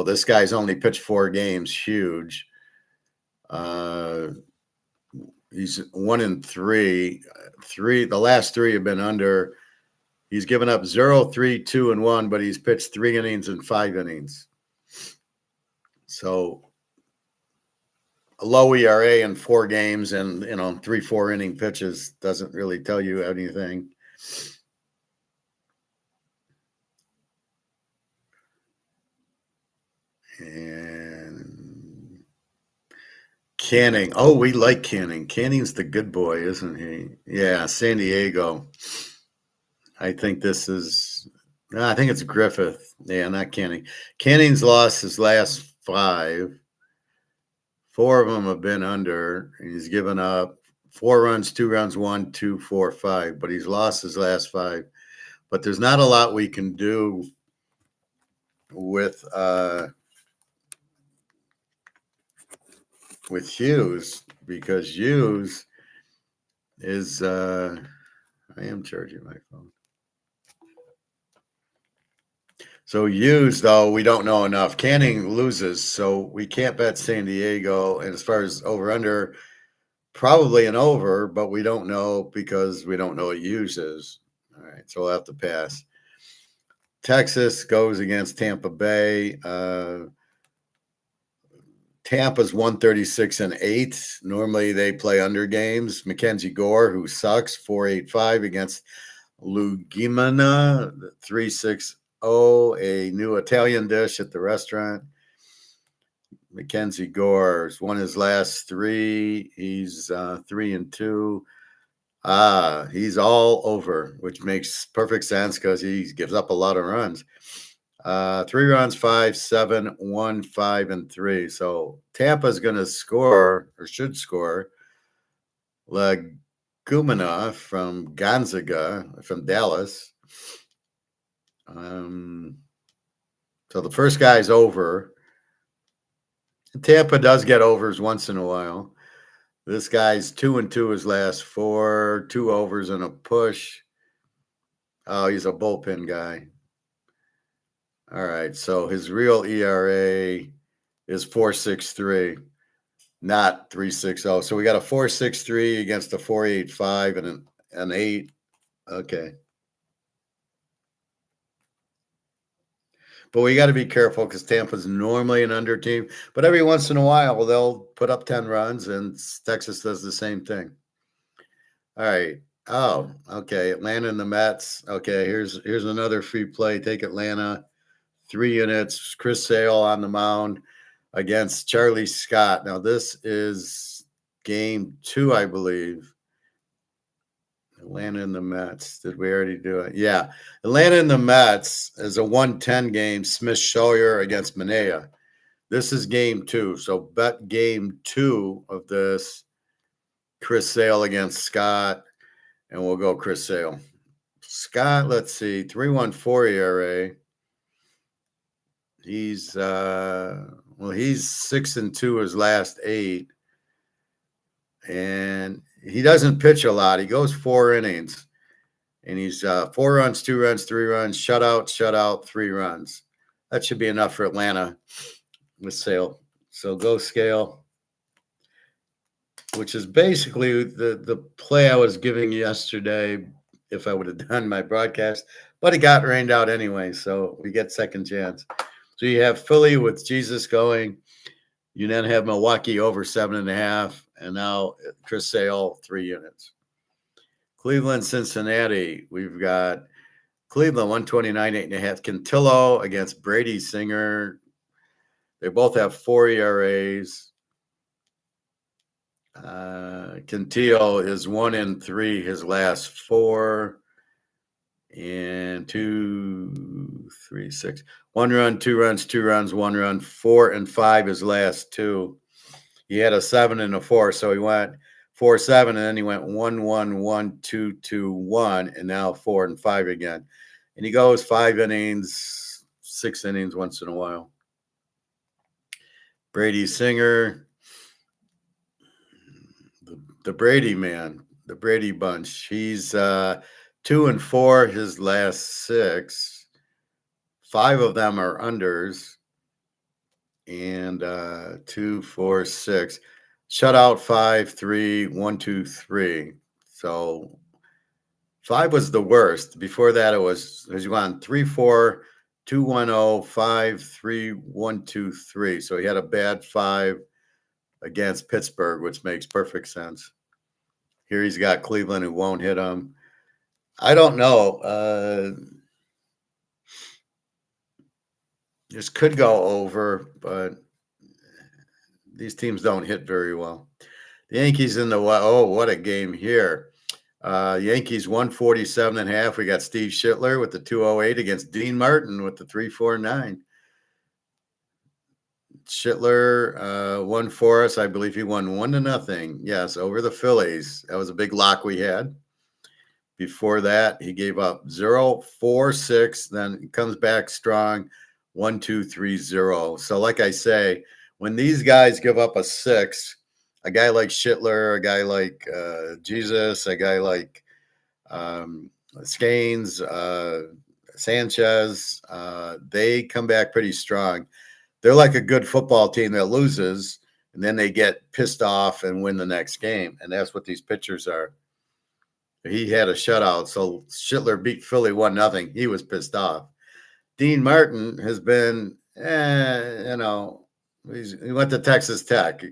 This guy's only pitched 4 games. Huge. He's 1-3. The last 3 have been under. He's given up 0, 3, 2, and 1, but he's pitched 3 innings and 5 innings. So a low ERA in 4 games and 3, 4 inning pitches doesn't really tell you anything. And Canning. Oh, we like Canning. Canning's the good boy, isn't he? Yeah, San Diego. I think it's Griffith. Yeah, not Canning. Canning's lost his last 5. 4 of them have been under. He's given up 4 runs, 2 runs, 1, 2, 4, 5. But he's lost his last 5. But there's not a lot we can do with Hughes, because Hughes is I am charging my phone. So Hughes, though, we don't know enough. Canning loses, so we can't bet San Diego. And as far as over-under, probably an over, but we don't know because we don't know what Hughes is. All right, so we'll have to pass. Texas goes against Tampa Bay. Tampa's 136-8. Normally they play under games. Mackenzie Gore, who sucks, 4.85 against Lugimana, 3.60. A new Italian dish at the restaurant. Mackenzie Gore's won his last 3. He's 3-2. He's all over, which makes perfect sense because he gives up a lot of runs. 3 runs, 5, 7, 1, 5, and 3. So Tampa's going to score, or should score. Legumina from Gonzaga, from Dallas. So the first guy's over. Tampa does get overs once in a while. This guy's 2-2 his last 4, 2 overs and a push. Oh, he's a bullpen guy. All right, so his real ERA is 4.63, not 3.60. So we got a 4.63 against a 4.85 and an 8. Okay. But we got to be careful because Tampa's normally an under team. But every once in a while, they'll put up 10 runs, and Texas does the same thing. All right. Oh, okay. Atlanta and the Mets. Okay, here's another free play. Take Atlanta. 3 units. Chris Sale on the mound against Charlie Scott. Now, this is game 2, I believe. Atlanta and the Mets. Did we already do it? Yeah. Atlanta and the Mets is a 110 game. Smith Sawyer against Manea. This is game 2. So bet game 2 of this. Chris Sale against Scott. And we'll go Chris Sale. Scott, let's see. 3.14 ERA. He's 6-2 his last 8. And he doesn't pitch a lot. He goes 4 innings, and he's 4 runs, 2 runs, 3 runs, shutout, 3 runs. That should be enough for Atlanta with Sale. So go scale, which is basically the play I was giving yesterday if I would have done my broadcast, but it got rained out anyway, so we get second chance. So you have Philly with Jesus going. You then have Milwaukee over 7.5, and now Chris Sale 3 units. Cleveland, Cincinnati. We've got Cleveland 129, 8.5. Cantillo against Brady Singer. They both have 4 ERAs. Cantillo is 1-3 his last 4. And 2, 3, 6. 1 run, 2 runs, 2 runs, 1 run, 4-5 his last 2. He had a 7 and a 4, so he went 4-7, and then he went 1-1, 1-2, 2-1, and now 4-5 again. And he goes 5 innings, 6 innings once in a while. Brady Singer, the Brady man, the Brady bunch. He's 2-4 his last 6. 5 of them are unders. And 2, 4, 6. Shutout 5, 3, 1, 2, 3. So 5 was the worst. Before that, it was as you went 3, 4, 2, 1, 0, 5, 3, 1, 2, 3. So he had a bad 5 against Pittsburgh, which makes perfect sense. Here he's got Cleveland who won't hit him. I don't know. This could go over, but these teams don't hit very well. The Yankees in the what a game here. Yankees 147.5. We got Steve Schittler with the 208 against Dean Martin with the 349. Schittler won for us. I believe he won 1-0. Yes, over the Phillies. That was a big lock we had. Before that, he gave up 0-4-6. Then he comes back strong 1-2-3-0. So, like I say, when these guys give up a 6, a guy like Schittler, a guy like Jesus, a guy like Scanes, Sanchez, they come back pretty strong. They're like a good football team that loses, and then they get pissed off and win the next game. And that's what these pitchers are. He had a shutout, so Schittler beat Philly 1-0. He was pissed off. Dean Martin has been, he went to Texas Tech.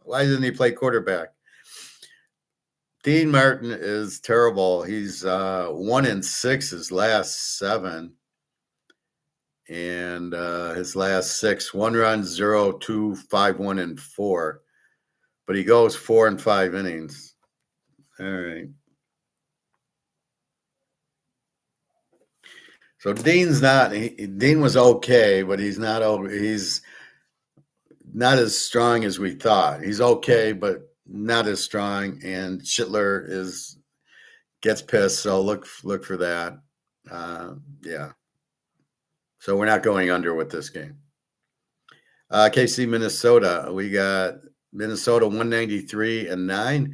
Why didn't he play quarterback? Dean Martin is terrible. He's 1-6 his last 7. And his last 6, 1 run, 0, 2, 5, 1, and 4. But he goes 4-5 innings. All right. So Dean was okay, but he's not as strong as we thought. He's okay, but not as strong. And Schittler gets pissed, so look for that. Yeah. So we're not going under with this game. KC, Minnesota. We got Minnesota 193.9.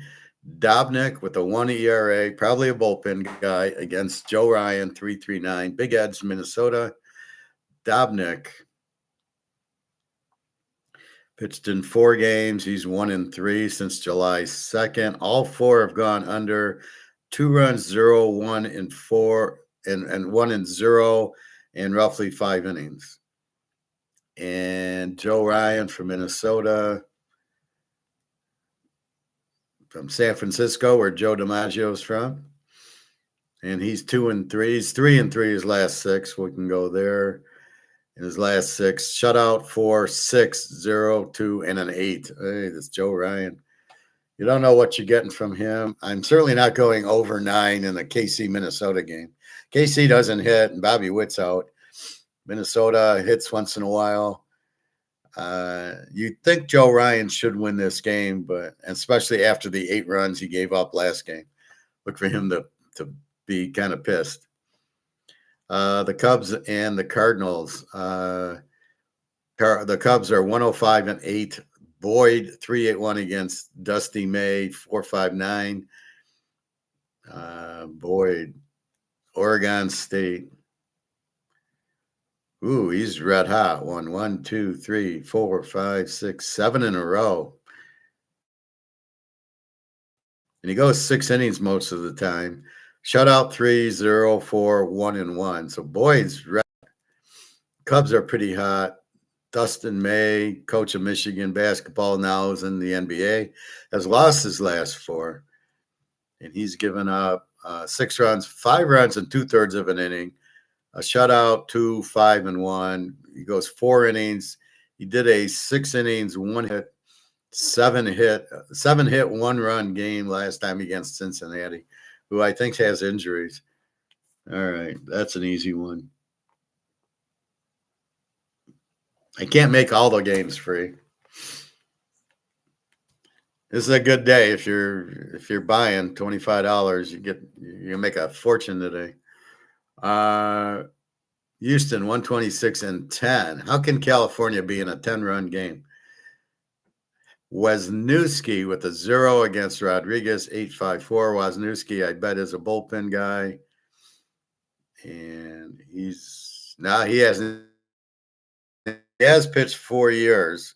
Dobnik with a 1 ERA, probably a bullpen guy, against Joe Ryan 3.39. Big Edge, Minnesota. Dobnik pitched in 4 games. He's 1-3 since July 2nd. All 4 have gone under. 2 runs, 0, 1, and 4, and 1-0, and roughly 5 innings. And Joe Ryan from Minnesota, from San Francisco, where Joe DiMaggio is from. And he's 2-3. He's 3-3 his last 6. We can go there. In his last 6, shutout 4, 6, 0, 2, and an 8. Hey, this Joe Ryan. You don't know what you're getting from him. I'm certainly not going over 9 in the KC Minnesota game. KC doesn't hit, and Bobby Witt's out. Minnesota hits once in a while. You'd think Joe Ryan should win this game, but especially after the 8 runs he gave up last game. Look for him to be kind of pissed. The Cubs and the Cardinals. The Cubs are 105.8. Boyd 3.81 against Dusty May 4.59. Boyd, Oregon State. Ooh, he's red hot. One, two, three, 4, 5, 6, 7 in a row. And he goes 6 innings most of the time. Shutout 3, 0, 4, 1 and 1. So boys, Cubs are pretty hot. Dustin May, coach of Michigan basketball, now is in the NBA, has lost his last 4. And he's given up 6 runs, 5 runs in 2/3 of an inning, a shutout, 2, 5 and 1. He goes 4 innings. He did a 6 innings, 1 hit, 7 hit, 1 run game last time against Cincinnati, who I think has injuries. All right, that's an easy one. I can't make all the games free. This is a good day if you're buying $25. You make a fortune today. Houston 126 and 10. How can California be in a 10-run game? Wisniewski with a 0 against Rodriguez, 8.54. Wisniewski, I bet, is a bullpen guy, and he has pitched 4 years.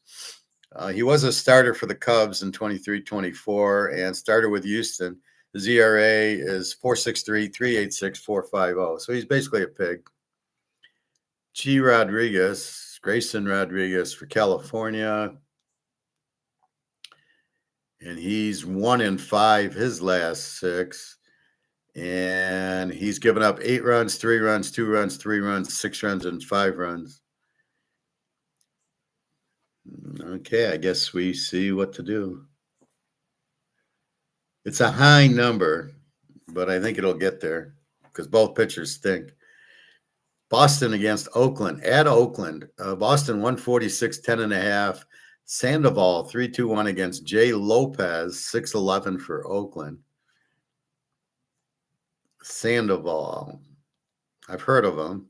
He was a starter for the Cubs in 23-24 and started with Houston. His ERA is 4.63, 3.86, 4.50. So he's basically a pig. Grayson Rodriguez for California. And he's 1-5 his last 6. And he's given up 8 runs, 3 runs, 2 runs, 3 runs, 6 runs, and 5 runs. Okay, I guess we see what to do. It's a high number, but I think it'll get there because both pitchers stink. Boston against Oakland. At Oakland, Boston 146, 10.5. Sandoval 3-2-1 against Jay Lopez, 6-11 for Oakland. Sandoval, I've heard of him.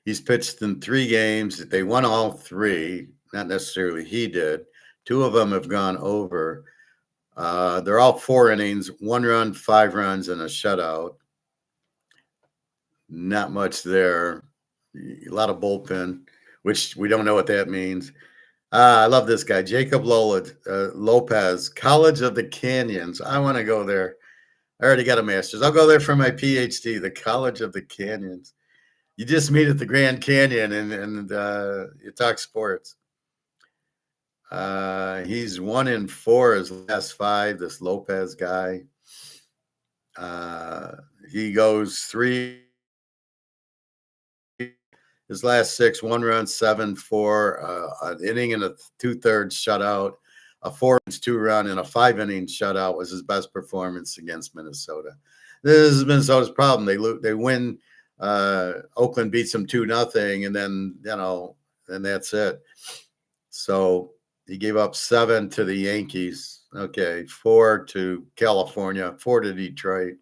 He's pitched in 3 games. They won all 3. Not necessarily he did. 2 of them have gone over. They're all 4 innings, 1 run, 5 runs, and a shutout. Not much there. A lot of bullpen, which we don't know what that means. I love this guy, Jacob Lopez, College of the Canyons. I want to go there. I already got a master's. I'll go there for my PhD, the College of the Canyons. You just meet at the Grand Canyon and you talk sports. He's 1-4 his last 5, this Lopez guy. He goes 3 his last 6, 1 run, 7, 4, an inning and a 2/3 shutout, a 4-2 run, and a 5-inning shutout was his best performance against Minnesota. This is Minnesota's problem. They win. Oakland beats them 2-0, and then and that's it. So he gave up 7 to the Yankees. Okay, 4 to California, 4 to Detroit,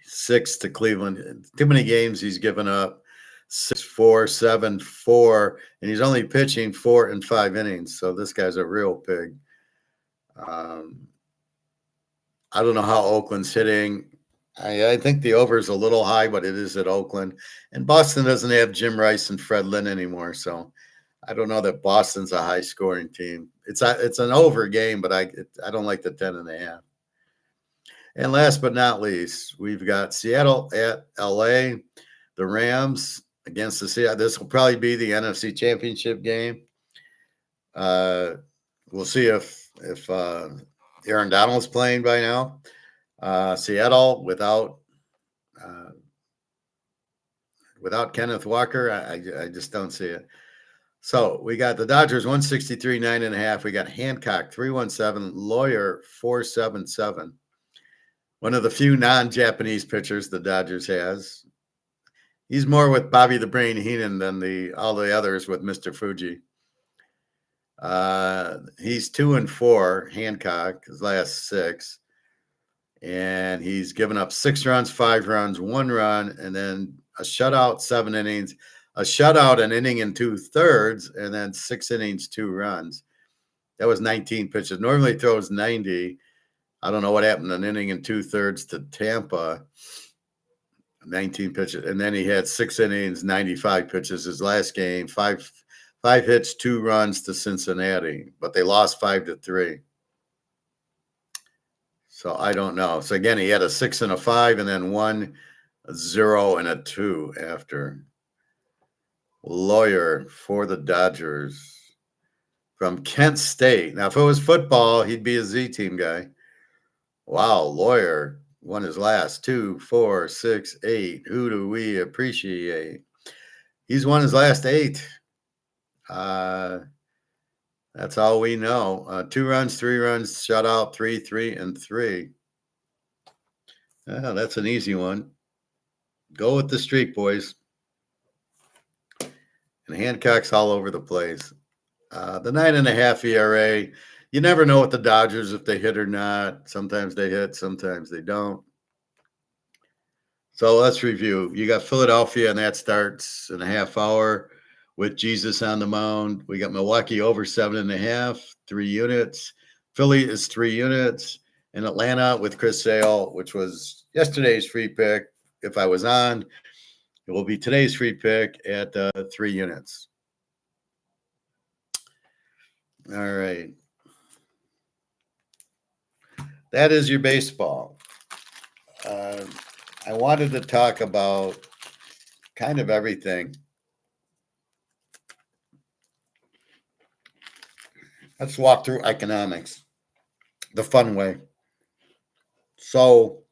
6 to Cleveland. Too many games he's given up. 6-4, 7-4, and he's only pitching 4 and 5 innings. So this guy's a real pig. I don't know how Oakland's hitting. I think the over is a little high, but it is at Oakland. And Boston doesn't have Jim Rice and Fred Lynn anymore, so I don't know that Boston's a high-scoring team. It's an over game, but I don't like the 10.5. And last but not least, we've got Seattle at LA. The Rams against the Seattle. This will probably be the NFC Championship game. We'll see if Aaron Donald's playing by now. Seattle without Kenneth Walker, I just don't see it. So we got the Dodgers 163, 9.5. We got Hancock 317, Lawyer 477. One of the few non-Japanese pitchers the Dodgers has. He's more with Bobby the Brain Heenan than all the others with Mr. Fuji. He's 2-4, Hancock, his last 6. And he's given up 6 runs, 5 runs, 1 run, and then a shutout, 7 innings, a shutout, an inning and 2/3, and then 6 innings, 2 runs. That was 19 pitches. Normally throws 90. I don't know what happened, an inning and 2/3 to Tampa. 19 pitches. And then he had 6 innings, 95 pitches. His last game, five hits, 2 runs to Cincinnati, but they lost 5-3. So I don't know. So again, he had a 6 and a 5, and then 1, a 0, and a 2 after. Lawyer for the Dodgers from Kent State. Now, if it was football, he'd be a Z team guy. Wow, Lawyer won his last 2, 4, 6, 8. Who do we appreciate? He's won his last 8. That's all we know. 2 runs, 3 runs, shutout, 3, 3, and 3. That's an easy one. Go with the streak, boys. And Hancock's all over the place. The 9.5 ERA. You never know with the Dodgers if they hit or not. Sometimes they hit, sometimes they don't. So let's review. You got Philadelphia, and that starts in a half hour with Jesus on the mound. We got Milwaukee over 7.5, 3 units. Philly is 3 units. And Atlanta with Chris Sale, which was yesterday's free pick. If I was on, it will be today's free pick at 3 units. All right. That is your baseball. I wanted to talk about kind of everything. Let's walk through economics the fun way. So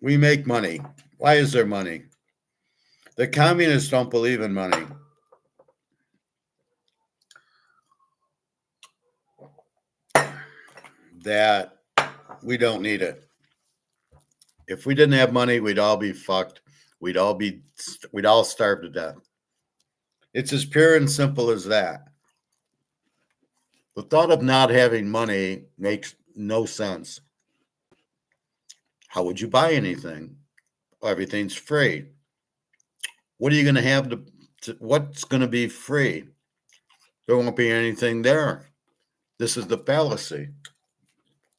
we make money. Why is there money? The communists don't believe in money. That we don't need it. If we didn't have money, we'd all be fucked. We'd all starve to death. It's as pure and simple as that. The thought of not having money makes no sense. How would you buy anything? Everything's free. What are you going to have what's going to be free? There won't be anything there. This is the fallacy.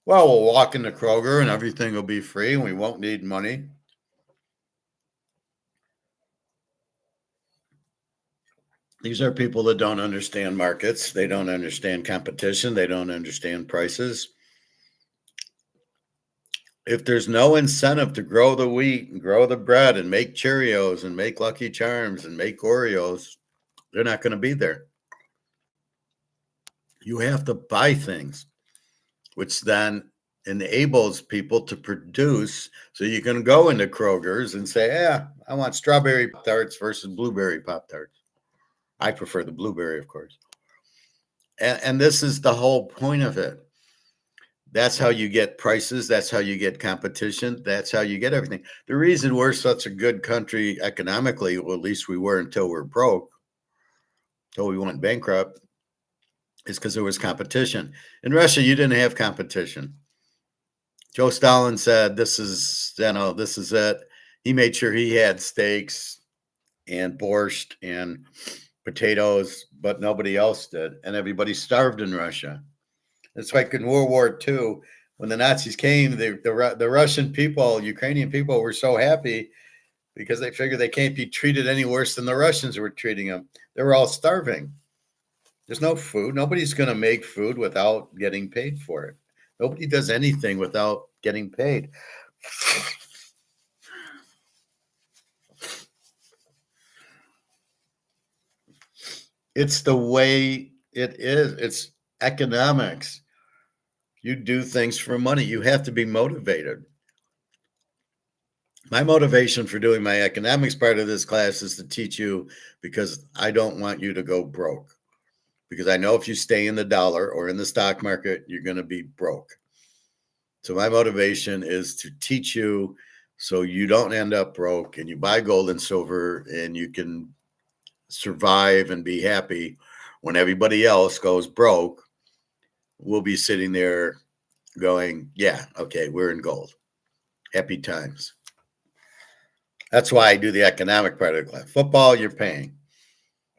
Well, we'll walk into Kroger and everything will be free and we won't need money. These are people that don't understand markets. They don't understand competition. They don't understand prices. If there's no incentive to grow the wheat and grow the bread and make Cheerios and make Lucky Charms and make Oreos, they're not going to be there. You have to buy things, which then enables people to produce. So you can go into Kroger's and say, I want strawberry Pop-Tarts versus blueberry Pop-Tarts. I prefer the blueberry, of course. And this is the whole point of it. That's how you get prices. That's how you get competition. That's how you get everything. The reason we're such a good country economically, well, at least we were until we're broke, until we went bankrupt, is because there was competition. In Russia, you didn't have competition. Joe Stalin said, this is it. He made sure he had steaks and borscht and potatoes, but nobody else did. And everybody starved in Russia. It's like in World War II, when the Nazis came, the Russian people, Ukrainian people were so happy because they figured they can't be treated any worse than the Russians were treating them. They were all starving. There's no food. Nobody's going to make food without getting paid for it. Nobody does anything without getting paid. It's the way it is. It's economics. You do things for money. You have to be motivated. My motivation for doing my economics part of this class is to teach you because I don't want you to go broke. Because I know if you stay in the dollar or in the stock market, you're going to be broke. So my motivation is to teach you so you don't end up broke and you buy gold and silver and you can survive and be happy when everybody else goes broke. We'll be sitting there going, yeah, okay, we're in gold. Happy times. That's why I do the economic part of the class. Football, you're paying.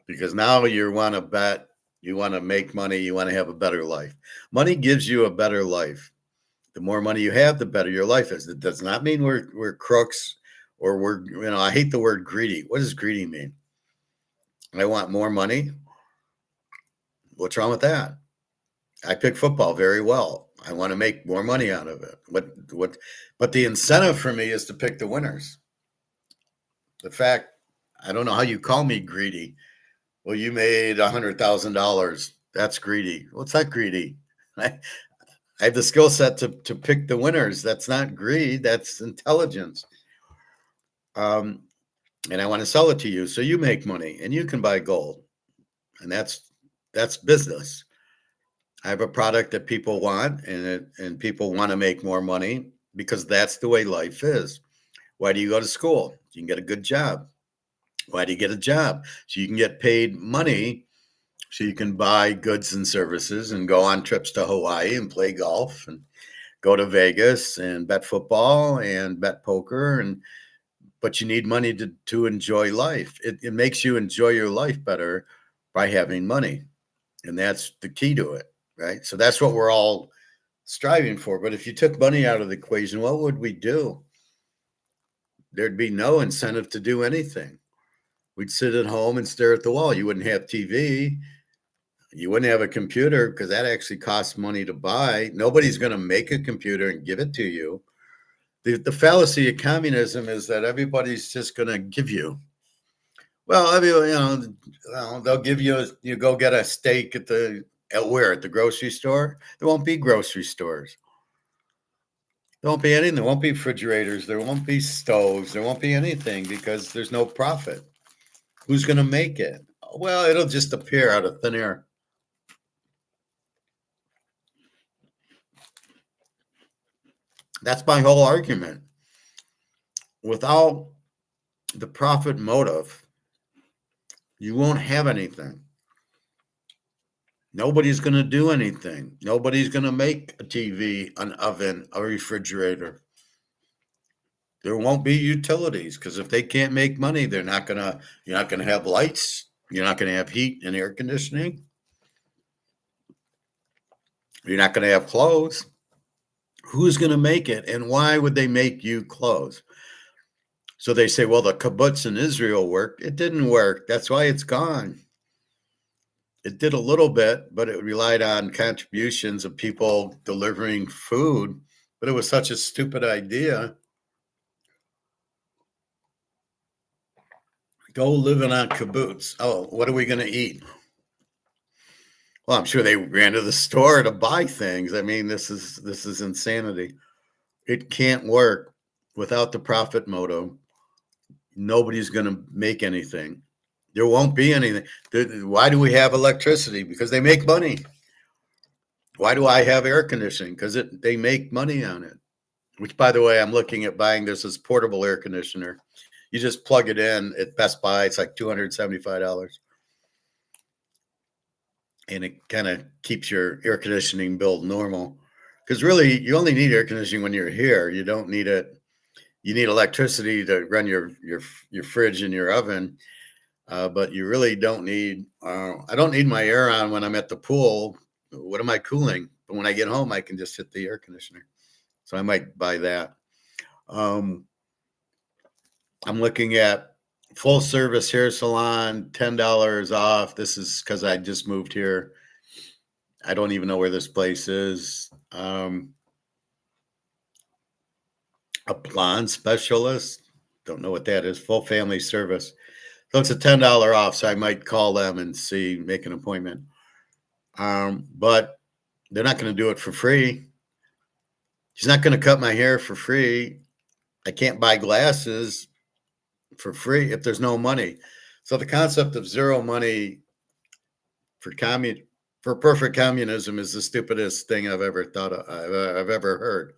Because now you want to bet, you want to make money, you want to have a better life. Money gives you a better life. The more money you have, the better your life is. It does not mean we're crooks or we're, I hate the word greedy. What does greedy mean? I want more money. What's wrong with that? I pick football very well. I want to make more money out of it. But the incentive for me is to pick the winners. The fact, I don't know how you call me greedy. Well, you made $100,000. That's greedy. What's that greedy? I have the skill set to pick the winners. That's not greed. That's intelligence. And I want to sell it to you so you make money and you can buy gold. And that's business. I have a product that people want, and people want to make more money because that's the way life is. Why do you go to school? You can get a good job. Why do you get a job? So you can get paid money so you can buy goods and services and go on trips to Hawaii and play golf and go to Vegas and bet football and bet poker. But you need money to enjoy life. It makes you enjoy your life better by having money. And that's the key to it, right? So that's what we're all striving for. But if you took money out of the equation, what would we do? There'd be no incentive to do anything. We'd sit at home and stare at the wall. You wouldn't have TV. You wouldn't have a computer because that actually costs money to buy. Nobody's going to make a computer and give it to you. The fallacy of communism is that everybody's just going to give you. Well, they'll give you go get a steak at the grocery store. There won't be grocery stores. There won't be anything. There won't be refrigerators. There won't be stoves. There won't be anything because there's no profit. Who's going to make it? Well, it'll just appear out of thin air. That's my whole argument. Without the profit motive, you won't have anything. Nobody's going to do anything. Nobody's going to make a TV, an oven, a refrigerator. There won't be utilities because if they can't make money, you're not going to have lights. You're not going to have heat and air conditioning. You're not going to have clothes. Who's going to make it? And why would they make you clothes? So they say, well, the kibbutz in Israel worked. It didn't work. That's why it's gone. It did a little bit, but it relied on contributions of people delivering food. But it was such a stupid idea. Go living on kibbutz. Oh, what are we going to eat? Well, I'm sure they ran to the store to buy things. I mean, this is insanity. It can't work without the profit motive. Nobody's going to make anything. There won't be anything. Why do we have electricity? Because they make money. Why do I have air conditioning? Because they make money on it. Which, by the way, I'm looking at buying this portable air conditioner. You just plug it in at Best Buy. It's like $275. And it kind of keeps your air conditioning bill normal. Because really, you only need air conditioning when you're here. You don't need it. You need electricity to run your fridge and your oven. But you really don't need, I don't need my air on when I'm at the pool. What am I cooling? But when I get home, I can just hit the air conditioner. So I might buy that. I'm looking at full service hair salon, $10 off. This is because I just moved here. I don't even know where this place is. A blonde specialist. Don't know what that is. Full family service. So it's a $10 off. So I might call them and make an appointment. But they're not going to do it for free. She's not going to cut my hair for free. I can't buy glasses for free if there's no money. So the concept of zero money for perfect communism is the stupidest thing I've ever thought of, I've ever heard.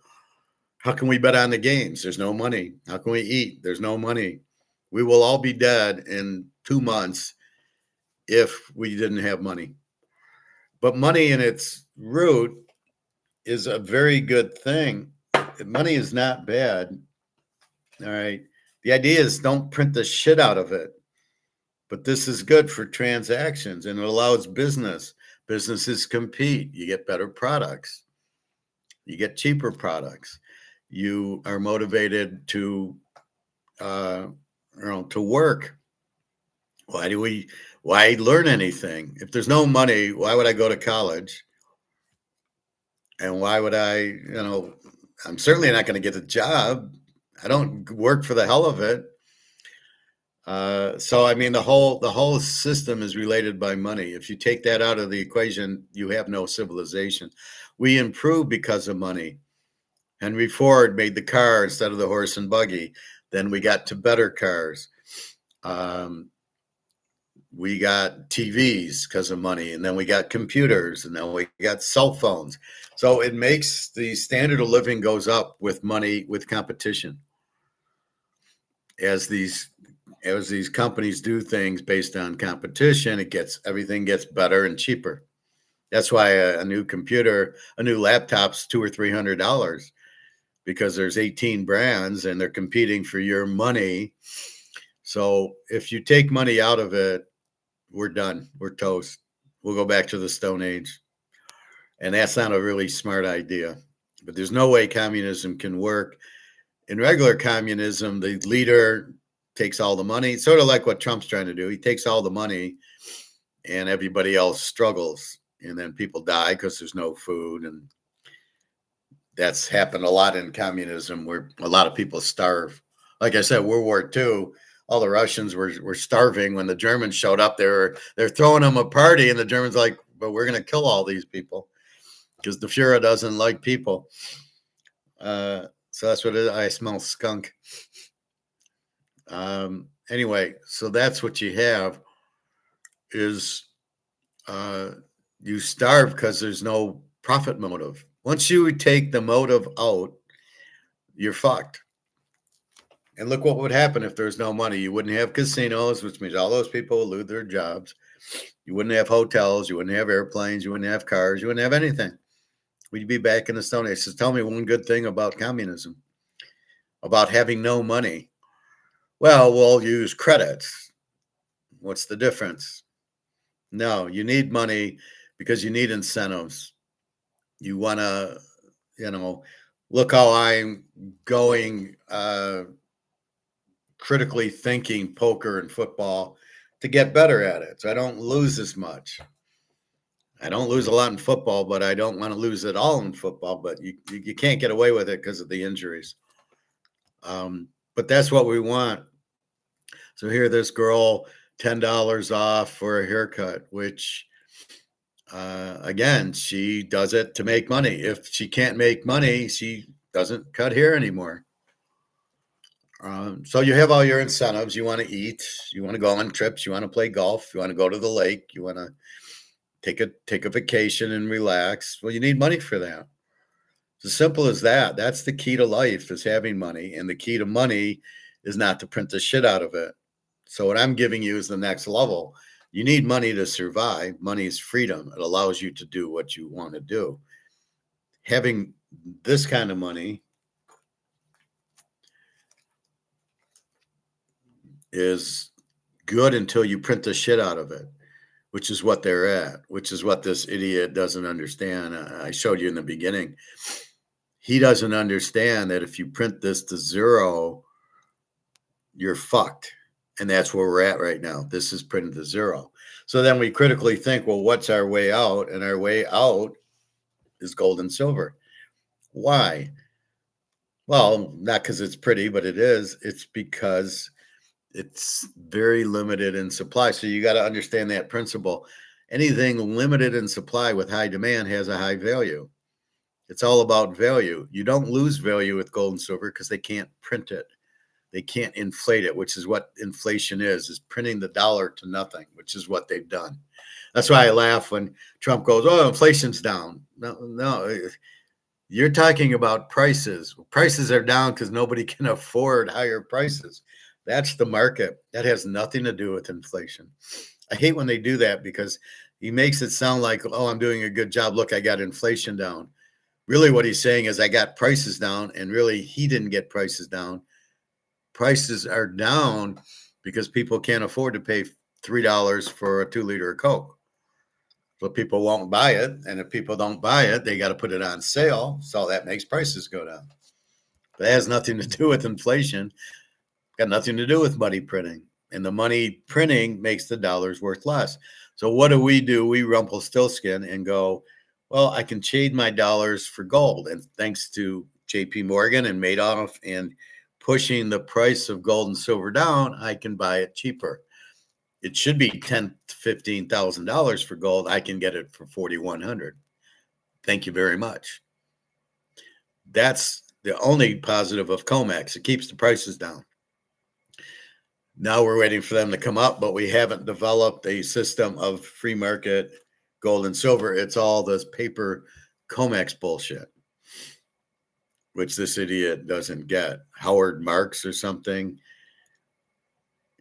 How can we bet on the games? There's no money. How can we eat? There's no money. We will all be dead in 2 months if we didn't have money. But money in its root is a very good thing. Money is not bad. All right. The idea is don't print the shit out of it. But this is good for transactions and it allows business. Businesses compete. You get better products. You get cheaper products. You are motivated to, to work. Why learn anything? If there's no money, why would I go to college? And why would I'm certainly not going to get a job. I don't work for the hell of it. So I mean, the whole system is related by money. If you take that out of the equation, you have no civilization. We improve because of money. Henry Ford made the car instead of the horse and buggy. Then we got to better cars. We got TVs because of money, and then we got computers, and then we got cell phones. So it makes the standard of living goes up with money, with competition. As these companies do things based on competition, everything gets better and cheaper. That's why a new computer, a new laptop's $200 or $300, because there's 18 brands and they're competing for your money. So if you take money out of it, we're done. We're toast. We'll go back to the Stone Age. And that's not a really smart idea. But there's no way communism can work. In regular communism, the leader takes all the money, sort of like what Trump's trying to do. He takes all the money and everybody else struggles. And then people die because there's no food. And that's happened a lot in communism, where a lot of people starve. Like I said, World War II, all the Russians were starving. When the Germans showed up, they're throwing them a party, and the Germans like, but we're going to kill all these people because the Fuhrer doesn't like people. So that's what it is. I smell skunk. Anyway, so that's what you have is you starve because there's no profit motive. Once you take the motive out, you're fucked. And look what would happen if there's no money. You wouldn't have casinos, which means all those people would lose their jobs. You wouldn't have hotels. You wouldn't have airplanes. You wouldn't have cars. You wouldn't have anything. We'd be back in the Stone Age. So tell me one good thing about communism, about having no money. Well, we'll use credits. What's the difference? No, you need money because you need incentives. You want to, look how I'm going critically thinking poker and football to get better at it. So I don't lose as much. I don't lose a lot in football, but I don't want to lose it all in football. But you can't get away with it because of the injuries. But that's what we want. So here, this girl, $10 off for a haircut, which, again, she does it to make money. If she can't make money, she doesn't cut hair anymore. So you have all your incentives. You want to eat. You want to go on trips. You want to play golf. You want to go to the lake. You want to take a vacation and relax. Well, you need money for that. It's as simple as that. That's the key to life, is having money. And the key to money is not to print the shit out of it. So what I'm giving you is the next level. You need money to survive. Money is freedom. It allows you to do what you want to do. Having this kind of money is good until you print the shit out of it, which is what they're at, which is what this idiot doesn't understand. I showed you in the beginning. He doesn't understand that if you print this to zero, you're fucked. And that's where we're at right now. This is printed to zero. So then we critically think, well, what's our way out? And our way out is gold and silver. Why? Well, not because it's pretty, but it is. It's because it's very limited in supply. So you got to understand that principle. Anything limited in supply with high demand has a high value. It's all about value. You don't lose value with gold and silver because they can't print it. They can't inflate it, which is what inflation is printing the dollar to nothing, which is what they've done. That's why I laugh when Trump goes, oh, inflation's down. No, you're talking about prices. Prices are down because nobody can afford higher prices. That's the market. That has nothing to do with inflation. I hate when they do that because he makes it sound like, oh, I'm doing a good job. Look, I got inflation down. Really what he's saying is I got prices down, and really he didn't get prices down. Prices are down because people can't afford to pay $3 for a 2-liter of Coke. So people won't buy it. And if people don't buy it, they got to put it on sale. So that makes prices go down. But it has nothing to do with inflation. Got nothing to do with money printing. And the money printing makes the dollars worth less. So what do? We Rumpelstiltskin and go, well, I can trade my dollars for gold. And thanks to JP Morgan and Madoff and pushing the price of gold and silver down, I can buy it cheaper. It should be $10,000 to $15,000 for gold. I can get it for $4,100. Thank you very much. That's the only positive of COMEX. It keeps the prices down. Now we're waiting for them to come up, but we haven't developed a system of free market gold and silver. It's all this paper COMEX bullshit, which this idiot doesn't get. Howard Marks or something.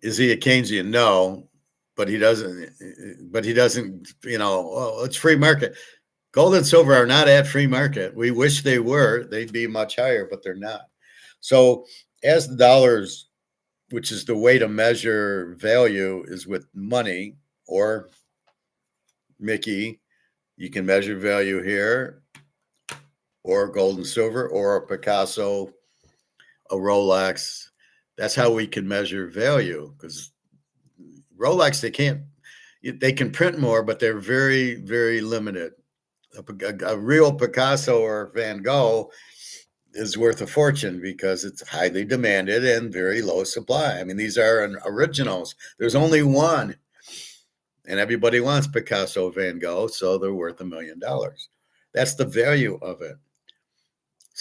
Is he a Keynesian? No, but he doesn't, it's free market. Gold and silver are not at free market. We wish they were. They'd be much higher, but they're not. So as the dollars, which is the way to measure value, is with money or Mickey, you can measure value here, or gold and silver, or a Picasso, a Rolex. That's how we can measure value, because Rolex, they can print more, but they're very, very limited. A real Picasso or Van Gogh is worth a fortune because it's highly demanded and very low supply. I mean, these are originals. There's only one, and everybody wants Picasso, Van Gogh, so they're worth $1 million. That's the value of it.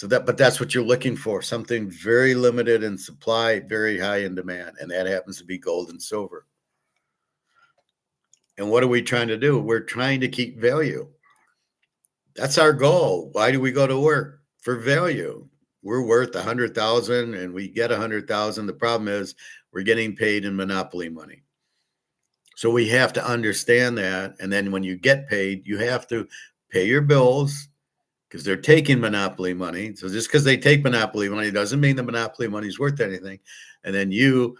But that's what you're looking for, something very limited in supply, very high in demand, and that happens to be gold and silver. And what are we trying to do? We're trying to keep value. That's our goal. Why do we go to work? For value. We're worth 100,000 and we get 100,000. The problem is we're getting paid in monopoly money. So we have to understand that. And then when you get paid, you have to pay your bills because they're taking monopoly money. So just because they take monopoly money doesn't mean the monopoly money is worth anything. And then you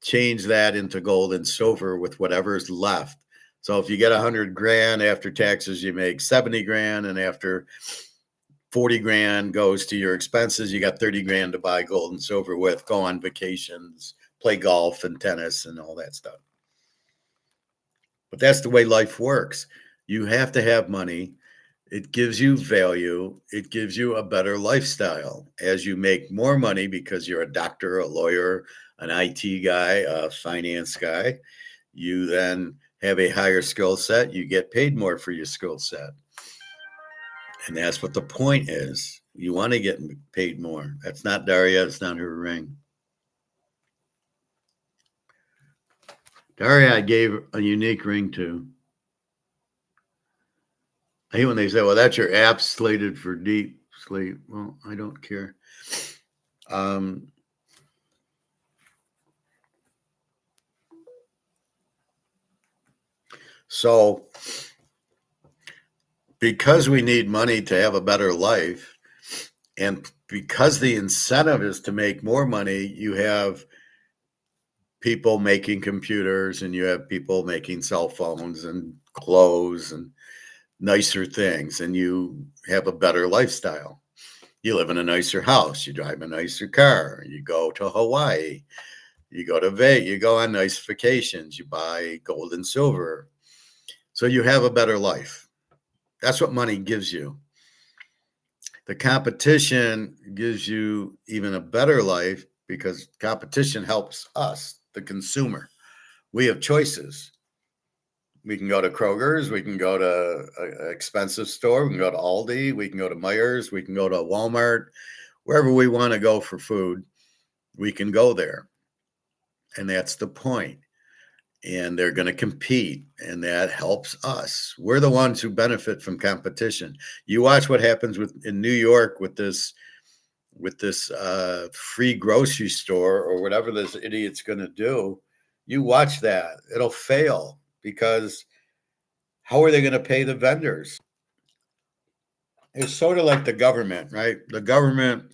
change that into gold and silver with whatever's left. So if you get 100 grand after taxes, you make 70 grand. And after 40 grand goes to your expenses, you got 30 grand to buy gold and silver with, go on vacations, play golf and tennis and all that stuff. But that's the way life works. You have to have money. It gives you value. It gives you a better lifestyle. As you make more money because you're a doctor, a lawyer, an IT guy, a finance guy, you then have a higher skill set. You get paid more for your skill set. And that's what the point is. You want to get paid more. That's not Daria. It's not her ring. Daria, I gave a unique ring to. I hate when they say, well, that's your app slated for deep sleep. Well, I don't care. So because we need money to have a better life, and because the incentive is to make more money, you have people making computers and you have people making cell phones and clothes and nicer things, and you have a better lifestyle. You live in a nicer house, you drive a nicer car, you go to Hawaii, you go to Vegas, you go on nice vacations, you buy gold and silver. So you have a better life. That's what money gives you. The competition gives you even a better life because competition helps us, the consumer. We have choices. We can go to Kroger's, we can go to an expensive store, we can go to Aldi, we can go to Meijer's, we can go to Walmart, wherever we want to go for food, we can go there. And that's the point. And they're going to compete, and that helps us. We're the ones who benefit from competition. You watch what happens in New York with this free grocery store or whatever this idiot's going to do. You watch that. It'll fail because how are they going to pay the vendors? It's sort of like the government, right? The government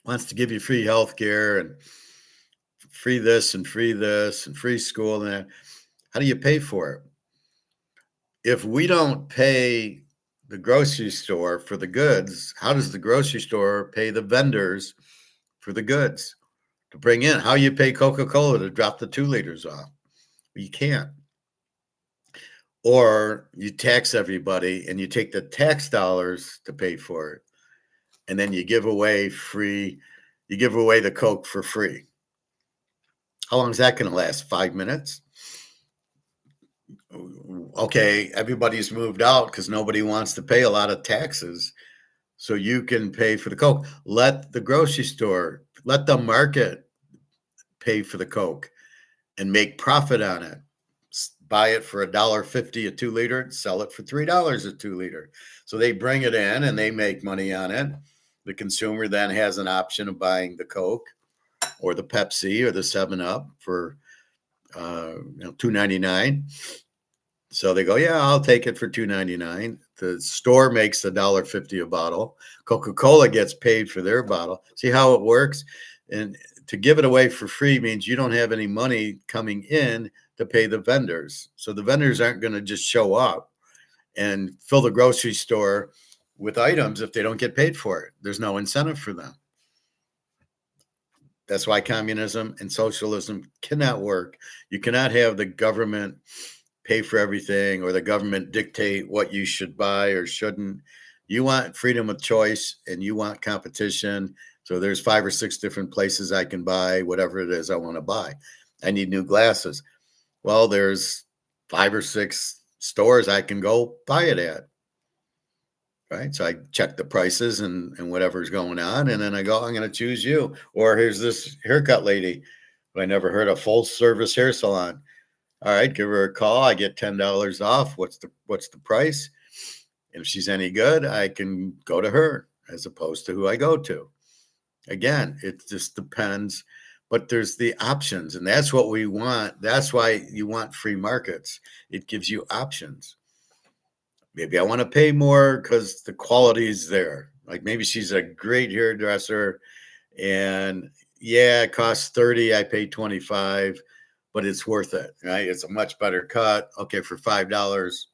wants to give you free healthcare and free this and free school and that. How do you pay for it? if we don't pay the grocery store for the goods, how does the grocery store pay the vendors for the goods to bring in? How you pay Coca-Cola to drop the 2 liters off? You can't. Or you tax everybody and you take the tax dollars to pay for it. And then you give away the Coke for free. How long is that going to last? 5 minutes? Okay, everybody's moved out because nobody wants to pay a lot of taxes. So you can pay for the Coke. Let the grocery store, let the market pay for the Coke and make profit on it. Buy it for $1.50 a 2 liter and sell it for $3 a 2 liter. So they bring it in and they make money on it. The consumer then has an option of buying the Coke or the Pepsi or the 7-Up for $2.99. So they go, yeah, I'll take it for $2.99. The store makes $1.50 a bottle. Coca-Cola gets paid for their bottle. See how it works? And to give it away for free means you don't have any money coming in to pay the vendors. So the vendors aren't going to just show up and fill the grocery store with items if they don't get paid for it. There's no incentive for them. That's why communism and socialism cannot work. You cannot have the government pay for everything or the government dictate what you should buy or shouldn't. You want freedom of choice and you want competition. So there's 5 or 6 different places I can buy whatever it is I want to buy. I need new glasses. Well, there's 5 or 6 stores I can go buy it at. Right. So I check the prices and whatever's going on. And then I go, I'm going to choose you. Or here's this haircut lady who I never heard of, full service hair salon. All right, give her a call. I get $10 off. What's the price? And if she's any good, I can go to her as opposed to who I go to. Again, it just depends. But there's the options, and that's what we want. That's why you want free markets. It gives you options. Maybe I want to pay more because the quality is there. Like maybe she's a great hairdresser, and yeah, it costs $30. I pay $25, but it's worth it, right? It's a much better cut. Okay, for $5,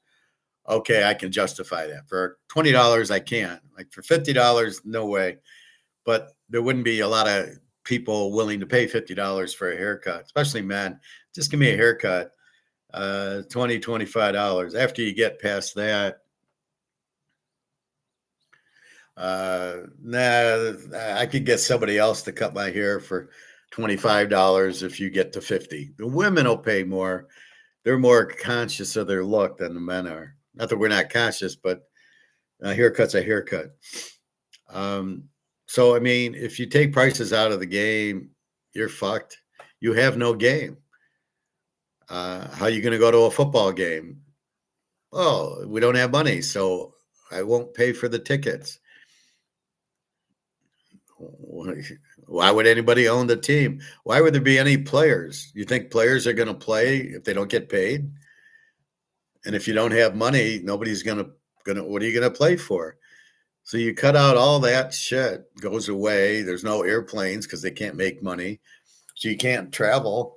okay, I can justify that. For $20, I can't. Like for $50, no way. But there wouldn't be a lot of people willing to pay $50 for a haircut, especially men. Just give me a haircut. $20, $25. After you get past that, I could get somebody else to cut my hair for $25 if you get to 50. The women will pay more. They're more conscious of their look than the men are. Not that we're not conscious, but a haircut's a haircut. So, I mean, if you take prices out of the game, you're fucked. You have no game. How are you going to go to a football game? Oh, we don't have money, so I won't pay for the tickets. Why would anybody own the team? Why would there be any players? You think players are going to play if they don't get paid? And if you don't have money, nobody's going to, what are you going to play for? So you cut out all that shit, goes away. There's no airplanes because they can't make money. So you can't travel.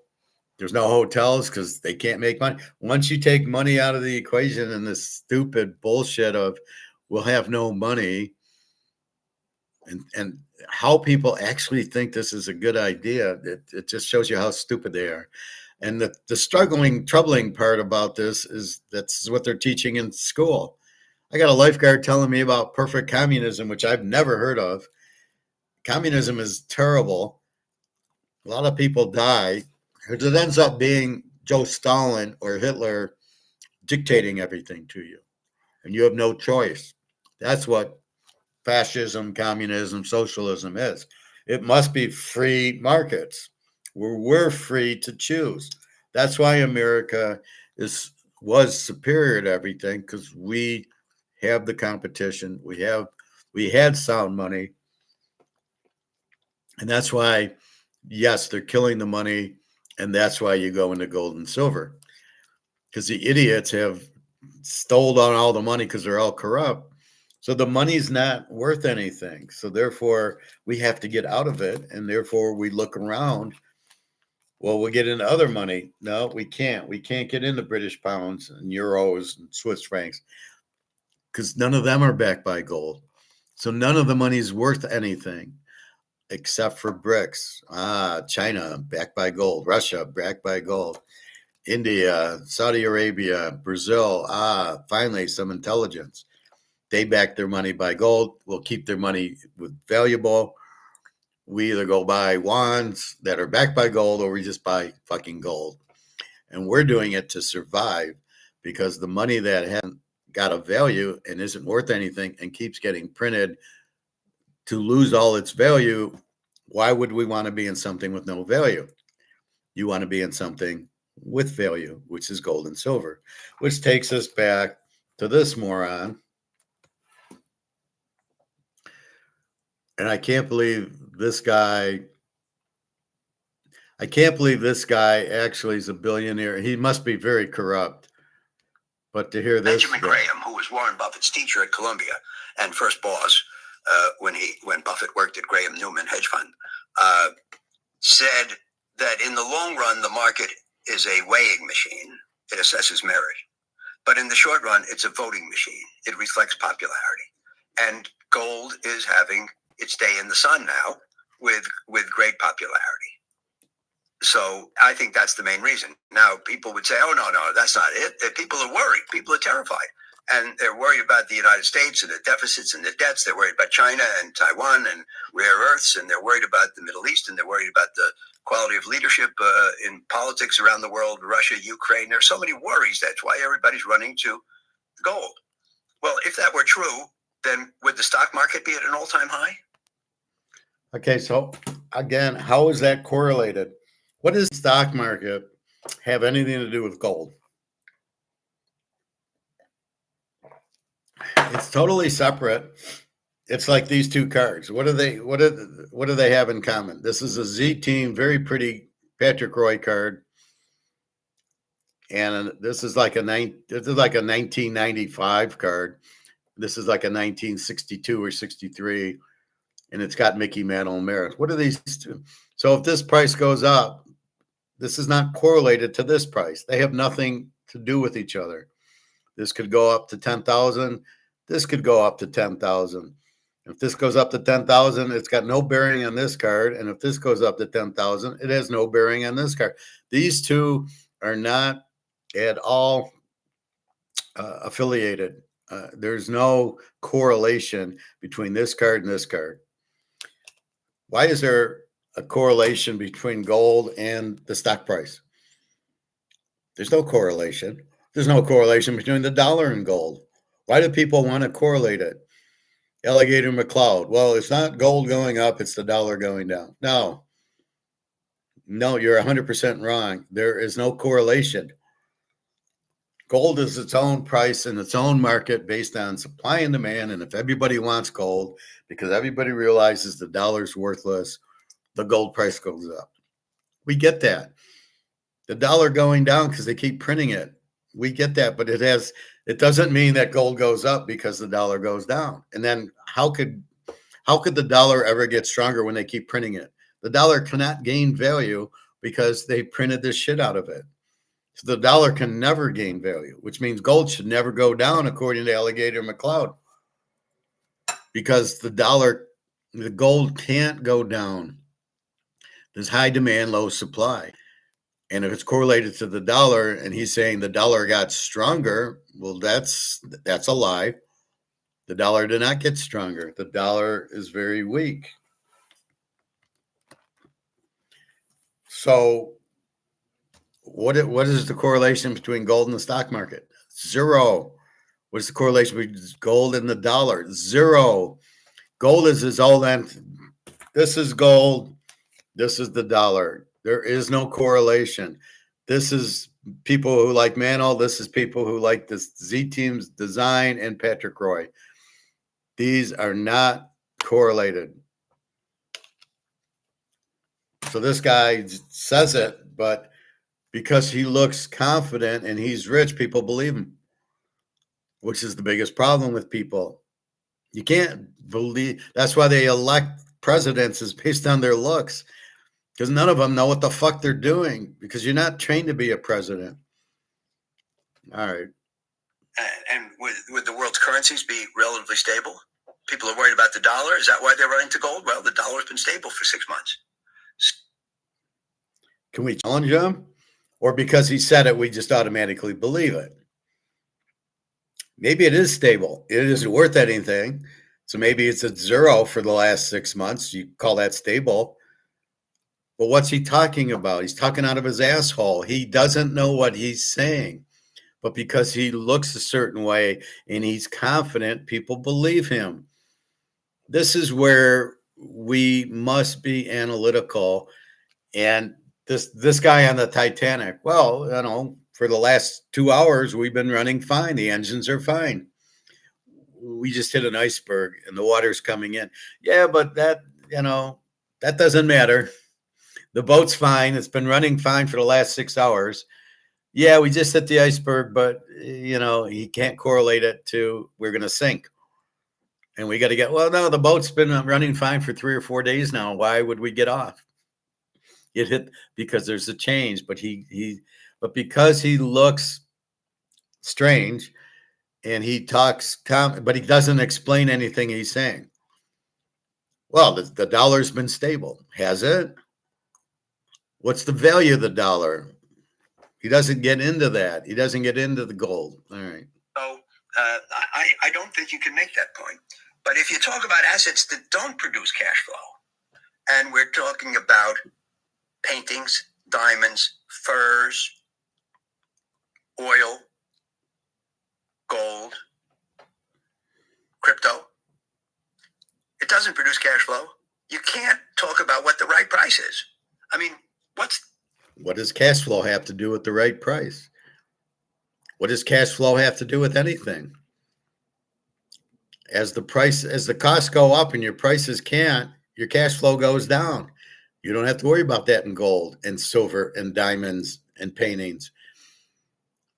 There's no hotels because they can't make money. Once you take money out of the equation and this stupid bullshit of we'll have no money, and how people actually think this is a good idea, it just shows you how stupid they are. And the troubling part about this is that's what they're teaching in school. I got a lifeguard telling me about perfect communism, which I've never heard of. Communism is terrible. A lot of people die. It ends up being Joe Stalin or Hitler dictating everything to you, and you have no choice. That's what fascism, communism, socialism is. It must be free markets where we're free to choose. That's why America was superior to everything, because we have the competition. We had sound money. And that's why, yes, they're killing the money. And that's why you go into gold and silver, because the idiots have stolen all the money because they're all corrupt. So the money's not worth anything. So therefore, we have to get out of it. And therefore, we look around Well, we'll get into other money. No, we can't. We can't get into British pounds and euros and Swiss francs because none of them are backed by gold. So none of the money is worth anything except for BRICS. China, backed by gold. Russia, backed by gold. India, Saudi Arabia, Brazil. Finally, some intelligence. They back their money by gold. We'll keep their money with valuable. We either go buy wands that are backed by gold or we just buy fucking gold. And we're doing it to survive because the money that hasn't got a value and isn't worth anything and keeps getting printed to lose all its value. Why would we want to be in something with no value? You want to be in something with value, which is gold and silver, which takes us back to this moron. And I can't believe this guy actually is a billionaire. He must be very corrupt. But to hear this, Benjamin Graham, who was Warren Buffett's teacher at Columbia and first boss when Buffett worked at Graham Newman Hedge Fund, said that in the long run, the market is a weighing machine. It assesses merit. But in the short run, it's a voting machine. It reflects popularity. And gold is having its day in the sun now with great popularity. So I think that's the main reason. Now, people would say, oh, no, that's not it. People are worried. People are terrified. And they're worried about the United States and the deficits and the debts. They're worried about China and Taiwan and rare earths. And they're worried about the Middle East. And they're worried about the quality of leadership in politics around the world, Russia, Ukraine. There's so many worries. That's why everybody's running to gold. Well, if that were true, then would the stock market be at an all-time high? Okay, so again, how is that correlated? What does the stock market have anything to do with gold? It's totally separate. It's like these two cards. What do they have in common? This is a Z Team, very pretty Patrick Roy card. And this is like a 1995 card. This is like a 1962 or 63. And it's got Mickey Mantle and Maris. What are these two? So if this price goes up, this is not correlated to this price. They have nothing to do with each other. This could go up to 10,000. This could go up to 10,000. If this goes up to 10,000, it's got no bearing on this card. And if this goes up to 10,000, it has no bearing on this card. These two are not at all affiliated. There's no correlation between this card and this card. Why is there a correlation between gold and the stock price? There's no correlation. There's no correlation between the dollar and gold. Why do people want to correlate it? Alligator McLeod. Well, it's not gold going up, it's the dollar going down. No, you're 100% wrong. There is no correlation. Gold is its own price and its own market based on supply and demand. And if everybody wants gold, because everybody realizes the dollar's worthless, the gold price goes up. We get that. The dollar going down because they keep printing it. We get that, but it doesn't mean that gold goes up because the dollar goes down. And then how could the dollar ever get stronger when they keep printing it? The dollar cannot gain value because they printed this shit out of it. So the dollar can never gain value, which means gold should never go down according to Alligator McLeod. Because the gold can't go down. There's high demand, low supply. And if it's correlated to the dollar and he's saying the dollar got stronger, well, that's a lie. The dollar did not get stronger. The dollar is very weak. So what is the correlation between gold and the stock market? Zero. What's the correlation between gold and the dollar? Zero. Gold is its own. This is gold. This is the dollar. There is no correlation. This is people who like Mantle. This is people who like this Z Team's design and Patrick Roy. These are not correlated. So this guy says it, but because he looks confident and he's rich, people believe him, which is the biggest problem with people. You can't believe. That's why they elect presidents is based on their looks. because none of them know what the fuck they're doing because you're not trained to be a president. All right. And would the world's currencies be relatively stable? People are worried about the dollar. Is that why they're running to gold? Well, the dollar's been stable for 6 months. Can we challenge him? Or because he said it, we just automatically believe it? Maybe it is stable. It isn't worth anything. So maybe it's at zero for the last 6 months. You call that stable. But what's he talking about? He's talking out of his asshole. He doesn't know what he's saying. But because he looks a certain way and he's confident, people believe him. This is where we must be analytical. And this guy on the Titanic, well, you know, for the last 2 hours, we've been running fine. The engines are fine. We just hit an iceberg and the water's coming in. Yeah, but that, you know, that doesn't matter. The boat's fine. It's been running fine for the last 6 hours. Yeah, we just hit the iceberg, but, you know, he can't correlate it to we're going to sink. And we got to get, well, no, the boat's been running fine for 3 or 4 days now. Why would we get off? It hit because there's a change, but but because he looks strange and he talks, but he doesn't explain anything he's saying. Well, the dollar's been stable. Has it? What's the value of the dollar? He doesn't get into that. He doesn't get into the gold. All right. So I don't think you can make that point. But if you talk about assets that don't produce cash flow, and we're talking about paintings, diamonds, furs, oil, gold, crypto, it doesn't produce cash flow. You can't talk about what the right price is. I mean, what does cash flow have to do with the right price? What does cash flow have to do with anything? As the costs go up and your prices can't, your cash flow goes down. You don't have to worry about that in gold and silver and diamonds and paintings.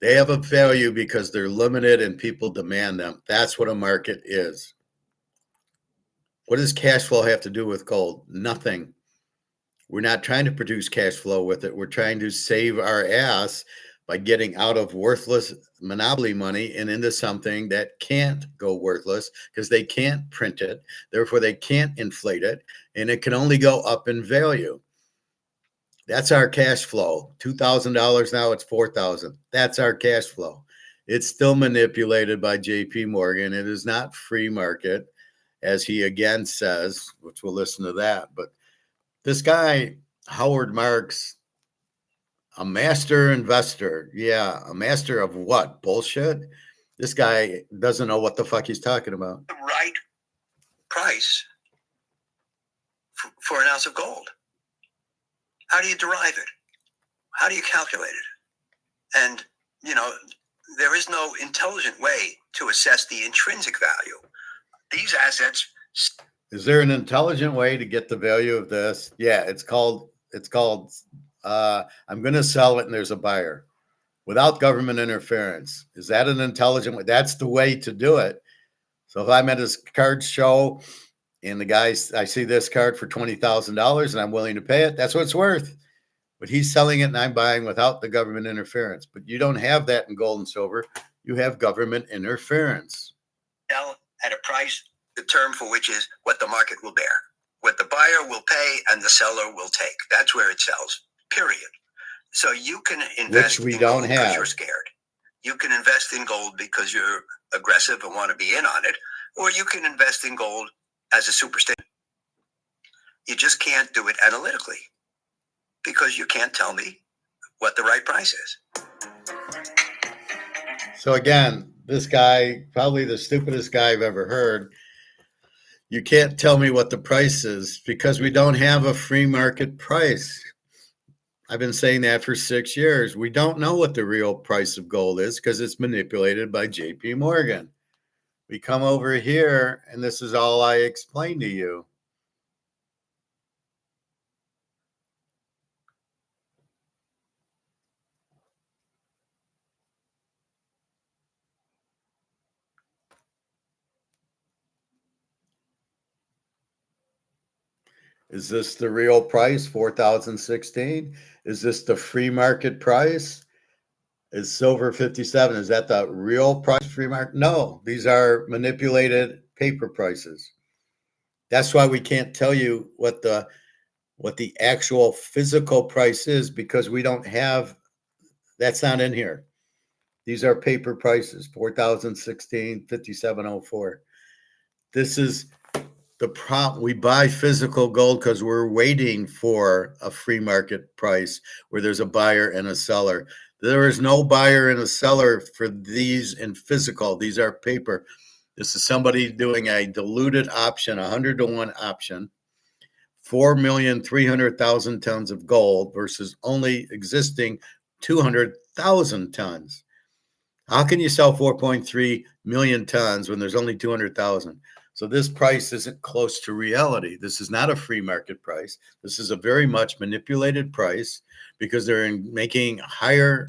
They have a value because they're limited and people demand them. That's what a market is. What does cash flow have to do with gold? Nothing. We're not trying to produce cash flow with it. We're trying to save our ass by getting out of worthless monopoly money and into something that can't go worthless because they can't print it. Therefore, they can't inflate it, and it can only go up in value. That's our cash flow. $2,000 now, it's $4,000. That's our cash flow. It's still manipulated by JP Morgan. It is not free market, as he again says, which we'll listen to that. But this guy, Howard Marks, a master investor. Yeah, a master of what? Bullshit? This guy doesn't know what the fuck he's talking about. The right price for an ounce of gold. How do you derive it? How do you calculate it? And, you know, there is no intelligent way to assess the intrinsic value. These assets. Is there an intelligent way to get the value of this? Yeah, it's called I'm going to sell it and there's a buyer without government interference. Is that an intelligent way? That's the way to do it. So if I'm at his card show and the guys, I see this card for $20,000 and I'm willing to pay it, that's what it's worth. But he's selling it and I'm buying without the government interference. But you don't have that in gold and silver. You have government interference. Sell at a price, the term for which is what the market will bear. What the buyer will pay and the seller will take. That's where it sells, period. So you can invest in gold because you're scared. You can invest in gold because you're aggressive and want to be in on it. Or you can invest in gold as a superstition. You just can't do it analytically because you can't tell me what the right price is. So again, this guy, probably the stupidest guy I've ever heard. You can't tell me what the price is because we don't have a free market price. I've been saying that for 6 years. We don't know what the real price of gold is because it's manipulated by JP Morgan. We come over here and this is all I explained to you. Is this the real price, 4,016? Is this the free market price? Is silver 57? Is that the real price, free market? No, these are manipulated paper prices. That's why we can't tell you what the actual physical price is, because we don't have, that's not in here. These are paper prices, 4,016, 5704. This is the problem. We buy physical gold because we're waiting for a free market price where there's a buyer and a seller. There is no buyer and a seller for these in physical. These are paper. This is somebody doing a diluted option, 100-to-1 option, 4,300,000 tons of gold versus only existing 200,000 tons. How can you sell 4.3 million tons when there's only 200,000? So this price isn't close to reality. This is not a free market price. This is a very much manipulated price because they're making higher,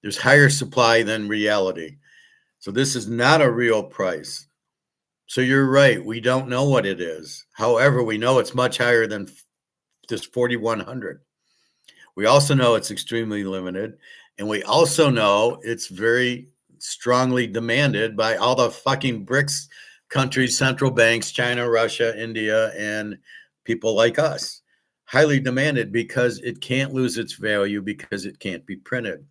there's higher supply than reality. So this is not a real price. So you're right. We don't know what it is. However, we know it's much higher than this 4,100. We also know it's extremely limited. And we also know it's very strongly demanded by all the fucking BRICS countries, central banks, China, Russia, India, and people like us. Highly demanded because it can't lose its value because it can't be printed.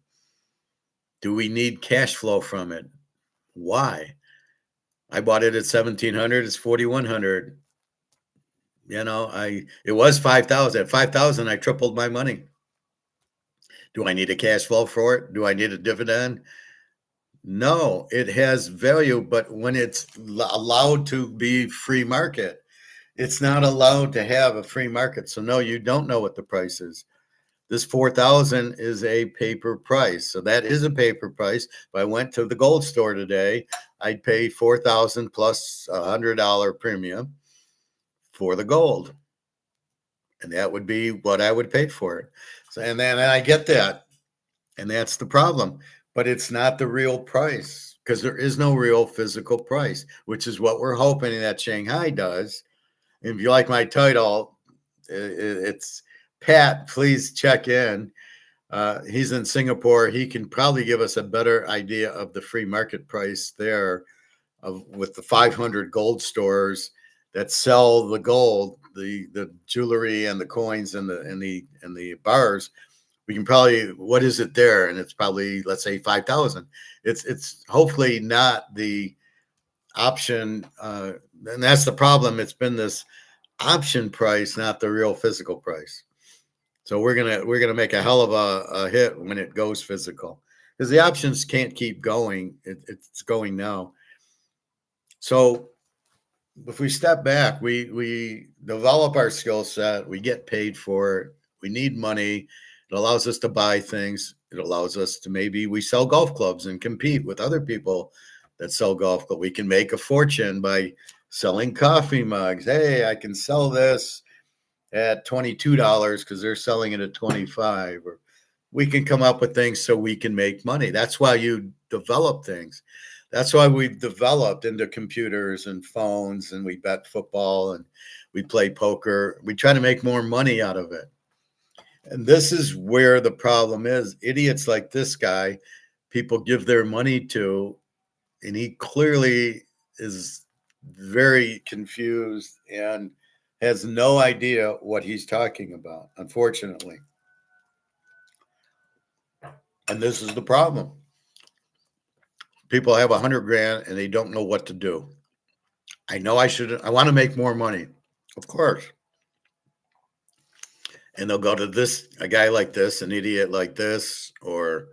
Do we need cash flow from it? Why? I bought it at 1,700. It's 4,100. You know, it was 5,000. At 5,000, I tripled my money. Do I need a cash flow for it? Do I need a dividend? No, it has value, but when it's allowed to be free market, it's not allowed to have a free market. So no, you don't know what the price is. This 4,000 is a paper price. So that is a paper price. If I went to the gold store today, I'd pay 4,000 plus $100 premium for the gold. And that would be what I would pay for it. So, and then I get that. And that's the problem. But it's not the real price because there is no real physical price, which is what we're hoping that Shanghai does. And if you like my title, it's Pat, please check in. He's in Singapore. He can probably give us a better idea of the free market price there with the 500 gold stores that sell the gold, the jewelry and the coins and the bars. We can probably, what is it there? And it's probably, let's say 5,000. It's hopefully not the option. And that's the problem. It's been this option price, not the real physical price. So we're gonna make a hell of a hit when it goes physical because the options can't keep going. It's going now. So if we step back, we develop our skill set. We get paid for it. We need money. It allows us to buy things. It allows us to we sell golf clubs and compete with other people that sell golf clubs. We can make a fortune by selling coffee mugs. Hey, I can sell this at $22 because they're selling it at 25. Or we can come up with things so we can make money. That's why you develop things. That's why we've developed into computers and phones, and we bet football and we play poker. We try to make more money out of it. And this is where the problem is. Idiots like this guy, people give their money to, and he clearly is very confused and has no idea what he's talking about, unfortunately. And this is the problem. People have 100 grand and they don't know what to do. I know I want to make more money. Of course. And they'll go to a guy like this, an idiot like this, or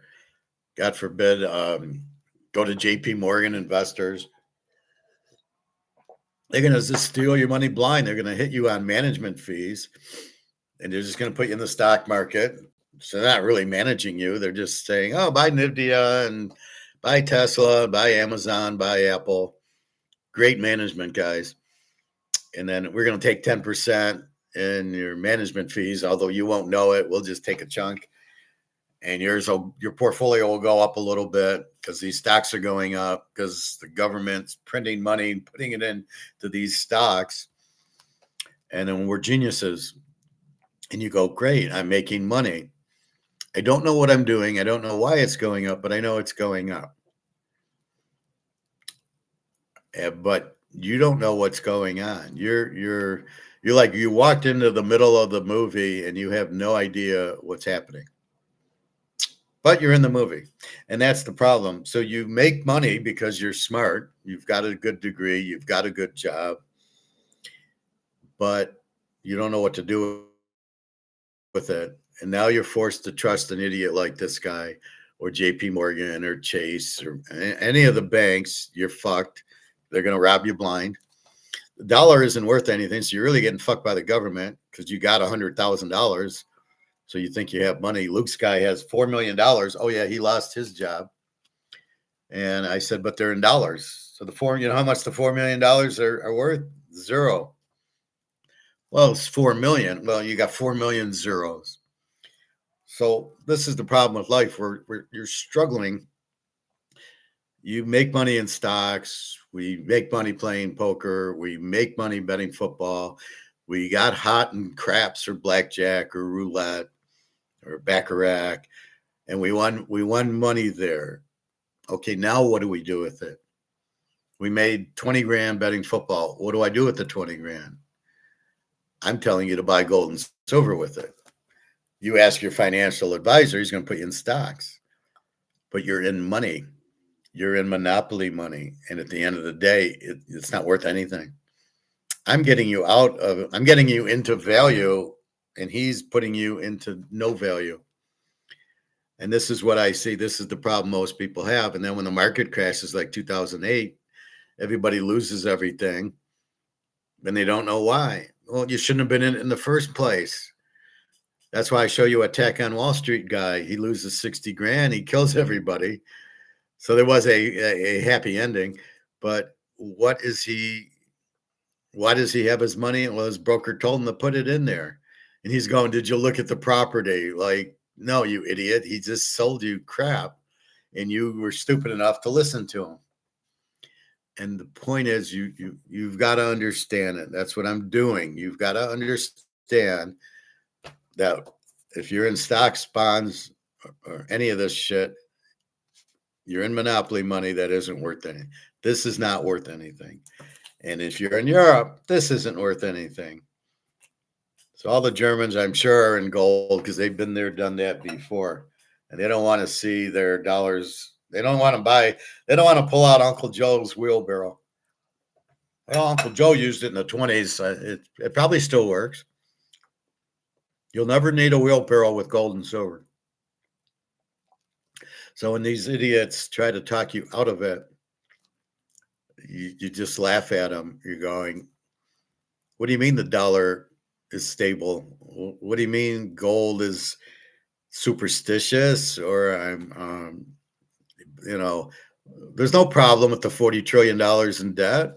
God forbid, go to JP Morgan investors. They're going to just steal your money blind. They're going to hit you on management fees, and they're just going to put you in the stock market. So they're not really managing you. They're just saying, oh, buy NVIDIA and buy Tesla, buy Amazon, buy Apple. Great management, guys. And then we're going to take 10% in your management fees, although you won't know it. We'll just take a chunk. And your portfolio will go up a little bit because these stocks are going up because the government's printing money and putting it into these stocks. And then we're geniuses. And you go, great, I'm making money. I don't know what I'm doing. I don't know why it's going up, but I know it's going up. But you don't know what's going on. You're like you walked into the middle of the movie and you have no idea what's happening. But you're in the movie, and that's the problem. So you make money because you're smart. You've got a good degree. You've got a good job, but you don't know what to do with it. And now you're forced to trust an idiot like this guy or JP Morgan or Chase or any of the banks. You're fucked. They're going to rob you blind. The dollar isn't worth anything, so you're really getting fucked by the government because you got $100,000. So you think you have money. Luke's guy has $4 million. Oh, yeah, he lost his job. And I said, but they're in dollars. So how much the $4 million are worth? Zero. Well, it's 4 million. Well, you got 4 million zeros. So this is the problem with life. You're struggling. You make money in stocks. We make money playing poker. We make money betting football. We got hot in craps or blackjack or roulette or baccarat, and we won money there. Okay, now what do we do with it? We made 20 grand betting football. What do I do with the 20 grand? I'm telling you to buy gold and silver with it. You ask your financial advisor, he's going to put you in stocks. But you're in money. You're in monopoly money. And at the end of the day, it's not worth anything. I'm getting you into value, and he's putting you into no value. And this is what I see. This is the problem most people have. And then when the market crashes like 2008, everybody loses everything. And they don't know why. Well, you shouldn't have been in it in the first place. That's why I show you a Tech on Wall Street guy. He loses 60 grand. He kills everybody. So there was a happy ending. But why does he have his money? Well, his broker told him to put it in there. And he's going, did you look at the property? Like, no, you idiot. He just sold you crap. And you were stupid enough to listen to him. And the point is, you've got to understand it. That's what I'm doing. You've got to understand that if you're in stocks, bonds, or any of this shit, you're in monopoly money that isn't worth anything. This is not worth anything. And if you're in Europe, this isn't worth anything. So all the Germans, I'm sure, are in gold because they've been there, done that before. And they don't want to see their dollars. They don't want to pull out Uncle Joe's wheelbarrow. Well, Uncle Joe used it in the 20s. It probably still works. You'll never need a wheelbarrow with gold and silver. So when these idiots try to talk you out of it, you just laugh at them. You're going, what do you mean the dollar is stable? What do you mean gold is superstitious? Or there's no problem with the $40 trillion in debt.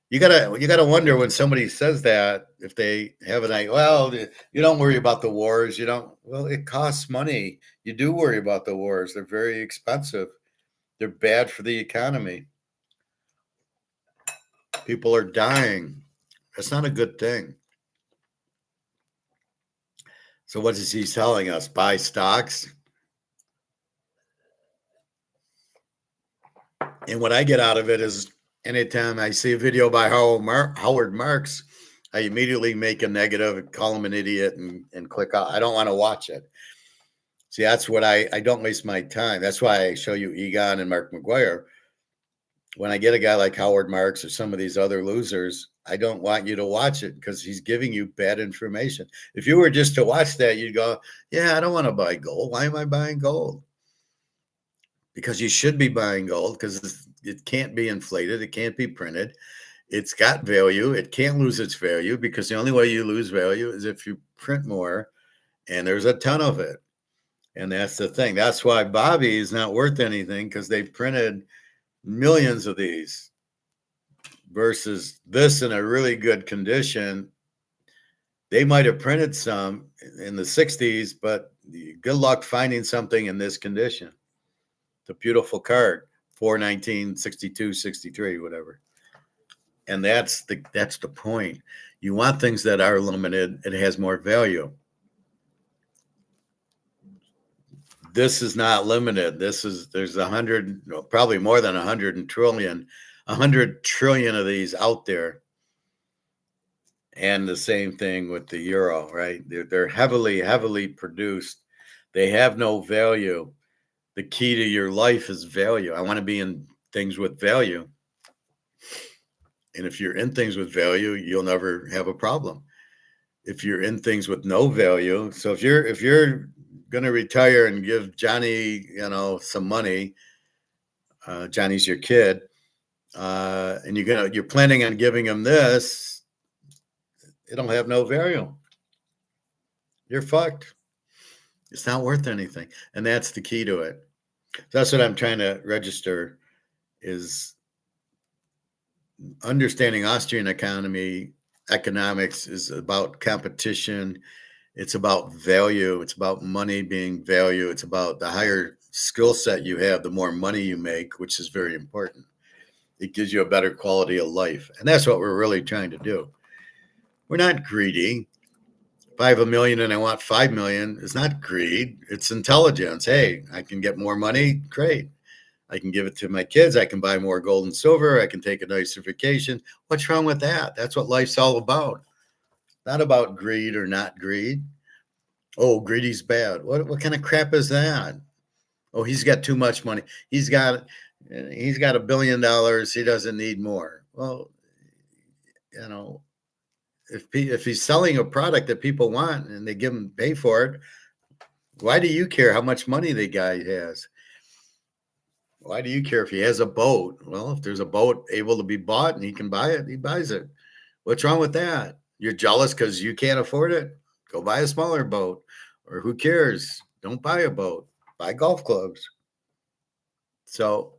You gotta wonder when somebody says that, if they have an idea, well, you don't worry about the wars. Well, it costs money. You do worry about the wars. They're very expensive. They're bad for the economy. People are dying. That's not a good thing. So what is he telling us? Buy stocks? And what I get out of it is anytime I see a video by Howard Marks, I immediately make a negative, call him an idiot, and click out. I don't want to watch it. See, that's what I don't waste my time. That's why I show you Egon and Mark McGuire. When I get a guy like Howard Marks or some of these other losers, I don't want you to watch it because he's giving you bad information. If you were just to watch that, you'd go, yeah, I don't want to buy gold. Why am I buying gold? Because you should be buying gold because it can't be inflated. It can't be printed. It's got value. It can't lose its value because the only way you lose value is if you print more, and there's a ton of it. And that's the thing. That's why Bobby is not worth anything, because they printed millions of these versus this in a really good condition. They might have printed some in the 60s, but good luck finding something in this condition. It's a beautiful card, 4/19, 62, 63, whatever. And that's the point. You want things that are limited. It has more value. This is not limited. There's 100, probably more than 100 trillion, 100 trillion of these out there. And the same thing with the euro, right? They're heavily produced. They have no value. The key to your life is value. I want to be in things with value. And if you're in things with value, you'll never have a problem. If you're in things with no value, so if you're going to retire and give Johnny, some money, Johnny's your kid, and you're planning on giving him this, it'll have no value. You're fucked. It's not worth anything. And that's the key to it. That's what I'm trying to register, is understanding Austrian economics is about competition. It's about value. It's about money being value. It's about the higher skill set you have, the more money you make, which is very important. It gives you a better quality of life. And that's what we're really trying to do. We're not greedy. If I have $1 million and I want 5 million, it's not greed. It's intelligence. Hey, I can get more money. Great. I can give it to my kids. I can buy more gold and silver. I can take a nicer vacation. What's wrong with that? That's what life's all about. Not about greed or not greed. Oh, greedy's bad. What kind of crap is that? Oh, he's got too much money. He's got $1 billion. He doesn't need more. Well, if he's selling a product that people want and they pay for it, why do you care how much money the guy has? Why do you care if he has a boat? Well, if there's a boat able to be bought and he can buy it, he buys it. What's wrong with that? You're jealous because you can't afford it? Go buy a smaller boat. Or who cares? Don't buy a boat. Buy golf clubs. So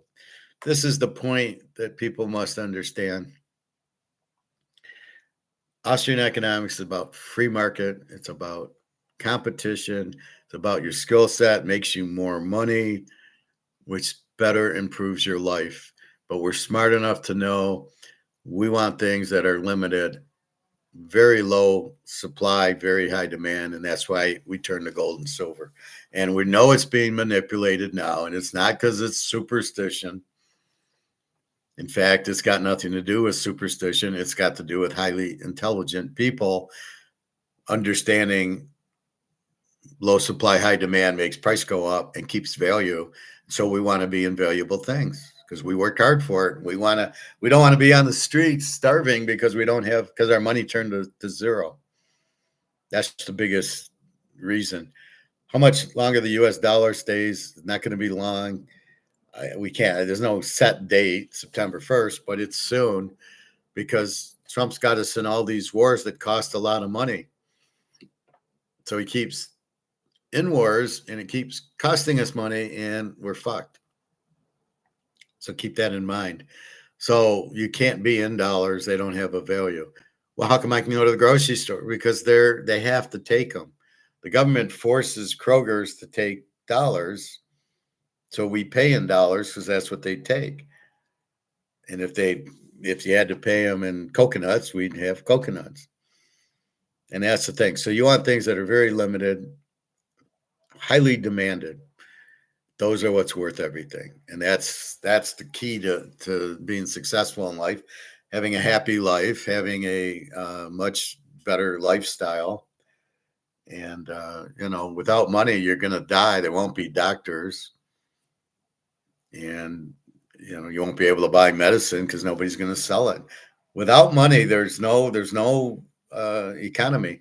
this is the point that people must understand. Austrian economics is about free market. It's about competition. It's about your skill set, makes you more money, which better improves your life. But we're smart enough to know we want things that are limited, very low supply, very high demand. And that's why we turn to gold and silver. And we know it's being manipulated now. And it's not because it's superstition. In fact, it's got nothing to do with superstition. It's got to do with highly intelligent people understanding low supply, high demand makes price go up and keeps value. So we want to be in valuable things because we work hard for it. We don't want to be on the streets starving because because our money turned to zero. That's the biggest reason. How much longer the US dollar stays is not going to be long. We can't, there's no set date, September 1st, but it's soon because Trump's got us in all these wars that cost a lot of money. So he keeps in wars and it keeps costing us money and we're fucked. So keep that in mind. So you can't be in dollars. They don't have a value. Well, how come I can go to the grocery store? Because they have to take them. The government forces Kroger's to take dollars. So we pay in dollars because that's what they take. And if you had to pay them in coconuts, we'd have coconuts. And that's the thing. So you want things that are very limited, highly demanded. Those are what's worth everything. And that's the key to being successful in life, having a happy life, having a much better lifestyle. And, without money, you're going to die. There won't be doctors. And, you won't be able to buy medicine because nobody's going to sell it. Without money, there's no economy.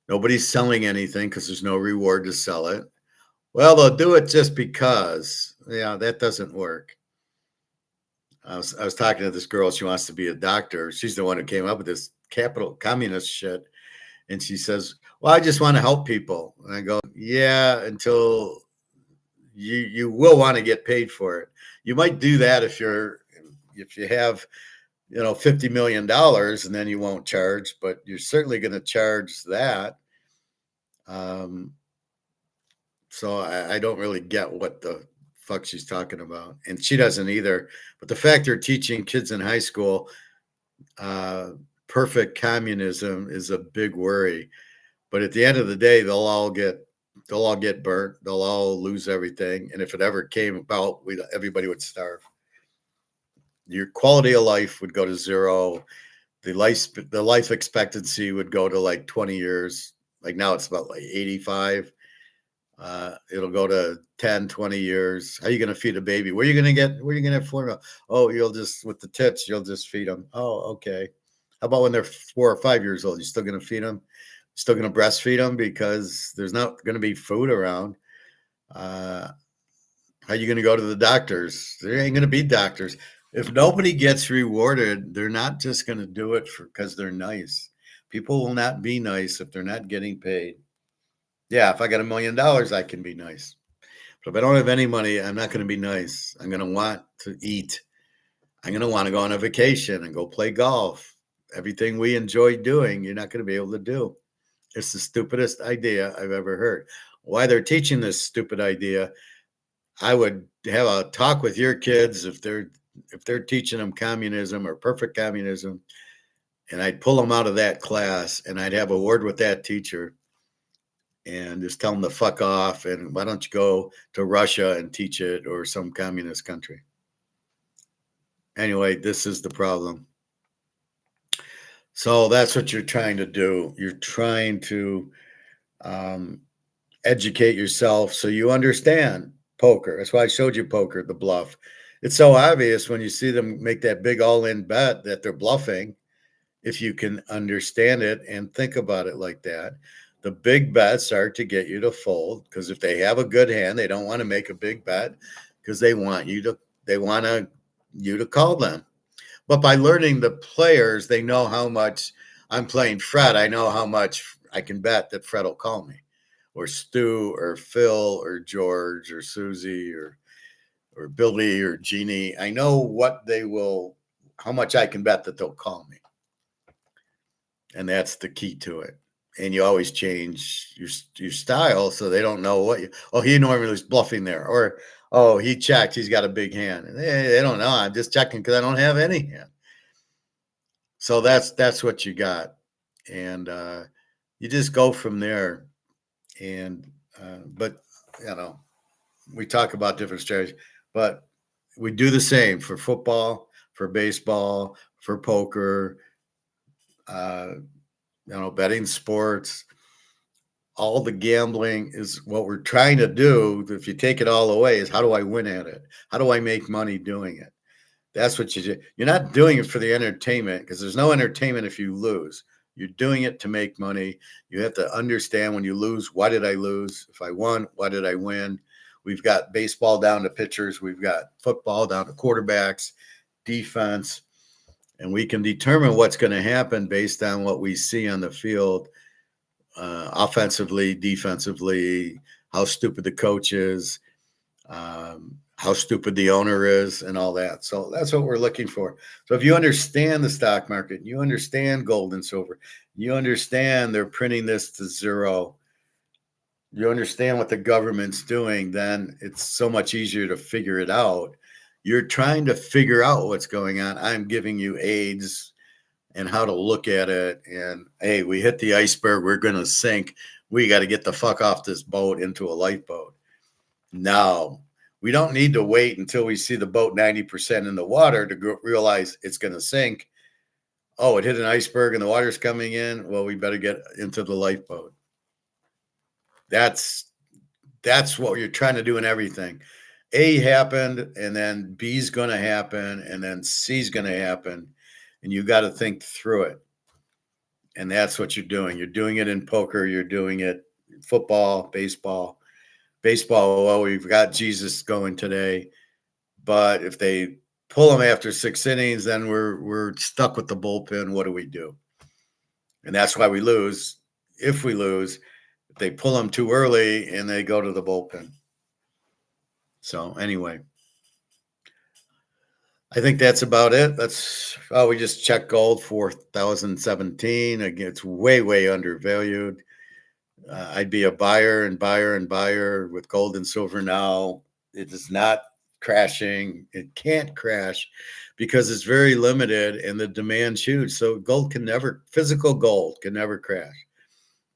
Nobody's selling anything because there's no reward to sell it. Well, they'll do it just because. Yeah, that doesn't work. I was talking to this girl. She wants to be a doctor. She's the one who came up with this communist shit. And she says, well, I just want to help people. And I go, yeah, until you will want to get paid for it. You might do that if you have, $50 million and then you won't charge, but you're certainly going to charge that. So I don't really get what the fuck she's talking about. And she doesn't either. But the fact they're teaching kids in high school perfect communism is a big worry. But at the end of the day, they'll all get burnt. They'll all lose everything. And if it ever came about, everybody would starve. Your quality of life would go to zero. The life expectancy would go to like 20 years. Like now it's about like 85. It'll go to 10, 20 years. How are you going to feed a baby? Where are you going to have formula? Oh, you'll just, with the tits, you'll just feed them. Oh, okay. How about when they're 4 or 5 years old? You still going to feed them? Still going to breastfeed them because there's not going to be food around. How are you going to go to the doctors? There ain't going to be doctors. If nobody gets rewarded, they're not just going to do it because they're nice. People will not be nice if they're not getting paid. Yeah, if I got $1 million, I can be nice. But if I don't have any money, I'm not going to be nice. I'm going to want to eat. I'm going to want to go on a vacation and go play golf. Everything we enjoy doing, you're not going to be able to do. It's the stupidest idea I've ever heard. Why they're teaching this stupid idea, I would have a talk with your kids if they're teaching them communism or perfect communism, and I'd pull them out of that class and I'd have a word with that teacher and just tell them to fuck off, and why don't you go to Russia and teach it, or some communist country. Anyway, this is the problem. So that's what you're trying to do. You're trying to educate yourself so you understand poker. That's why I showed you poker, the bluff. It's so obvious when you see them make that big all-in bet that they're bluffing, if you can understand it and think about it like that. The big bets are to get you to fold, because if they have a good hand, they don't want to make a big bet because they want you to call them. But by learning the players, they know how much I'm playing Fred. I know how much I can bet that Fred will call me, or Stu, or Phil, or George, or Susie, or Billy, or Jeannie. I know how much I can bet that they'll call me. And that's the key to it. And you always change your style so they don't know he normally is bluffing there, or he checked, he's got a big hand. And they don't know. I'm just checking because I don't have any hand. So that's what you got, and you just go from there. And but we talk about different strategies, but we do the same for football, for baseball, for poker. Betting sports, all the gambling is what we're trying to do. If you take it all away, is how do I win at it? How do I make money doing it? That's what you do. You're not doing it for the entertainment, because there's no entertainment if you lose. You're doing it to make money. You have to understand when you lose, why did I lose? If I won, why did I win? We've got baseball down to pitchers. We've got football down to quarterbacks, defense. And we can determine what's going to happen based on what we see on the field, offensively, defensively, how stupid the coach is, how stupid the owner is, and all that. So that's what we're looking for. So if you understand the stock market, you understand gold and silver, you understand they're printing this to zero, you understand what the government's doing, then it's so much easier to figure it out. You're trying to figure out what's going on. I'm giving you aids and how to look at it. And hey, we hit the iceberg, we're going to sink. We got to get the fuck off this boat into a lifeboat. No, we don't need to wait until we see the boat 90% in the water to realize it's going to sink. Oh, it hit an iceberg and the water's coming in. Well, we better get into the lifeboat. That's what you're trying to do in everything. A happened, and then B's going to happen, and then C's going to happen, and you got to think through it. And that's what you're doing. You're doing it in poker. You're doing it in football, baseball. Baseball, well, we've got Jesus going today, but if they pull him after 6 innings, then we're stuck with the bullpen. What do we do? And that's why we lose. If we lose, if they pull him too early and they go to the bullpen. So anyway, I think that's about it. We just checked gold 4,017. Again, it's way, way undervalued. I'd be a buyer with gold and silver now. It is not crashing. It can't crash because it's very limited and the demand's huge. So physical gold can never crash.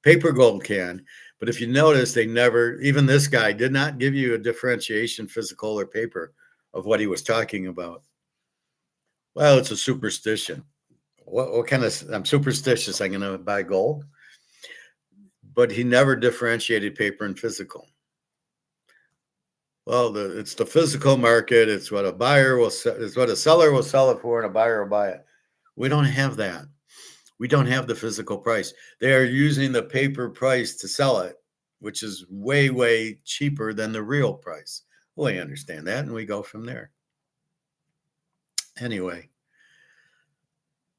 Paper gold can. But if you notice, even this guy did not give you a differentiation, physical or paper, of what he was talking about. Well, it's a superstition. What kind of, I'm superstitious, I'm going to buy gold. But he never differentiated paper and physical. Well, it's the physical market. It's what it's what a seller will sell it for and a buyer will buy it. We don't have that. We don't have the physical price. They are using the paper price to sell it, which is way, way cheaper than the real price. Well, I understand that, and we go from there. Anyway,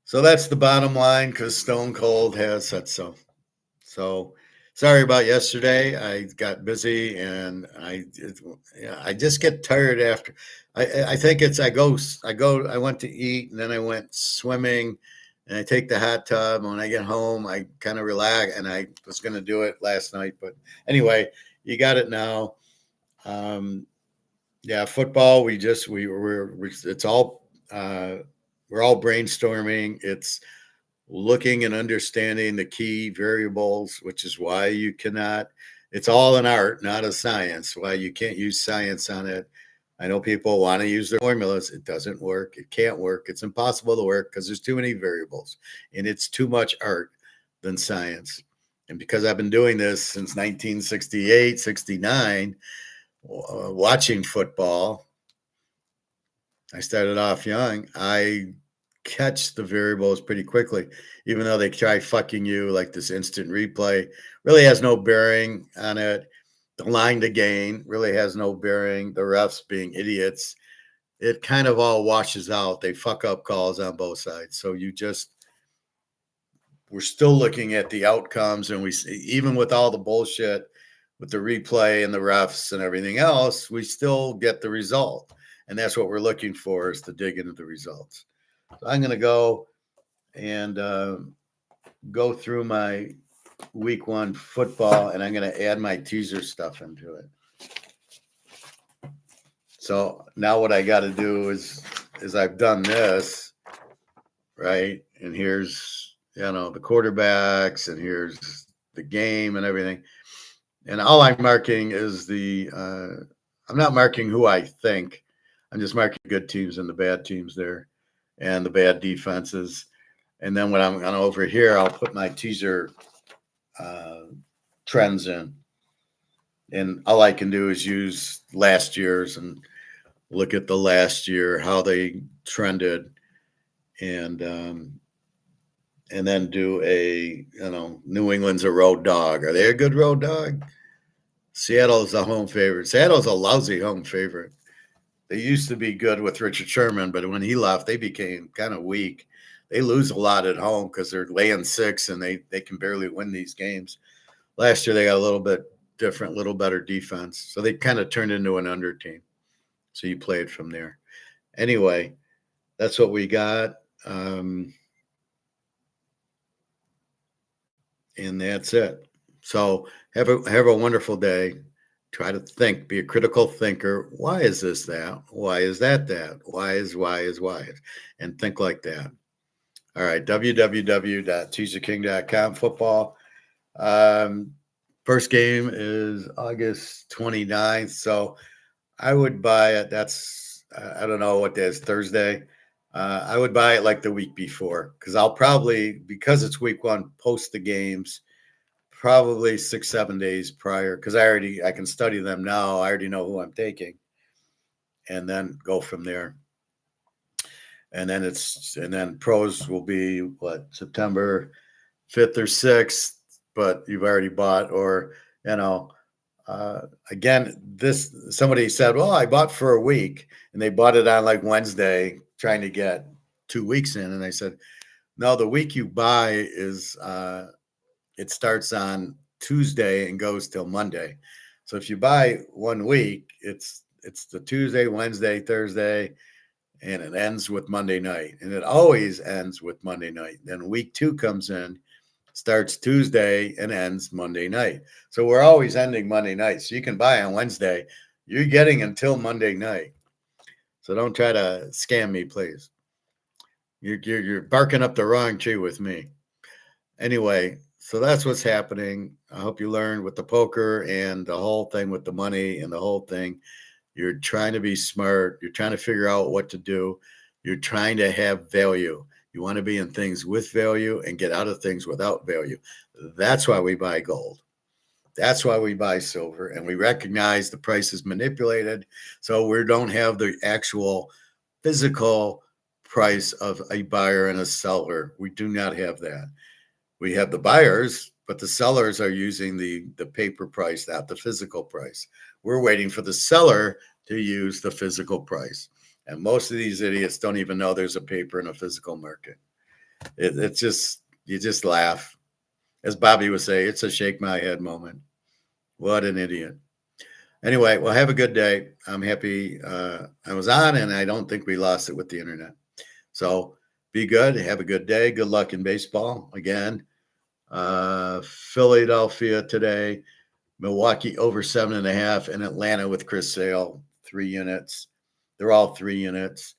so that's the bottom line because Stone Cold has said so. So sorry about yesterday. I got busy, and I just get tired after. I think it's I went to eat, and then I went swimming, and I take the hot tub. And when I get home, I kind of relax, and I was going to do it last night, but anyway, you got it now. Yeah, football. It's all we're all brainstorming. It's looking and understanding the key variables, which is why you cannot. It's all an art, not a science. Why you can't use science on it. I know people want to use their formulas. It doesn't work. It can't work. It's impossible to work because there's too many variables, and it's too much art than science. And because I've been doing this since 1968, 69, watching football, I started off young. I catch the variables pretty quickly, even though they try fucking you like this instant replay really has no bearing on it. The line to gain really has no bearing. The refs being idiots, it kind of all washes out. They fuck up calls on both sides. So we're still looking at the outcomes, and we even with all the bullshit with the replay and the refs and everything else, we still get the result. And that's what we're looking for, is to dig into the results. So I'm going to go and go through my week 1 football, and I'm going to add my teaser stuff into it. So now what I got to do is I've done this, right? And here's, the quarterbacks, and here's the game and everything. And all I'm marking is I'm not marking who I think. I'm just marking good teams and the bad teams there and the bad defenses. And then when I'm going over here, I'll put my teaser trends in. And all I can do is use last year's and look at the last year, how they trended, and then do New England's a road dog. Are they a good road dog? Seattle's a home favorite. Seattle's a lousy home favorite. They used to be good with Richard Sherman, but when he left, they became kind of weak. They lose a lot at home because they're laying 6, and they can barely win these games. Last year, they got a little bit different, little better defense. So they kind of turned into an under team. So you play it from there. Anyway, that's what we got. And that's it. So have a wonderful day. Try to think, be a critical thinker. Why is this that? Why is that that? Why is? And think like that. All right, www.teaserking.com football. First game is August 29th. So I would buy it. That's, I don't know what day is, Thursday. I would buy it like the week before, because I'll probably, because it's week 1, post the games probably 6-7 days prior, because I can study them now. I already know who I'm taking, and then go from there. And then pros will be September 5th or 6th, but you've already bought, or again, somebody said, well, I bought for a week, and they bought it on like Wednesday, trying to get 2 weeks in. And I said, no, the week you buy is, it starts on Tuesday and goes till Monday. So if you buy 1 week, it's the Tuesday, Wednesday, Thursday, and it ends with Monday night. And it always ends with Monday night. Then week 2 comes in, starts Tuesday and ends Monday night. So we're always ending Monday night. So you can buy on Wednesday. You're getting until Monday night. So don't try to scam me, please. You're barking up the wrong tree with me. Anyway, so that's what's happening. I hope you learned with the poker and the whole thing with the money and the whole thing. You're trying to be smart. You're trying to figure out what to do. You're trying to have value. You want to be in things with value and get out of things without value. That's why we buy gold. That's why we buy silver. And we recognize the price is manipulated. So we don't have the actual physical price of a buyer and a seller. We do not have that. We have the buyers, but the sellers are using the paper price, not the physical price. We're waiting for the seller to use the physical price. And most of these idiots don't even know there's a paper and a physical market. It's just, you just laugh. As Bobby would say, it's a shake my head moment. What an idiot. Anyway, well, have a good day. I'm happy I was on, and I don't think we lost it with the internet. So be good. Have a good day. Good luck in baseball. Again, Philadelphia today, Milwaukee over 7.5, and Atlanta with Chris Sale, 3 units. They're all 3 units.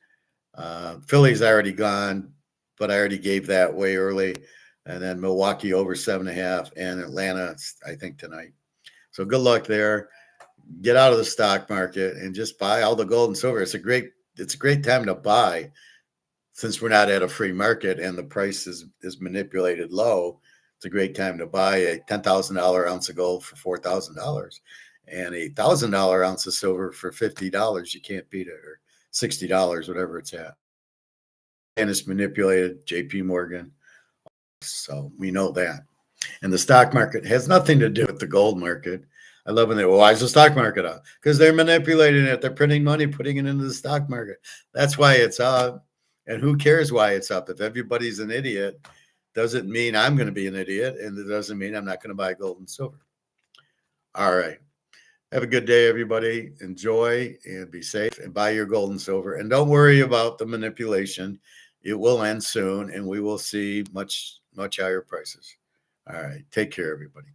Philly's already gone, but I already gave that way early. And then Milwaukee over 7.5, and Atlanta, I think, tonight. So good luck there. Get out of the stock market and just buy all the gold and silver. It's a great time to buy, since we're not at a free market and the price is manipulated low. It's a great time to buy a $10,000 ounce of gold for $4,000 and a $1,000 ounce of silver for $50. You can't beat it, or $60, whatever it's at. And it's manipulated, JP Morgan. So we know that. And the stock market has nothing to do with the gold market. I love when they, well, why is the stock market up? Because they're manipulating it. They're printing money, putting it into the stock market. That's why it's up. And who cares why it's up? If everybody's an idiot, doesn't mean I'm going to be an idiot. And it doesn't mean I'm not going to buy gold and silver. All right. Have a good day, everybody. Enjoy and be safe and buy your gold and silver. And don't worry about the manipulation. It will end soon, and we will see much, much higher prices. All right. Take care, everybody.